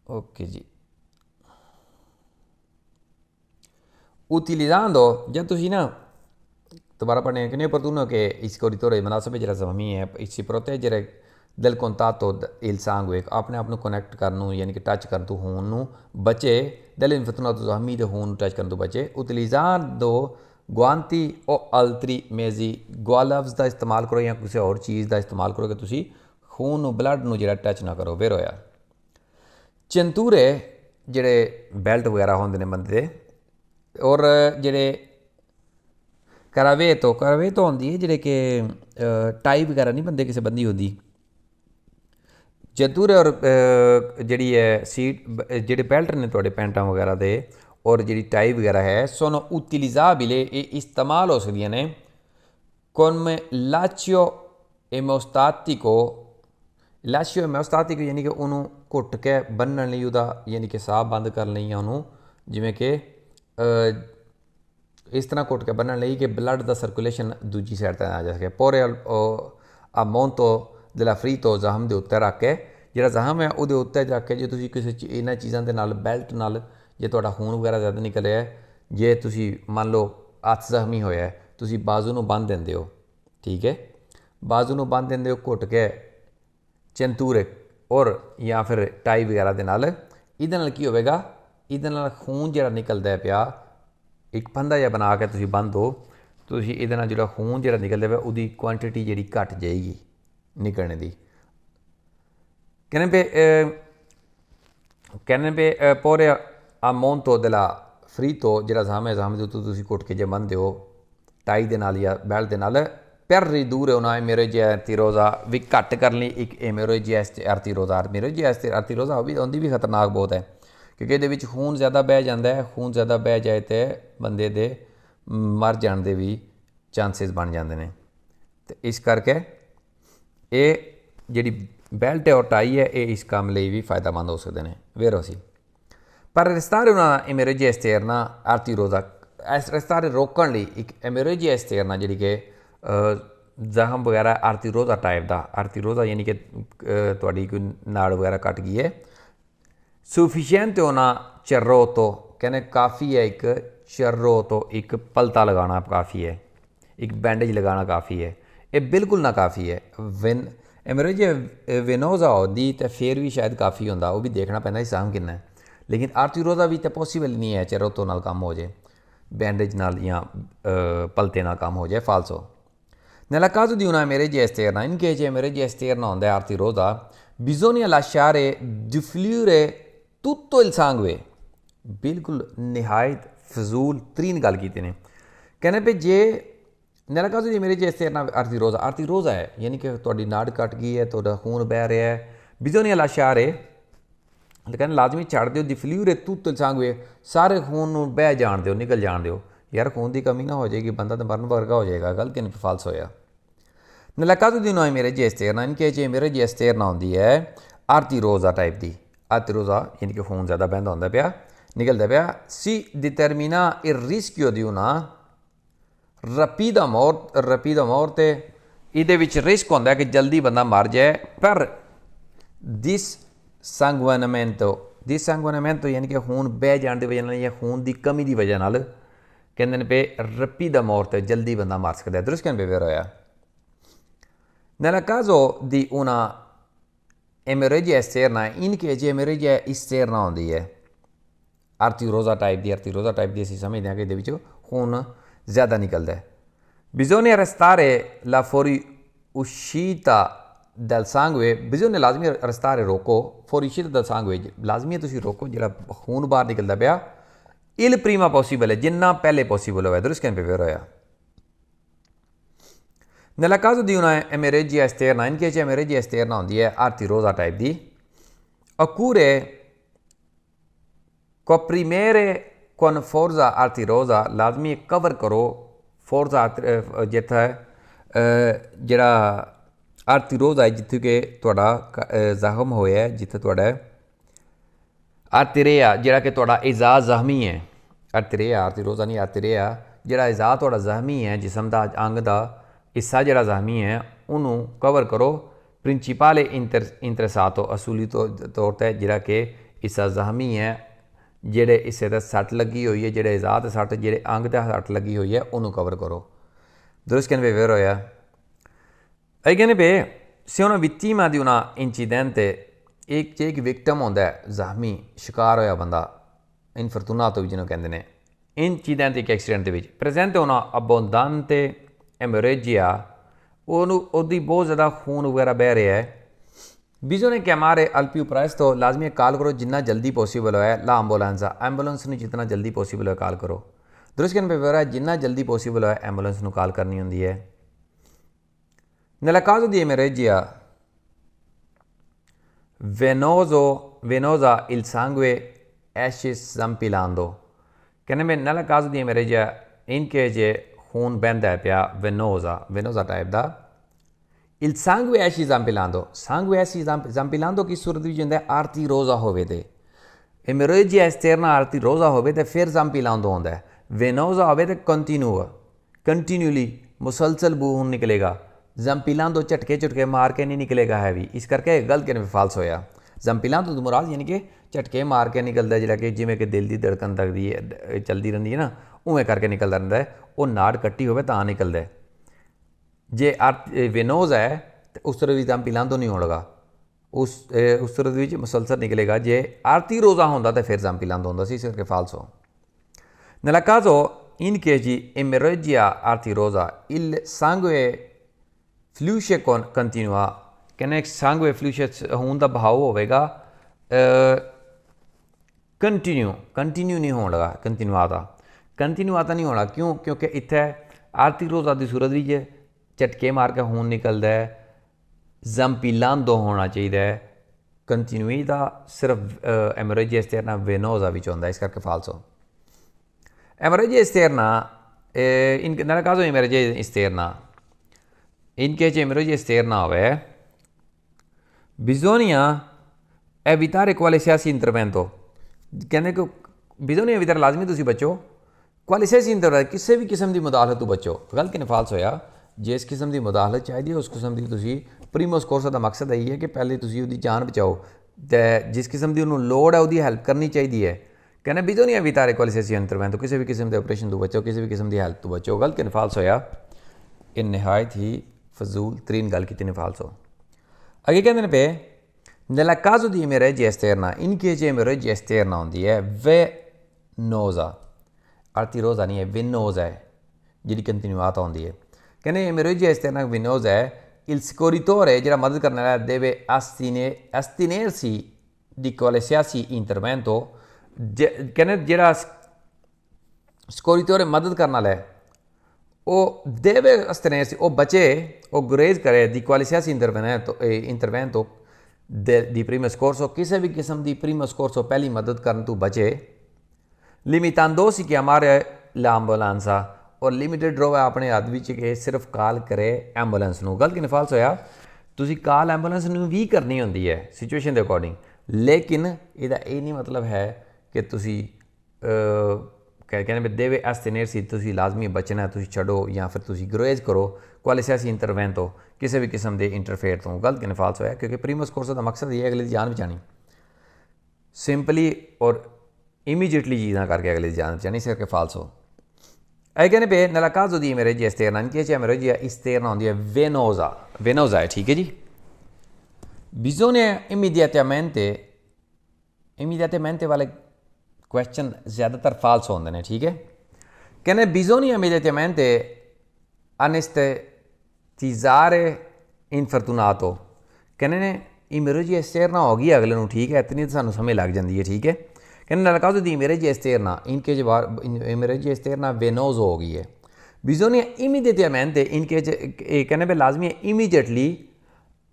ओके जी। utilizzando जब तुसीं ना दोबारा पढ़ने कि नहीं opportuno che il corridore मुनासिब जरा जख्मी है इससे proteggere del contatto il sangue, अपने आप को कनैक्ट करन यानी कि टच करन तो खून नू बचे, दिल इन्फेक्शन तो जख्मी दे खून टच करन तो बचे। utilizzando गुआंती ओ altri mezzi, ग्लव्स का इस्तेमाल करो या किसी और चीज़ का इस्तेमाल करो कि तुसीं खून ब्लड नू जरा टच ना करो। फिर होया चंतूरे जेड़े बैल्ट वगैरह होंदे ने बंदे दे, और जेड़े करावेतो होंदी है जेड़े कि टाई वगैरह नहीं बंदे किसी बंदी होंदी, चंतूरे और जेड़ी है सीट जेड़े बैल्ट ने तुहाडे पैंटां वगैरह दे और जी टाई वगैरह है सोनो utilizzabile ये इस्तेमाल हो सकदियां ने come laccio emostatico, laccio emostatico यानी कि उन्होंने घुट के बन्नण लई उहदा यानी कि साह बंद कर लई उन्होंने जिमें कि इस तरह घुट के बन्नण लई कि ब्लड का सर्कुलेशन दूजी साइड तक आ जा सके। पोरे आ मोंतो दला फ्रीतो जख्म के उत्ते रख के जिहड़ा जख्म है उहदे उत्ते रख के जो तुसीं किसी इन्हां चीज़ां दे नाल बैल्ट नाल जे तुहाडा खून वगैरह ज़्यादा निकले है, जे तुसीं मान लो हत्थ जख्मी होया है तुसीं बाजू नूं बंन दिंदे हो, ठीक है, बाजू नूं बंन दिंदे हो घुट के चंतूरे और या फिर टाई वगैरह दे नाल, इहदे नाल की होवेगा, इहदे नाल खून जिहड़ा निकलदा है पिया एक फंदा जिहा बना के तुसीं बंन दो, तुसीं इहदे नाल जिहड़ा खून जिहड़ा निकलदा पिया उहदी क्वांटिटी जिहड़ी घट जाएगी निकलने दी। कहने पे पोरे आ मोंतो दला फ्रीतो जिहड़ा जख्म है जख्म दे उत्ते तुसीं घुट के जे बन्नदे हो टाई दे नाल या बैल्ट दे नाल per ridurre una emorragia arteriosa ਵੀ ਘੱਟ ਕਰਨ ਲਈ ਇੱਕ emorragia arteriosa arteriosa ਉਹਦੀ ਵੀ ਖਤਰਨਾਕ ਬਹੁਤ ਹੈ ਕਿਉਂਕਿ ਇਹਦੇ ਵਿੱਚ ਖੂਨ ਜ਼ਿਆਦਾ ਬਹਿ ਜਾਂਦਾ ਹੈ ਖੂਨ ਜ਼ਿਆਦਾ ਬਹਿ ਜਾਏ ਤੇ ਬੰਦੇ ਦੇ ਮਰ ਜਾਣ ਦੇ ਵੀ ਚਾਂਸਸ ਬਣ ਜਾਂਦੇ ਨੇ ਤੇ ਇਸ ਕਰਕੇ ਇਹ ਜਿਹੜੀ ਬੈਲਟ ਹੈ ਔਰ ਟਾਈ ਹੈ ਇਹ ਇਸ ਕੰਮ ਲਈ ਵੀ ਫਾਇਦਾਮੰਦ ਹੋ ਸਕਦੇ ਨੇ vero sì per arrestare una emorragia esterna arteriosa arrestare ਰੋਕਣ ਲਈ ਇੱਕ emorragia esterna ਜਿਹੜੀ ਕਿ ਜ਼ਖਮ ਵਗੈਰਾ ਆਰਟੀਰੋਜ਼ਾ ਟਾਈਪ ਦਾ ਆਰਟੀਰੋਜ਼ਾ ਯਾਨੀ ਕਿ ਤੁਹਾਡੀ ਕੋਈ ਨਾੜ ਵਗੈਰਾ ਕੱਟ ਗਈ ਹੈ ਸੂਫੀਸ਼ੀਐਂਟ ਹੋਣਾ ਚਰੋਤੋ ਕਹਿੰਦੇ ਕਾਫੀ ਹੈ ਇੱਕ ਚਰੋਤੋ ਇੱਕ ਪਲਤਾ ਲਗਾਉਣਾ ਕਾਫੀ ਹੈ ਇੱਕ ਬੈਂਡੇਜ ਲਗਾਉਣਾ ਕਾਫੀ ਹੈ ਇਹ ਬਿਲਕੁਲ ਨਾ ਕਾਫੀ ਹੈ ਐਮਰੇਜੀਆ ਵੈਨੋਜ਼ਾ ਹੁੰਦੀ ਤਾਂ ਫਿਰ ਵੀ ਸ਼ਾਇਦ ਕਾਫੀ ਹੁੰਦਾ ਉਹ ਵੀ ਦੇਖਣਾ ਪੈਂਦਾ ਜ਼ਖਮ ਕਿੰਨਾ ਹੈ ਲੇਕਿਨ ਆਰਟੀਰੋਜ਼ਾ ਵੀ ਤਾਂ ਪੋਸੀਬਲ ਨਹੀਂ ਹੈ ਚਰੋਤੋ ਨਾਲ ਕੰਮ ਹੋ ਜਾਏ ਬੈਂਡੇਜ ਨਾਲ ਜਾਂ ਪਲਤੇ ਨਾਲ ਕੰਮ ਹੋ ਜਾਏ ਫਾਲਸੋ Nella caso di una emorragia esterna, in caso di emorragia esterna onde arteriosa, bisogna lasciare defluire tutto il sangue. बिल्कुल निहायत फजूल तरीन गल की ने कहने पे जे nella caso di emorragia esterna arteriosa है यानी कि ਤੁਹਾਡੀ ਨਾੜ ਕੱਟ ਗਈ ਹੈ ਤੁਹਾਡਾ ਖੂਨ ਬਹਿ ਰਿਹਾ ਹੈ bisogna lasciare ਕਹਿੰਦੇ ਲਾਜ਼ਮੀ ਛੱਡ ਦਿਓ defluire tutto il sangue ਸਾਰੇ ਖੂਨ ਨੂੰ ਬਹਿ ਜਾਣ ਦਿਓ ਨਿਕਲ ਜਾਣ ਦਿਓ यार खून की कमी ना हो जाएगी बंदा तो मरन वर्गा हो जाएगा गल कि फाल्स होया nella caso di una emorragia esterna in caso emorragia esterna होंदी है arteriosa टाइप दी arteriosa यानी कि खून ज़्यादा बहंदा होंदा पिया निकलदा पिया si determina il rischio di una rapida morte ਇਹਦੇ ਵਿੱਚ ਰਿਸਕ ਹੁੰਦਾ ਕਿ ਜਲਦੀ ਬੰਦਾ ਮਰ ਜਾਏ ਪਰ dissanguinamento यानी कि खून बह जाने की वजह या खून की कमी की वजह नाल कहते हैं पे rapida morte जल्दी बंदा मर सकता है दुरुस्त कहने पे वेर होया nella caso di una emorragia esterna in caso emorragia esterna होंदी है arteriosa टाइप दी ਅਸੀਂ ਸਮਝਦੇ ਹਾਂ ਕਿ ਇਹਦੇ ਵਿੱਚ खून ज़्यादा निकलता है bisogna arrestare la fuoriuscita del sangue bisogna लाजमी arrestare रोको fuoriuscita del sangue लाजमी है तुसी रोको ਜਿਹੜਾ खून बाहर निकलदा ਪਿਆ il prima possibile जिन्ना पहले पॉसिबल होया दुरुस्त कहने पे वेर होया nella caso di una emorragia esterna in caso emorragia esterna होंदी है arteriosa टाइप दी occurre comprimere con forza arteriosa लाजमी कवर करो forza जिथे ਜਿਹੜਾ arteriosa है जिथे कि ਤੁਹਾਡਾ ਜ਼ਖਮ ਹੋਇਆ ਹੈ ਜਿੱਥੇ ਤੁਹਾਡਾ आर्टेरिया ਜਿਹੜਾ ਕਿ ਤੁਹਾਡਾ ਇਜ਼ਾ ਜ਼ਖਮੀ ਹੈ arteriosa ਨਹੀਂ arteria ਜਿਹੜਾ ਇਜ਼ਾ ਤੁਹਾਡਾ ਜ਼ਖਮੀ ਹੈ ਜਿਸਮ ਦਾ ਅੰਗ ਦਾ ਹਿੱਸਾ ਜਿਹੜਾ ਜ਼ਖਮੀ ਹੈ ਉਹਨੂੰ ਕਵਰ ਕਰੋ ਪ੍ਰਿੰਸੀਪਲੇ ਇੰਟਰਸਾਤੋ ਅਸੂਲੀ ਤੌਰ 'ਤੇ ਜਿਹੜਾ ਕਿ ਹਿੱਸਾ ਜ਼ਖਮੀ ਹੈ ਜਿਹੜੇ ਹਿੱਸੇ 'ਤੇ ਸੱਟ ਲੱਗੀ ਹੋਈ ਹੈ ਜਿਹੜੇ ਇਜ਼ਾ 'ਤੇ ਸੱਟ ਜਿਹੜੇ ਅੰਗ 'ਤੇ ਸੱਟ ਲੱਗੀ ਹੋਈ ਹੈ ਉਹਨੂੰ ਕਵਰ ਕਰੋ ਦੁਰੁਸਤ कहने पे वेर होया ਇਹ ਕਹਿੰਦੇ ਪਏ se una vittima di una incidente एक विक्टम होंदा है ज़ख्मी शिकार होया बंदा इनफॉर्चुनातो भी जिन्होंने कहते हैं इंसीडेंट एक एक्सीडेंट के प्रेजेंट होना अबोंडांटे एमोरेजिया ओदी बहुत ज़्यादा खून वगैरह बह रहा है bisogna chiamare al più presto लाजमी कॉल करो जितना जल्दी पॉसिबल होया ला एंबुलेंस ने जितना जल्दी पॉसिबल हो कॉल करो दुरुस्त कहने पे वेरा जितना जल्दी पॉसिबल होया एंबुलेंस को कॉल करनी होंदी है nella caso di emergenza venosa il sangue esce zampillando कहने में nella caso di emergenza in che je खून बहंदा है पिया venosa टाइप दा il sangue esce zampillando की सूरत विच हुंदा है arteriosa होवे ते emergenza esterna arteriosa होवे ते फिर zampillando होंदा है venosa होवे ते continually मुसलसल खून निकलेगा जम्पिलांदो झटके मार के नहीं निकलेगा है भी इस करके गलत कहने में फाल्स होया जम्पिलांदो तो मुराद यानी कि झटके मार के निकलता जिहड़ा कि जिवें कि दिल की धड़कन तकदी है चलती रहिंदी है ना उवें करके निकलता रहिंदा है वो नाड़ कट्टी होवे तां निकलदा है जे वेनोज है तो उस तरह भी जम्पिलांदो नहीं होगा उस तरह विच मुसलसल निकलेगा जे आर्टेरियोसा होंदा तो फिर जम्पिलांदो होंदा सी इस करके फाल्स हो nella caso in che emergenza arteriosa il sangue fluisce continua कहने sangue fluisce खून का बहाव होगा कंटिन्यू नहीं होने लगा कंटिन्यूता नहीं होना क्यों क्योंकि इत्थे आर्टेरियोसा की सूरत भी झटके मार के खून निकलता है, जम्पिलांदो होना चाहिए, कंटिन्यूटा सिर्फ एमोरेजिया एस्टर्ना वेनोसा विच होंदा, इस करके फाल्सो। Emorragia esterna, nel caso di emorragia esterna, in che c'è emorragia esterna, bisogna evitare qualsiasi intervento। कहने को bisogna evitare लाजमी तुसी बचो qualsiasi intervento, किसी भी किस्म की मुदाखलत तो बचो। गलत कि फाल्स होया, जिस किस्म की मुदाखलत चाहिए उस किस्म की तुसी प्रीमोस कोर्स का मकसद यही है कि पहले तुसी उसकी जान बचाओ, तो जिस किस्म की उन्होंने लोड़ है उसकी हेल्प करनी चाहिए है। कहना bisogna evitare qualsiasi intervento, किसी भी किस्म के ऑपरेशन तो बचो, किसी भी किस्म की हेल्प तो बचो। गलत कि फाल्स होया, इन नहायत ही फजूल तरीन गल की फाल्स हो। अगे कहते हैं पे nel caso di emorragia esterna, in che c'è emorragia esterna होंदी है venosa, arteriosa नहीं है, venosa है जिहड़ी कंटिन्यूata होंदी है। कहने emorragia esterna venosa है, il soccorritore जिहड़ा मदद करने वाला deve astenersi di qualsiasi intervento। कहने जिहड़ा soccorritore मदद करने वाला है वो deve astenersi, वो बचे, वो गुरेज करे di qualsiasi intervento di primo soccorso, किसी भी किस्म की primo soccorso पहली मदद करने तो बचे, limitandosi chiamare l'ambulanza, और लिमिटेड रहो अपने हद विच कि सिर्फ कॉल करे एंबूलेंस नूं। गलत कि फाल्स होया, तुसी कॉल एंबूलेंस नूं भी करनी होंदी है सिचुएशन के अकॉर्डिंग, लेकिन इहदा ये नहीं मतलब है कि तुसी कहने देवे एस्टेनेरसी तुसी लाजमी बचना है, तुसी छड़ो या फिर तुसी ग्रेज करो qualsiasi intervento, किसी भी किस्म के इंटरफेयर तो। गलत कि फाल्स होया, क्योंकि प्रीमोस कोर्स का मकसद ये है अगले की जान बचानी, सिंपली और इमीजिएटली चीज़ां करके अगले की जान बचानी, इस करके फाल्स हो। आई कहने पे nel caso di emorragia esterna, in che c'è emorragia esterna होंदी है venosa, venosa है, ठीक है जी। bisogna immediatamente वाले क्वेश्चन ज़्यादातर फाल्स होंदे ने, ठीक है। कहने bisogna immediatamente anestetizzare infortunato, कहने ने emorragia esterna हो गई अगले नूं, ठीक है, इतनी तो सानू समझ लग जाती है, ठीक है। कहने nel caso di emorragia esterna, in che emorragia esterna venosa हो गई है, bisogna immediatamente in che कहने पे लाजमी है immediately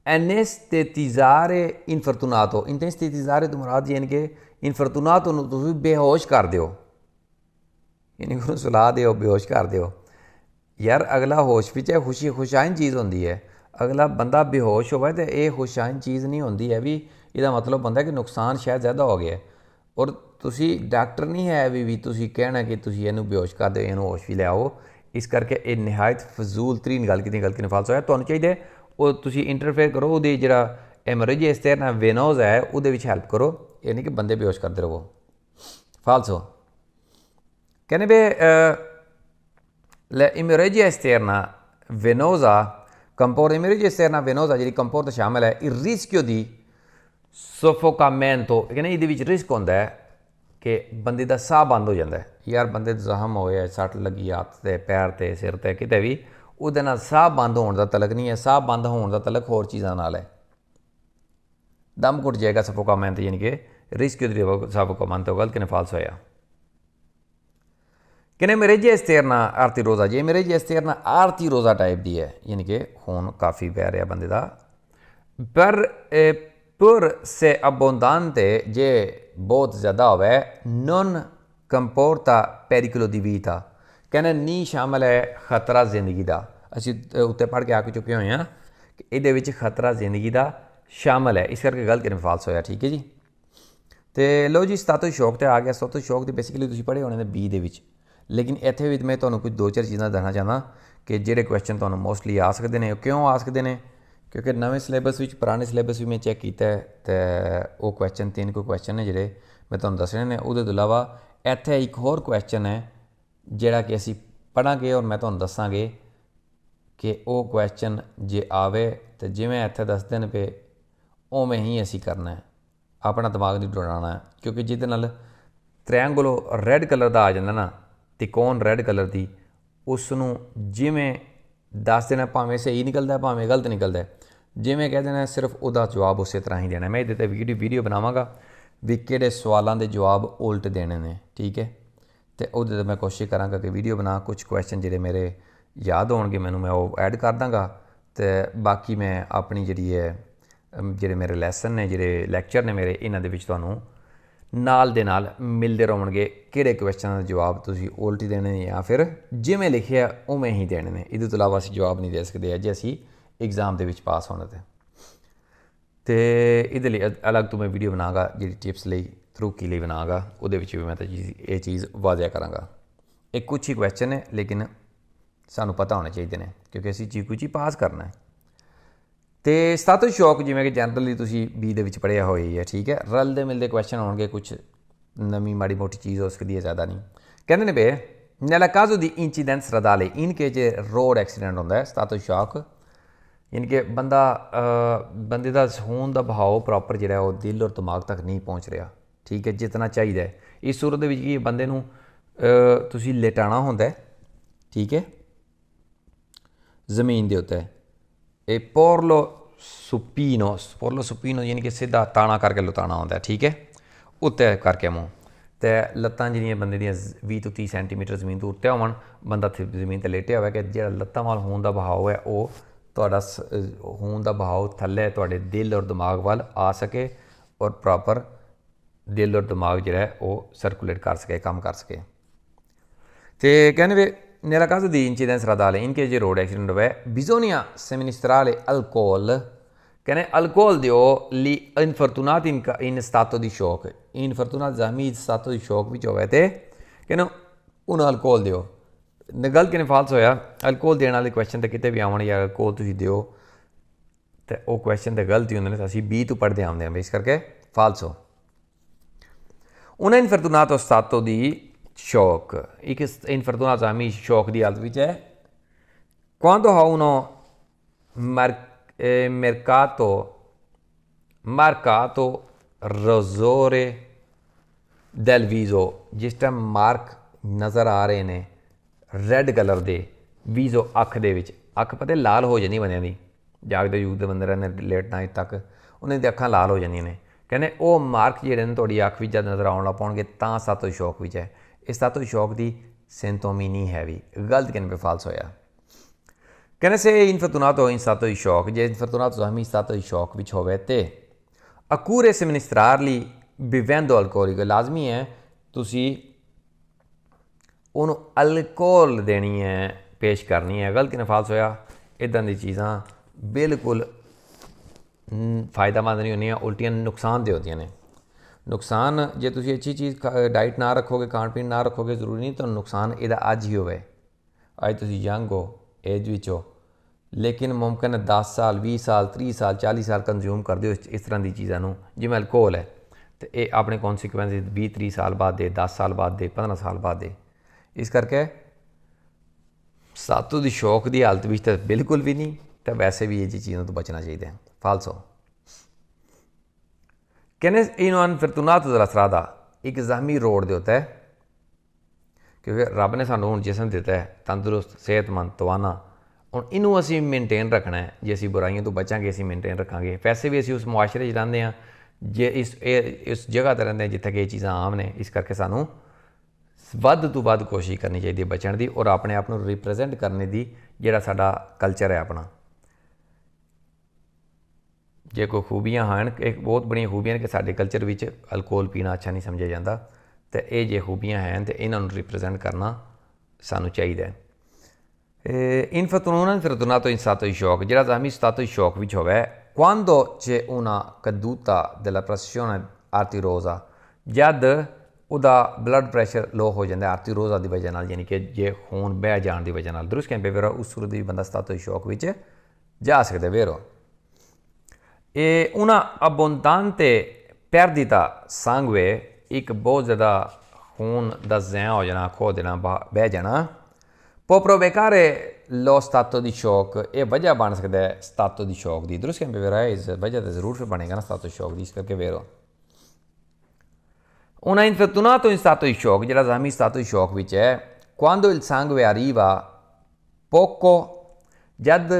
anestetizzare infortunato। anestetizzare तो मुराद यानी कि infortunato नूं तुसीं बेहोश कर दिओ, यानी कि सुला दिओ, बेहोश कर दिओ। यार अगला होश विच है, खुशाइन चीज़ होंदी है, अगला बंदा बेहोश होवे तो यह खुशाइन चीज़ नहीं होंदी है, भी इसदा मतलब होंदा है कि नुकसान शायद ज़्यादा हो गया, और तुसी डॉक्टर नहीं है भी तुसी कहना कि तुसी इहनूं बेहोश कर दो, इहनूं होश भी लियाओ। इस करके ये नहायत फजूल तरीन गल की फाल्स होया। तुहानूं चाहिए वो तुसी इंटरफेयर करो, वो जिहड़ा एमोरेजिया एस्टर्ना वेनोसा है वो हेल्प करो, ये नहीं कि बंदे बेहोश करते रहो, फाल्स हो। कहने पे l'emorragia esterna venosa comporta, emorragia esterna venosa जी comporta शामिल है il rischio di soffocamento, कहने ये रिस्क होंदा है कि बंदे का साह बंद हो जाता है। यार बंदे जख्म होया, सट लगी हत्थ ते पैर ते सिर ते किते भी, उहदे नाल साह बंद होने का तलक नहीं है, साह बंद होने का तलक होर चीज़ों नाल है, दम घुट जाएगा सफोकामेंट, यानी कि रिस्क सफोकामेंट। गलत कि फाल्स होया। कहने एमोरेजिया एस्टर्ना आर्टेरियोसा जी, एमोरेजिया एस्टर्ना आर्टेरियोसा टाइप दी है, यानी कि खून काफ़ी बह रहा बंदे का, पर से अबोंदांते जे बहुत ज़्यादा होवे नॉन कंपोर्टा पेरिकुलो दी वीटा, कहने नहीं शामिल है खतरा जिंदगी का। असीं उत्ते पढ़ के आ चुके हुए हैं कि इहदे विच खतरा जिंदगी का शामिल है, इस करके गलत कि फाल्स होया, ठीक है जी। तो लो जी सतातो शौक तो आ गया। सतातो शौक तो बेसिकली तुसीं पढ़े होने बी दे विच, लेकिन इत्थे भी मैं तुहानूं कुछ दो चार चीज़ां दसना चाहना कि जिहड़े क्वेश्चन तुहानूं मोस्टली आ सकते हैं। क्यों आ सकते हैं? क्योंकि नवे सिलेबस विच पुराने सिलेबस भी मैं चैक किया है, तो वो क्वेश्चन 3 कोई क्वेश्चन ने जिहड़े मैं तुहानूं दसने ने। उहदे तो इलावा इत्थे एक होर क्वेश्चन है जिहड़ा कि असीं पढ़ांगे और मैं तुहानूं दस्सांगे कि वो क्वेश्चन जे आवे तो जिवें इत्थे दसदे ने पे उवें ही असीं करना है, अपना दिमाग नहीं दौड़ाना है। क्योंकि जिहदे नाल ट्रायंगल रैड कलर का आ जाता ना, त्रिकोण रैड कलर की, उसनूं जिवें दस देना, भावें सही निकलता है भावें गलत निकलता है, जिवें कह देना सिर्फ उहदा जवाब उस तरह ही देना। मैं इहदे ते वीडियो बनावांगा भी किहड़े सवालों के जवाब उल्ट देने ने, ठीक है। तो उहदे ते मैं कोशिश करांगा कि वीडियो बना कुछ क्वेश्चन जिहड़े मेरे याद होणगे मैनू मैं वो ऐड कर दांगा। तो बाकी मैं अपनी जिहड़ी है ਜਿਹੜੇ ਮੇਰੇ ਲੈਸਨ ਨੇ ਜਿਹੜੇ ਲੈਕਚਰ ਨੇ ਮੇਰੇ ਇਹਨਾਂ ਦੇ ਵਿੱਚ ਤੁਹਾਨੂੰ ਨਾਲ ਦੇ ਨਾਲ ਮਿਲਦੇ ਰਹਣਗੇ। ਕਿਹੜੇ ਕੁਐਸਚਨਾਂ ਦੇ ਜਵਾਬ ਤੁਸੀਂ ਉਲਟੀ ਦੇਣੇ ਨੇ ਜਾਂ ਫਿਰ ਜਿਵੇਂ ਲਿਖਿਆ ਉਵੇਂ ਹੀ ਦੇਣੇ ਨੇ। ਇਹਦੇ ਤੋਂ ਇਲਾਵਾ ਅਸੀਂ ਜਵਾਬ ਨਹੀਂ ਦੇ ਸਕਦੇ ਜੇ ਅਸੀਂ एग्ज़ाम ਦੇ ਵਿੱਚ ਪਾਸ ਹੋਣਾ ਤੇ ਇਹਦੇ ਲਈ ਅਲੱਗ ਤੋਂ ਮੈਂ ਵੀਡੀਓ ਬਣਾਵਾਂਗਾ ਜਿਹੜੀ ਟਿਪਸ ਲਈ ਤਰੁਕੀ ਲਈ ਬਣਾਵਾਂਗਾ। ਉਹਦੇ ਵਿੱਚ ਵੀ ਮੈਂ ਤਾਂ ਇਹ ਚੀਜ਼ ਵਾਜ਼ਿਆ ਕਰਾਂਗਾ। ਇਹ ਕੁਛ ਹੀ ਕੁਐਸਚਨ ਨੇ ਲੇਕਿਨ ਸਾਨੂੰ ਪਤਾ ਹੋਣੇ ਚਾਹੀਦੇ ਨੇ ਕਿਉਂਕਿ ਅਸੀਂ ਕੁਛ ਹੀ ਪਾਸ ਕਰਨਾ ਹੈ। ਤੇ ਸਟੈਟਸ ਸ਼ੌਕ ਜਿਵੇਂ ਕਿ ਜਨਰਲੀ ਤੁਸੀਂ ਬੀ ਦੇ ਵਿੱਚ ਪੜ੍ਹਿਆ ਹੋਇਆ ਹੀ ਹੈ, ਠੀਕ ਹੈ। ਰਲਦੇ ਮਿਲਦੇ ਕੁਐਸਚਨ ਹੋਣਗੇ, ਕੁਛ ਨਵੀਂ ਮਾੜੀ ਮੋਟੀ ਚੀਜ਼ ਹੋ ਸਕਦੀ ਹੈ, ਜ਼ਿਆਦਾ ਨਹੀਂ। ਕਹਿੰਦੇ ਨੇ ਬੇ nella caso di incidente stradale in che road accident ਹੁੰਦਾ ਹੈ ਸਟੈਟਸ ਸ਼ੌਕ ਯਾਨੀ ਕਿ ਬੰਦੇ ਦਾ ਖੂਨ ਦਾ ਬਹਾਓ ਪ੍ਰੋਪਰ ਜਿਹੜਾ ਉਹ ਦਿਲ ਔਰ ਦਿਮਾਗ ਤੱਕ ਨਹੀਂ ਪਹੁੰਚ ਰਿਹਾ, ਠੀਕ ਹੈ, ਜਿਤਨਾ ਚਾਹੀਦਾ ਹੈ। ਇਸ ਸੂਰਤ ਦੇ ਵਿੱਚ ਕੀ ਬੰਦੇ ਨੂੰ ਤੁਸੀਂ ਲੇਟਾਣਾ ਹੁੰਦਾ, ਠੀਕ ਹੈ, ਜ਼ਮੀਨ ਦੇ ਉੱਤੇ। ਇਹ ਪੋਰਲੋ ਸੁਪੀਨੋ ਯਾਨੀ ਕਿ ਸਿੱਧਾ ਤਾਣਾ ਕਰਕੇ ਲੁਤਾਣਾ ਹੁੰਦਾ, ਠੀਕ ਹੈ, ਉੱਤੇ ਕਰਕੇ ਮੂੰਹ ਅਤੇ ਲੱਤਾਂ ਜਿਹੜੀਆਂ ਬੰਦੇ ਦੀਆਂ 20 ਤੋਂ 30 ਸੈਂਟੀਮੀਟਰ ਜ਼ਮੀਨ ਤੋਂ ਉੱਤੇ ਹੋਵਣ, ਬੰਦਾ ਜ਼ਮੀਨ 'ਤੇ ਲੇਟਿਆ ਹੋਇਆ ਕਿ ਜਿਹੜਾ ਲੱਤਾਂ ਵੱਲ ਖੂਨ ਦਾ ਬਹਾਓ ਹੈ ਉਹ ਤੁਹਾਡਾ ਖੂਨ ਦਾ ਬਹਾਓ ਥੱਲੇ ਤੁਹਾਡੇ ਦਿਲ ਔਰ ਦਿਮਾਗ ਵੱਲ ਆ ਸਕੇ ਔਰ ਪ੍ਰੋਪਰ ਦਿਲ ਔਰ ਦਿਮਾਗ ਜਿਹੜਾ ਉਹ ਸਰਕੂਲੇਟ ਕਰ ਸਕੇ, ਕੰਮ ਕਰ ਸਕੇ। ਅਤੇ ਕਹਿੰਦੇ ਵੀ nella caso di incidente stradale in che road accident dove bisogna somministrare alcol, ਕਹਿੰਦੇ alcol ਦਿਓ li infortunati in stato di shock, infortunati ਜ਼ਖਮੀ stato di shock ਵਿੱਚ ਹੋਵੇ ਤੇ ਕਹਿੰਦੇ ਉਹਨੂੰ alcol ਦਿਓ। ਗਲਤ ਕਿਨੇ ਫਾਲਸ ਹੋਇਆ, alcol ਦੇਣ ਵਾਲੇ ਕੁਐਸਚਨ ਤੇ ਕਿਤੇ ਵੀ ਆਉਣ ਜਾਂ alcol ਤੁਸੀਂ ਦਿਓ ਤੇ ਉਹ ਕੁਐਸਚਨ ਤੇ ਗਲਤ ਹੀ ਹੁੰਦੇ ਨੇ। ਅਸੀਂ ਬੀ ਤੋਂ ਪੜ੍ਹਦੇ ਆਉਂਦੇ ਹਾਂ, ਇਸ ਕਰਕੇ ਫਾਲਸ ਹੋ। una infortunato stato di shock, ਇੱਕ ਇਨਫਰਤੂਨਾ ਜ਼ਖਮੀ ਸ਼ੌਕ ਦੀ ਹਾਲਤ ਵਿੱਚ ਹੈ। quando ha uno marcato rossore del viso, ਜਿਸ ਟਾਈਮ ਮਾਰਕ ਨਜ਼ਰ ਆ ਰਹੇ ਨੇ ਰੈੱਡ ਕਲਰ ਦੇ ਵੀਜ਼ੋ ਅੱਖ ਦੇ ਵਿੱਚ, ਅੱਖ ਪਤਾ ਲਾਲ ਹੋ ਜਾਂਦੀ ਬੰਦਿਆਂ ਦੀ, ਜਾਗਦੇ ਯੂਗਦੇ ਬੰਦੇ ਰਹਿੰਦੇ ਲੇਟ ਨਾਈਟ ਤੱਕ ਉਹਨਾਂ ਦੀਆਂ ਅੱਖਾਂ ਲਾਲ ਹੋ ਜਾਂਦੀਆਂ ਨੇ। ਕਹਿੰਦੇ ਉਹ ਮਾਰਕ ਜਿਹੜੇ ਨੇ ਤੁਹਾਡੀ ਅੱਖ ਵਿੱਚ ਜਦ ਨਜ਼ਰ ਆਉਣ ਲੱਗ ਪਾਉਣਗੇ ਤਾਂ ਸਤਾਤੋ ਸ਼ੌਕ ਵਿੱਚ ਹੈ। ਇਸ ਸਤਾਤੋ ਸ਼ੌਕ ਦੀ ਸਿੰਟੋਮੀ ਨਹੀਂ ਹੈ ਵੀ, ਗਲਤ ਕਹਿੰਦੇ ਪੇ ਫਾਲਸ ਹੋਇਆ। ਕਹਿੰਦੇ ਸੇ ਇਨਫਰਤੂਨਾਤੋ ਇਨ ਸਤਾਤੋ ਸ਼ੌਕ, ਜੇ ਇਨਫਰਤੂਨਾਤੋ ਜ਼ਖਮੀ ਸਤਾਤੋ ਸ਼ੌਕ ਵਿੱਚ ਹੋਵੇ ਤੇ ਅਕੂਰੇ ਸਮਨਿਸਟਰਾਰਲੀ ਬਿਵੈਂਦੋ ਅਲਕੋਹਲਿਕ, ਲਾਜ਼ਮੀ ਹੈ ਤੁਸੀਂ ਉਹਨੂੰ ਅਲਕੋਹਲ ਦੇਣੀ ਹੈ, ਪੇਸ਼ ਕਰਨੀ ਹੈ। ਗਲਤ ਕਿਨੇ ਫਾਲਸ ਹੋਇਆ। ਇੱਦਾਂ ਦੀ ਚੀਜ਼ਾਂ ਬਿਲਕੁਲ ਫਾਇਦਾਮੰਦ ਨਹੀਂ ਹੁੰਦੀਆਂ, ਉਲਟੀਆਂ ਨੁਕਸਾਨ ਦੇ ਹੁੰਦੀਆਂ ਨੇ। ਨੁਕਸਾਨ ਜੇ ਤੁਸੀਂ ਅੱਛੀ ਚੀਜ਼ ਡਾਈਟ ਨਾ ਰੱਖੋਗੇ, ਖਾਣ ਪੀਣ ਨਾ ਰੱਖੋਗੇ, ਜ਼ਰੂਰੀ ਨਹੀਂ ਤੁਹਾਨੂੰ ਨੁਕਸਾਨ ਇਹਦਾ ਅੱਜ ਹੀ ਹੋਵੇ। ਅੱਜ ਤੁਸੀਂ ਯੰਗ ਹੋ, ਏਜ ਵਿੱਚ ਹੋ, ਲੇਕਿਨ ਮੁਮਕਿਨ ਹੈ 10 ਸਾਲ 20 ਸਾਲ 30 ਸਾਲ 40 ਸਾਲ ਕੰਜ਼ਿਊਮ ਕਰਦੇ ਹੋ ਇਸ ਤਰ੍ਹਾਂ ਦੀ ਚੀਜ਼ਾਂ ਨੂੰ, ਜਿਵੇਂ ਅਲਕੋਹਲ ਹੈ, ਅਤੇ ਇਹ ਆਪਣੇ ਕੌਨਸੀਕੁਐਂਸਿਸ 20-30 ਸਾਲ ਬਾਅਦ ਦੇ, 10 ਸਾਲ ਬਾਅਦ ਦੇ, 15 ਸਾਲ ਬਾਅਦ ਦੇ। ਇਸ ਕਰਕੇ ਸਤਾਤੋ ਦੀ ਸ਼ੌਕ ਦੀ ਹਾਲਤ ਵਿੱਚ ਤਾਂ ਬਿਲਕੁਲ ਵੀ ਨਹੀਂ, ਤਾਂ ਵੈਸੇ ਵੀ ਇਹ ਜਿਹੀ ਚੀਜ਼ਾਂ ਤੋਂ ਬਚਣਾ ਚਾਹੀਦਾ ਹੈ। ਫਾਲਸੋ ਕਹਿੰਦੇ ਇਹਨੂੰ ਇਨਫਰਤੂਨਾਤੋ della strada, ਇੱਕ ਜ਼ਖਮੀ ਰੋਡ ਦੇ ਉੱਤੇ, ਕਿਉਂਕਿ ਰੱਬ ਨੇ ਸਾਨੂੰ ਹੁਣ ਜਿਸਮ ਦਿੱਤਾ ਹੈ ਤੰਦਰੁਸਤ ਸਿਹਤਮੰਦ ਤਵਾਨਾ, ਹੁਣ ਇਹਨੂੰ ਅਸੀਂ ਮੇਨਟੇਨ ਰੱਖਣਾ ਹੈ। ਜੇ ਅਸੀਂ ਬੁਰਾਈਆਂ ਤੋਂ ਬਚਾਂਗੇ ਅਸੀਂ ਮੇਨਟੇਨ ਰੱਖਾਂਗੇ। ਵੈਸੇ ਵੀ ਅਸੀਂ ਉਸ ਮੁਆਸ਼ਰੇ 'ਚ ਰਹਿੰਦੇ ਹਾਂ, ਜੇ ਇਸ ਜਗ੍ਹਾ 'ਤੇ ਰਹਿੰਦੇ ਹਾਂ ਜਿੱਥੇ ਕਿ ਇਹ ਚੀਜ਼ਾਂ ਆਮ ਨੇ, ਇਸ ਕਰਕੇ ਸਾਨੂੰ ਵੱਧ ਤੋਂ ਵੱਧ ਕੋਸ਼ਿਸ਼ ਕਰਨੀ ਚਾਹੀਦੀ ਹੈ ਬਚਣ ਦੀ ਔਰ ਆਪਣੇ ਆਪ ਨੂੰ ਰਿਪਰੈਜ਼ੈਂਟ ਕਰਨੇ ਦੀ, ਜਿਹੜਾ ਸਾਡਾ ਕਲਚਰ ਹੈ ਆਪਣਾ। ਜੇ ਕੋਈ ਖੂਬੀਆਂ ਹਨ, ਇੱਕ ਬਹੁਤ ਬੜੀਆਂ ਖੂਬੀਆਂ ਨੇ ਕਿ ਸਾਡੇ ਕਲਚਰ ਵਿੱਚ ਅਲਕੋਹਲ ਪੀਣਾ ਅੱਛਾ ਨਹੀਂ ਸਮਝਿਆ ਜਾਂਦਾ, ਅਤੇ ਇਹ ਜੇ ਖੂਬੀਆਂ ਹਨ ਅਤੇ ਇਹਨਾਂ ਨੂੰ ਰਿਪਰੈਜ਼ੈਂਟ ਕਰਨਾ ਸਾਨੂੰ ਚਾਹੀਦਾ ਹੈ। ਇਨਫਰਤੂਨਾਤੋ ਇਨ ਸਤਾਤੋ ਸ਼ੌਕ, ਜਿਹੜਾ ਜ਼ਖਮੀ ਸਤਾਤੋ ਸ਼ੌਕ ਵਿੱਚ ਹੋਵੇ, quando c'è una caduta della pressione arteriosa, ਜਦ ਉਹਦਾ ਬਲੱਡ ਪ੍ਰੈਸ਼ਰ ਲੋ ਹੋ ਜਾਂਦਾ ਆਰਟੀਰੋਜ਼ਾ ਦੀ ਵਜ੍ਹਾ ਨਾਲ, ਯਾਨੀ ਕਿ ਜੇ ਖੂਨ ਬਹਿ ਜਾਣ ਦੀ ਵਜ੍ਹਾ ਨਾਲ। ਦਰੁਸਤ ਕਹਿੰਦੇ ਵੇਰੋ ਉਸ ਸੂਰਤ ਵੀ ਬੰਦਾ ਸਤਾਤੋ ਸ਼ੌਕ ਵਿੱਚ ਜਾ ਸਕਦਾ ਵੇਰੋ। ਇਹ una abbondante perdita sangue, ਇੱਕ ਬਹੁਤ ਜ਼ਿਆਦਾ ਖੂਨ ਦਾ ਜ਼ਿਆਂ ਹੋ ਜਾਣਾ, ਖੋ ਦੇਣਾ, ਬਹਿ ਜਾਣਾ, può provocare lo stato di shock, ਇਹ ਵਜ੍ਹਾ ਬਣ ਸਕਦਾ ਹੈ ਸਤਾਤੋ ਦੀ ਸ਼ੌਕ ਦੀ। ਦਰੁਸਤ ਕਹਿੰਦੇ ਵੇਰੋ ਇਸ ਵਜ੍ਹਾ ਤਾਂ ਜ਼ਰੂਰ ਫਿਰ ਬਣੇਗਾ ਨਾ ਸਤਾਤੋ ਸ਼ੌਕ ਦੀ, ਇਸ ਕਰਕੇ ਵੇਰੋ। una infortunato in stato di shock, ਜਿਹੜਾ ਜ਼ਖਮੀ ਸਤਾਤੋ ਸ਼ੌਕ ਵਿੱਚ ਹੈ, quando il sangue arriva poco, ਜਦ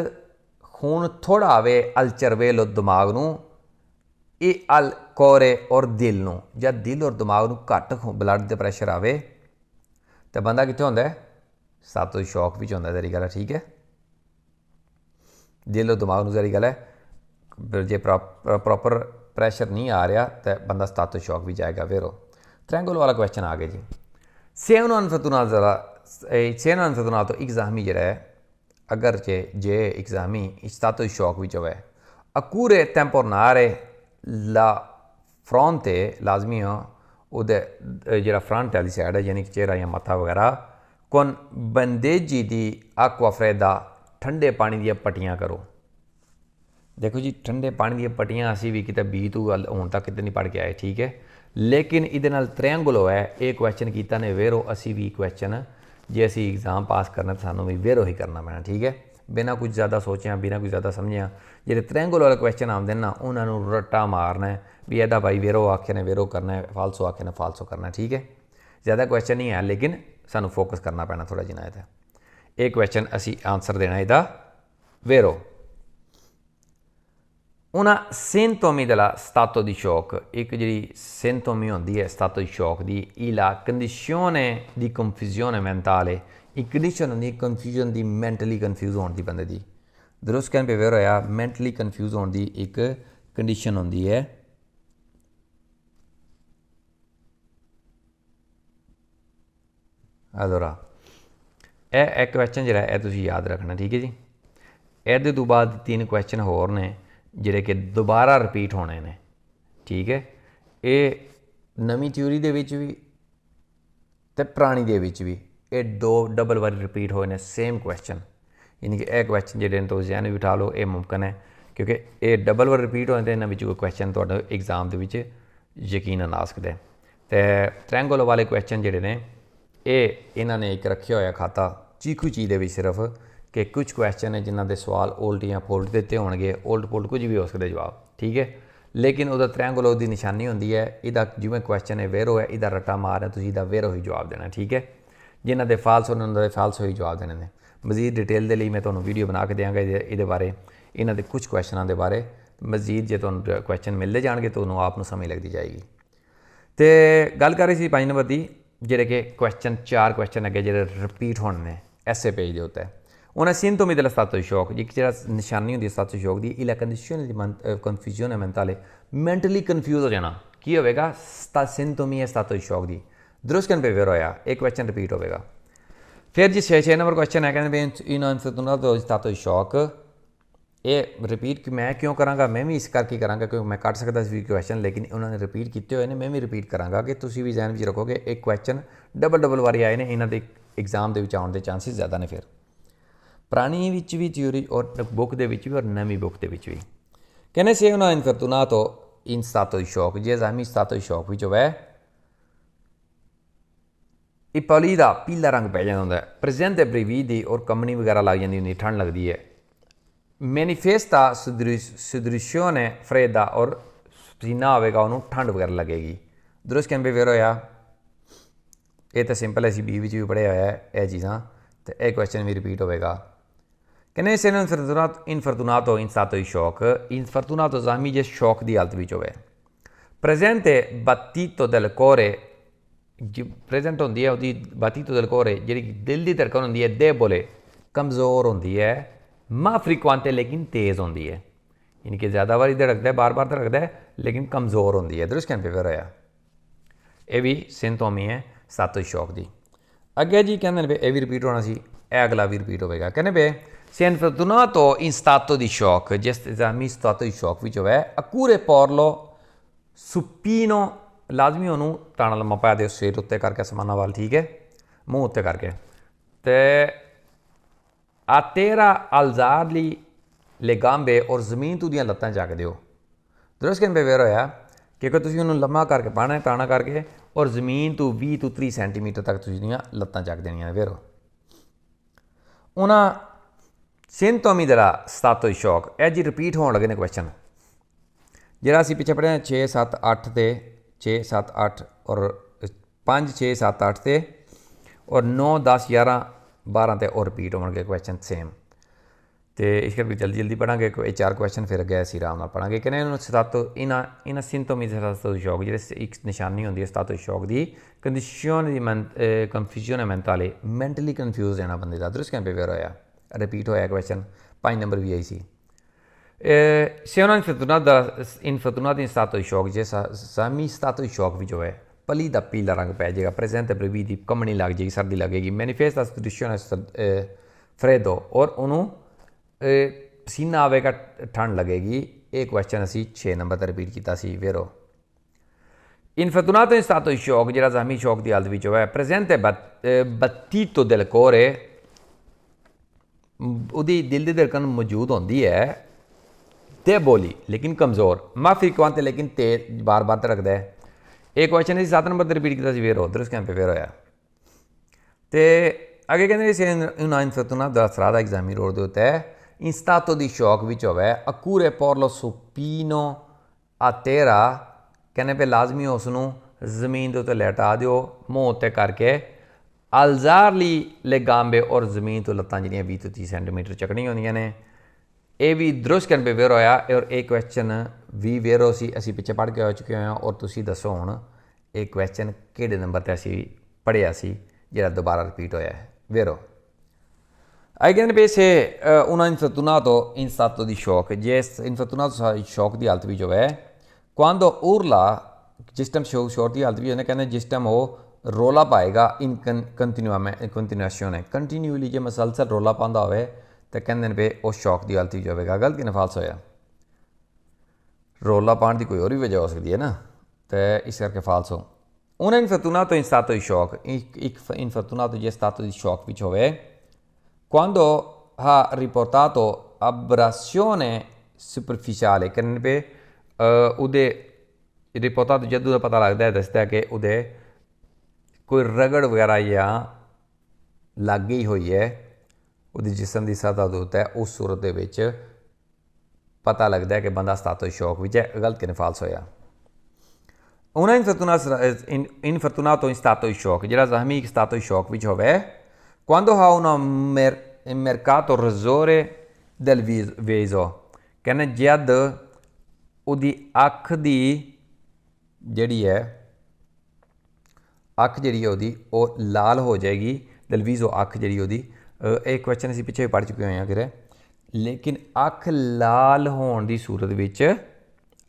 ਖੂਨ ਥੋੜ੍ਹਾ ਆਵੇ al cervello, ਦਿਮਾਗ ਨੂੰ, e al cuore ਔਰ ਦਿਲ ਨੂੰ, ਜਦ ਦਿਲ ਔਰ ਦਿਮਾਗ ਨੂੰ ਘੱਟ ਬਲੱਡ ਦਾ ਪ੍ਰੈਸ਼ਰ ਆਵੇ ਤਾਂ ਬੰਦਾ ਕਿੱਥੇ ਹੁੰਦਾ ਹੈ? ਸਤਾਤੋ ਸ਼ੌਕ ਵਿੱਚ ਹੁੰਦਾ, ਤੇਰੀ ਗੱਲ ਹੈ, ਠੀਕ ਹੈ। ਦਿਲੋਂ ਦਿਮਾਗ ਨੂੰ ਤੇਰੀ ਗੱਲ ਹੈ। ਜੇ ਪ੍ਰੋਪਰ ਪ੍ਰੈਸ਼ਰ ਨਹੀਂ ਆ ਰਿਹਾ ਤਾਂ ਬੰਦਾ ਸਤਾਤੋ ਸ਼ੌਕ ਵਿੱਚ ਜਾਏਗਾ। ਫਿਰ ਉਹ ट्रायंगल वाला क्वेश्चन आ गया जी। सेवन अनफतुनातो एक ज़ाहमी जरा है अगर जे एक ज़ाहमी स्तातो शौक भी होवे अकूरे टेम्पोरनारे ला फ्रंटे लाजमी हो उदे जरा फ्रंट वाली साइड है यानी कि चेहरा या मत्था वगैरह कौन बंदेजी दी आक्वा फ्रेदा ठंडे पानी दी पट्टियाँ करो। देखो जी ठंडे पानी दी पट्टियाँ असी भी किते बी तू हुण तक किते नहीं पढ़ के आए, ठीक है। लेकिन इहदे नाल ट्रायंगल होया ये क्वेश्चन कीता ने वेरो असी भी क्वेश्चन जे असी एग्जाम पास करना तो सानू भी वेरो ही करना पैना, ठीक है। बिना कुछ ज़्यादा सोचिया बिना कुछ ज़्यादा समझिया जो ट्रायंगल वाले क्वेश्चन आते हैं ना उन्होंने रट्टा मारना है भी एदा भाई वेरो आखे ने वेरो करना है, फालसो आखे ने फालसो करना है, ठीक है। ज़्यादा क्वेश्चन नहीं है लेकिन सानू फोकस करना पैना थोड़ा जिना है। एक क्वेश्चन असी आंसर देना इहदा वेरो। una sintomi della stato di shock, एक जी sintomi होंदी है stato di shock दी la condizione di confusione mentale, एक condition होंदी confusion दी mentally confuse होने दी बंदे दी। दुरुस्त कहने पे वेरो या mentally confuse होने दी एक condition होंदी है। अदोरा एक क्वेश्चन जरा है तुसी याद रखना, ठीक है जी। ਇਹਦੇ ਤੋਂ ਬਾਅਦ 3 क्वेश्चन होर ने ਜਿਹੜੇ कि दोबारा रिपीट होने ने, ठीक है। ये नवी थ्योरी दे विच भी ते पुरानी दे विच भी ये दो डबल बारी रिपीट होए ने सेम क्वेश्चन, यानी कि यह क्वेश्चन जेह्ड़े ने तुस जहन बिठा लो ये मुमकिन है क्योंकि ये डबल बार रिपीट होए ते इन्हां विच कोई क्वेश्चन तुहाडे एग्जाम दे विच यकीनन आ सकदा है। ते ट्रायंगल वाले क्वेश्चन जेह्ड़े ने ये इन्हां ने एक रखे होया खाता चीखू ची दे विच सिर्फ कि कुछ क्वेश्चन है जिन्हों के सवाल उल्ट या पुल्ट देते होंगे, उल्ट पुल्ट कुछ भी हो सकते जवाब, ठीक है। लेकिन वह ट्रायंगल की निशानी होंगी है इहदा जिवें क्वेश्चन है वेरो है इहदा रट्टा मार है तुसीं इहदा वेरो ही जवाब देना, ठीक है। जिन्हों के फाल्स होने उन्होंने फाल्स ही जवाब देने ने। मजीद डिटेल के लिए मैं तुहानूं वीडियो बना के देंगा ये बारे इन्हों के कुछ क्वेश्चनों के बारे मजीद जो तुहानूं क्वेश्चन मिलते जाएंगे तो उन्होंने आपको समझ लगती जाएगी। तो गल कर रही थी 5 नंबर की जेह्ड़े कि क्वेश्चन 4 क्वेश्चन अगे जो रिपीट होने ने ऐसे पेज के उत्ते una sintomi dello stato di shock, एक जरा निशानी होंदी stato di shock दी la condizione di confusione mentale, mentally confuse हो जाना की होगा सिम्टोमी है stato di shock दी। दुरुस्त कहने पे वेरो होया एक क्वेश्चन रिपीट होगा। फिर जी 6 नंबर क्वेश्चन है कहते इन इन्फॉर्चुनातो stato di shock ये रिपीट मैं क्यों करांगा, मैं भी इस करके करांगा क्योंकि मैं कट सकता सी क्वेश्चन लेकिन उन्होंने रिपीट किए हुए हैं, मैं भी रिपीट करांगा कि तुसी भी जहन में रखोगे एक क्वेश्चन डबल वारी आए ने इन्हों के एग्जाम के आने के चांसिस ज़्यादा ने। फिर पुरानी विच भी थ्योरी और बुक दे विच भी और नवी बुक दे विच भी कहने से una infortunato in stato di shock J ज़ाहमी stato di shock विच होवे इपॉलीदा पीला रंग पै जाता होंदा है, प्रेजेंट ब्रीवीदी और कंबनी वगैरह लग जाती होंगी, ठंड लगती है। मैनीफेस्टा सुदृश्योने फ्रेदा और पसीना आवेगा उन्होंने ठंड वगैरह लगेगी। दुरुस्त कहने पे वेरो होया ये तो सिंपल है बी भी पढ़िया होया है चीज़ां तो यह क्वेश्चन भी रिपीट होगा। कहने से इन्फॉर्चुनातो इन stato di shock इन्फॉर्चुनातो ज़ाहमी जे शौक की हालत में होवे प्रेजेंटे battito del cuore प्रेजेंट होंदी है उसकी battito del cuore जी दिल की धड़कन होंदी है debole कमज़ोर होंदी है मा फ्रीक्वेंटे लेकिन तेज़ होंदी है, यानी कि ज़्यादा बारी धड़कता है बार बार धड़कता है लेकिन कमज़ोर होंदी है। दुरुस्त कहने पे वेरो होया ये भी सिम्टोमी है stato di shock दी। अगे जी कहते पे यह भी रिपीट होना सी यह अगला भी रिपीट होगा। कहने पे se infortunato in stato di shock जिस ज़ाहमी stato di shock विच होवे अकूरे porlo supino लाजमी उन्होंने ताना लम्मा पाया दे सिर उत्ते करके समाना वाल, ठीक है, मुँह उत्ते करके ते आ तेरा alzarli le gambe और ज़मीन तू दियां लत्तां चक दिओ। दुरुस्त कहने पे वेरो होया कि अगर तुसीं उन्होंने लम्मा करके पाना है ताना करके और ज़मीन तो 20 तो 30 सेंटीमीटर तक तुझियाँ लत्तां चक देनियां वेरो। उन्हें सिम्टोमी दला stato di shock यह जी रिपीट होने लगे ने क्वेश्चन जरा असी पिछे पढ़े 6 7 8 ते 6 7 8 और 5 6 7 8 ते और 9 10 11 12 ते और रिपीट होने क्वेश्चन सेम। तो इस करके जल्दी जल्दी पढ़ांगे ये 4 क्वेश्चन फिर अगे असीं आराम नाल पढ़ांगे। कहने सतातो इन्हां सिम्पटम स्तातो दी शॉक जिहड़े एक निशानी होंदी है स्तातो दी शॉक दी कंडीशन दी कंफ्यूजन मेंटली मेंटली कन्फ्यूज रहना बंदे दा दुरुस्त कैन बेवेयर होया रिपीट होया क्वेश्चन 5 नंबर भी आई सी। Se una infortunata in stato di shock, semi stato di shock भी जो है पलीदा पीला रंग पै जाएगा, प्रेजेंट ब्रेवीदी कम नहीं लग जाएगी, सर्दी लगेगी, मैनिफेस्ट situazione freddo और उन्होंने पसीना आवेगा ठंड लगेगी। एक क्वेश्चन असी 6 नंबर पर रिपीट किया सी वेरो। Infortunato in stato di shock, ਜਿਹੜਾ ਜ਼ਖਮੀ ਸ਼ੌਕ ਦੀ ਹਾਲਤ ਵਿੱਚ ਹੋਇਆ, presente battito del cuore, ਉਹਦੀ ਦਿਲ ਦੀ ਧੜਕਨ ਮੌਜੂਦ ਹੁੰਦੀ ਹੈ, deboli लेकिन कमज़ोर, ma frequente लेकिन तेज बार बार धड़कदा है। एक क्वेश्चन इसी 7 नंबर पर रिपीट किया वेरो दुरुस्त कैन पे वेरो होया। तो अगे कहते से una infortunata strada esami road होता है in stato di shock विच होवे accure por lo supino a terra कहने पे लाजमी उसनूं ज़मीन के उत्ते लेटा दिओ मूँह उत्ते करके alzarli le gambe और ज़मीन तो लत्तां जिहड़ियां 20 ਤੋਂ 30 सेंटीमीटर चकनियां होंदियां ने। ये भी दुरुस्त कैन पे वेरो होया और एक क्वेश्चन भी वेरो सी असी पिछे पढ़ के हो चुके हैं और तुसी दसो हुण एक क्वेश्चन किहड़े नंबर ते असी पढ़िया सी जिहड़ा दोबारा रिपीट होया है वेरो। आई कहने पे से una infortunato in stato di shock, J infortunato shock की हालत भी जो है quando urla जिस टाइम शोर की हालत भी होने कहने जिस टाइम वो रोला पाएगा इन कंटिन्यूएशन कंटिन्यूली जो मसलसल रोला पाँदा होवे तो कहते पे उस शौक की हालत जो होगा। गलत कि फाल्स होया, रोला पाने की कोई और भी वजह हो सकती है ना, तो इस करके फाल्स हो। una infortunato in stato di shock, एक infortunato जे stato di shock विच होवे quando ha riportato abrasione superficiale कहने पे उदे रिपोर्टाto जदों दा पता लगता है दसदा है कि उदे कोई रगड़ वगैरह या लग गई हुई है ਉਹਦੀ जिसम की सतह के उत्ते उस सूरत दे विच पता लगता है कि बंदा स्तातो शौक विच है। गलत कि फाल्स होया। una infortunato in stato di shock ਜਿਹੜਾ ਜ਼ਖਮੀ stato di shock विच होवे quando ha un mercato rossore del viso कहने जद ਉਹਦੀ ਅੱਖ ਦੀ ਜਿਹੜੀ ਹੈ ਅੱਖ ਜਿਹੜੀ ਹੈ ਉਹਦੀ ਉਹ ਲਾਲ ਹੋ ਜਾएगी del viso ਅੱਖ ਜਿਹੜੀ ਉਹਦੀ एक क्वेश्चन असीं पिछे पढ़ चुके हैं कि लेकिन अख लाल होने की सूरत विच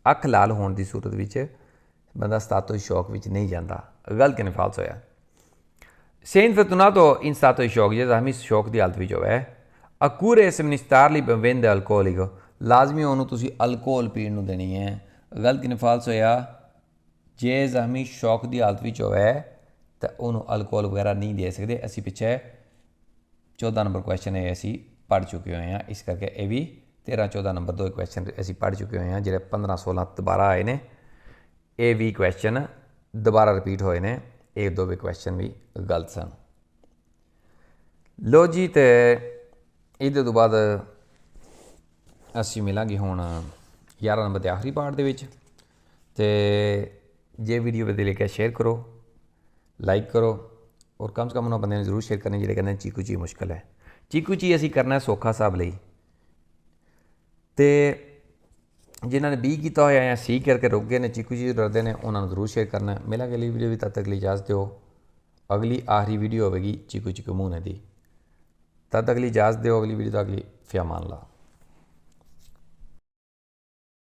अख लाल होने की सूरत विच बंदा स्तातो शौक विच नहीं जाता। गलत कि फाल्स होया। से infortunato in stato di shock जे ज़खमी शौक की हालत विच होवे accure somministrarli bevande alcolico लाजमी उन्होंने तुसी अल्कोहल पीण नूं देनी है। गलत कि फाल्स होया। जे ज़खमी शौक की हालत विच होवे तो उन्होंने अल्कोहल वगैरह नहीं दे सकते। असीं पिछे 14 नंबर क्वेश्चन है असी पढ़ चुके हुए हैं, इस करके ये भी 13-14 नंबर 2 क्वेश्चन असी पढ़ चुके हुए हैं जिहड़े 15-16 दोबारा आए ने। ये भी क्वेश्चन दोबारा रिपीट होए ने, ये 2 भी क्वेश्चन भी गलत सन। लो जी तो इहदे तो बाद असी मिलांगे हुण 11 नंबर के आखिरी पार्ट दे विच। ते जे वीडियो वधिया लगे शेयर करो, लाइक करो और कम से कम उन्होंने बंदे जरूर शेयर करने जिहड़े कहंदे चीकू ची मुश्किल है। चीकू ची असी करना सौखा हिसाब लई ते जिन्होंने बी किया होया या सी करके रुक गए ने चीकू ची डरते हैं उन्होंने जरूर शेयर करना। मिलांगे अगली वीडियो भी, तब तक लिए इजाज़त दो। अगली आखिरी वीडियो होगी चीकू ची कमूने दी, तब तक लिए इजाज़त दो। अगली वीडियो तो अगली फ़ियामान ला।